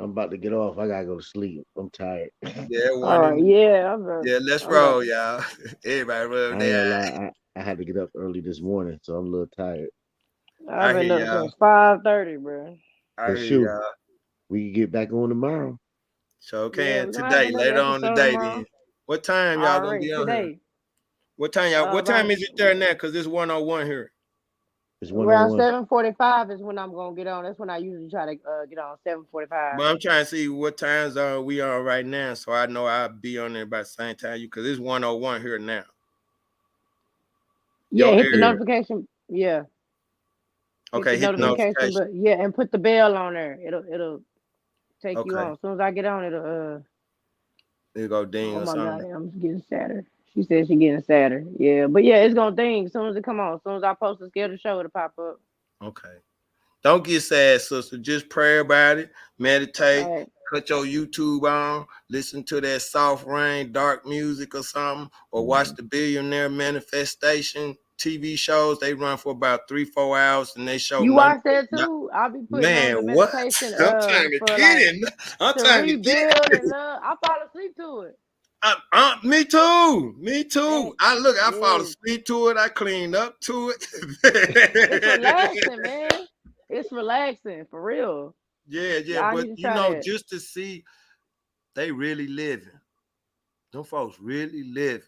I'm about to get off. I gotta go to sleep. I'm tired. yeah, All one right, in. yeah, Yeah, let's I'm about roll, y'all. Everybody roll I ain't there. gonna lie. I had to get up early this morning, so I'm a little tired. I've I hear been up y'all. since 5:30, bro. I But hear shoot, y'all. we can get back on tomorrow. So Yeah, can we're gonna have today, another later on episode today tomorrow. then. What time y'all All gonna right, be on here? today. What time y'all what time About is it there now? Cause it's 101 here. It's around 101. 7:45 is when I'm gonna get on. That's when I usually try to get on 7:45. But I'm trying to see what times are we on right now, so I know I'll be on there about the same time you, because it's 101 here now. Yeah, Your hit the area. notification. Yeah, hit the Okay, hit the Okay. notification, notification. but yeah, and put the bell on there. It'll take you Okay. on. As soon as I get on, it'll. It go ding Oh or my God, something. I'm getting sadder. She said she getting sadder. Yeah, but yeah, it's gonna ding as soon as it come on. As soon as I post a schedule show, it'll pop up. Okay. Don't get sad, sister. Just pray about it, meditate, Right. cut your YouTube on, listen to that soft rain, dark music or something, or watch Mhm. the Billionaire Manifestation TV shows. They run for about 3-4 hours and they show You nothing. watch that too? I'll be putting on Man, the what? meditation I'm trying to for get like it. I'm to trying to get rebuild it. and love. I fall asleep to it. Me too. Me too. That I fall yes. asleep to it. I cleaned up to It's it. relaxing, man. It's relaxing for real. Yeah, yeah. Y'all need But to try that. just to see they really living. Them folks really living.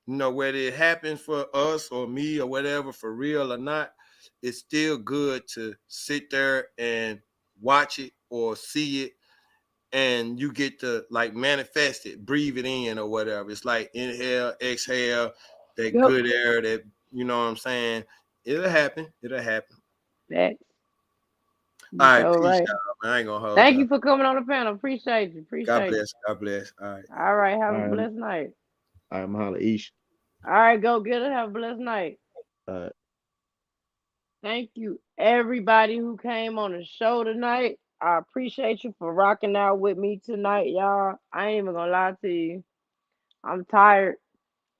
Whether it happens for us or me or whatever, for real or not, it's still good to sit there and watch it or see it, and you get to like manifest it, breathe it in or whatever. It's like inhale, exhale, that Yep. good air, that you know what I'm saying. It'll happen. It'll happen. That's All you right, so peace, right. y'all. Man, I ain't gonna hold Thank y'all. you for coming on the panel. Appreciate you. God Appreciate you. bless. God bless. All right. All right. Have a All right. blessed night. I'm holla Ish. All right. Go get it. Have a blessed night. Uh, Thank you, everybody who came on the show tonight. I appreciate you for rocking out with me tonight, y'all. I ain't even gonna lie to you. I'm tired.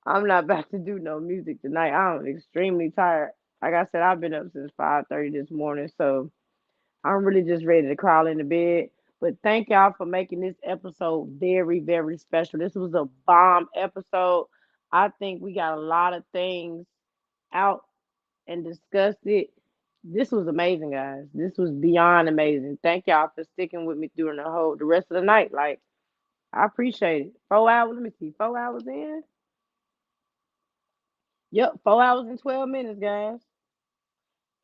I'm not about to do no music tonight. I'm extremely tired. Like I said, I've been up since 5:30 this morning, so I'm really just ready to crawl into bed. But thank y'all for making this episode very, very special. This was a bomb episode. I think we got a lot of things out and discussed it. This was amazing, guys. This was beyond amazing. Thank y'all for sticking with me during the rest of the night. Like, I appreciate it. 4 hours. Let me see. 4 hours in. Yep, 4 hours and 12 minutes, guys.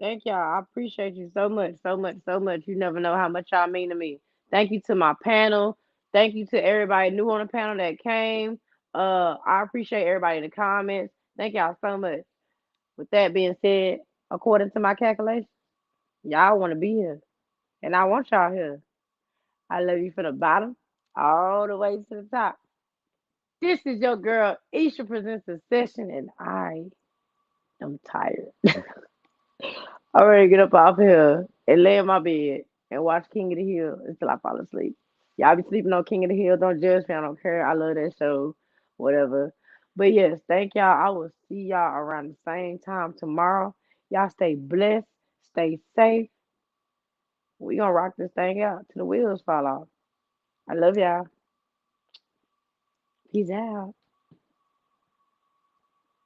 Thank y'all. I appreciate you so much, so much, so much. You never know how much y'all mean to me. Thank you to my panel. Thank you to everybody new on the panel that came. I appreciate everybody in the comments. Thank y'all so much. With that being said, according to my calculation, y'all want to be here, and I want y'all here. I love you from the bottom all the way to the top. This is your girl, Esha presents a session, and I am tired. I'm ready to get up off here and lay in my bed and watch King of the Hill until I fall asleep. Y'all be sleeping on King of the Hill. Don't judge me. I don't care. I love that show. Whatever. But yes, thank y'all. I will see y'all around the same time tomorrow. Y'all stay blessed. Stay safe. We gonna rock this thing out till the wheels fall off. I love y'all. Peace out.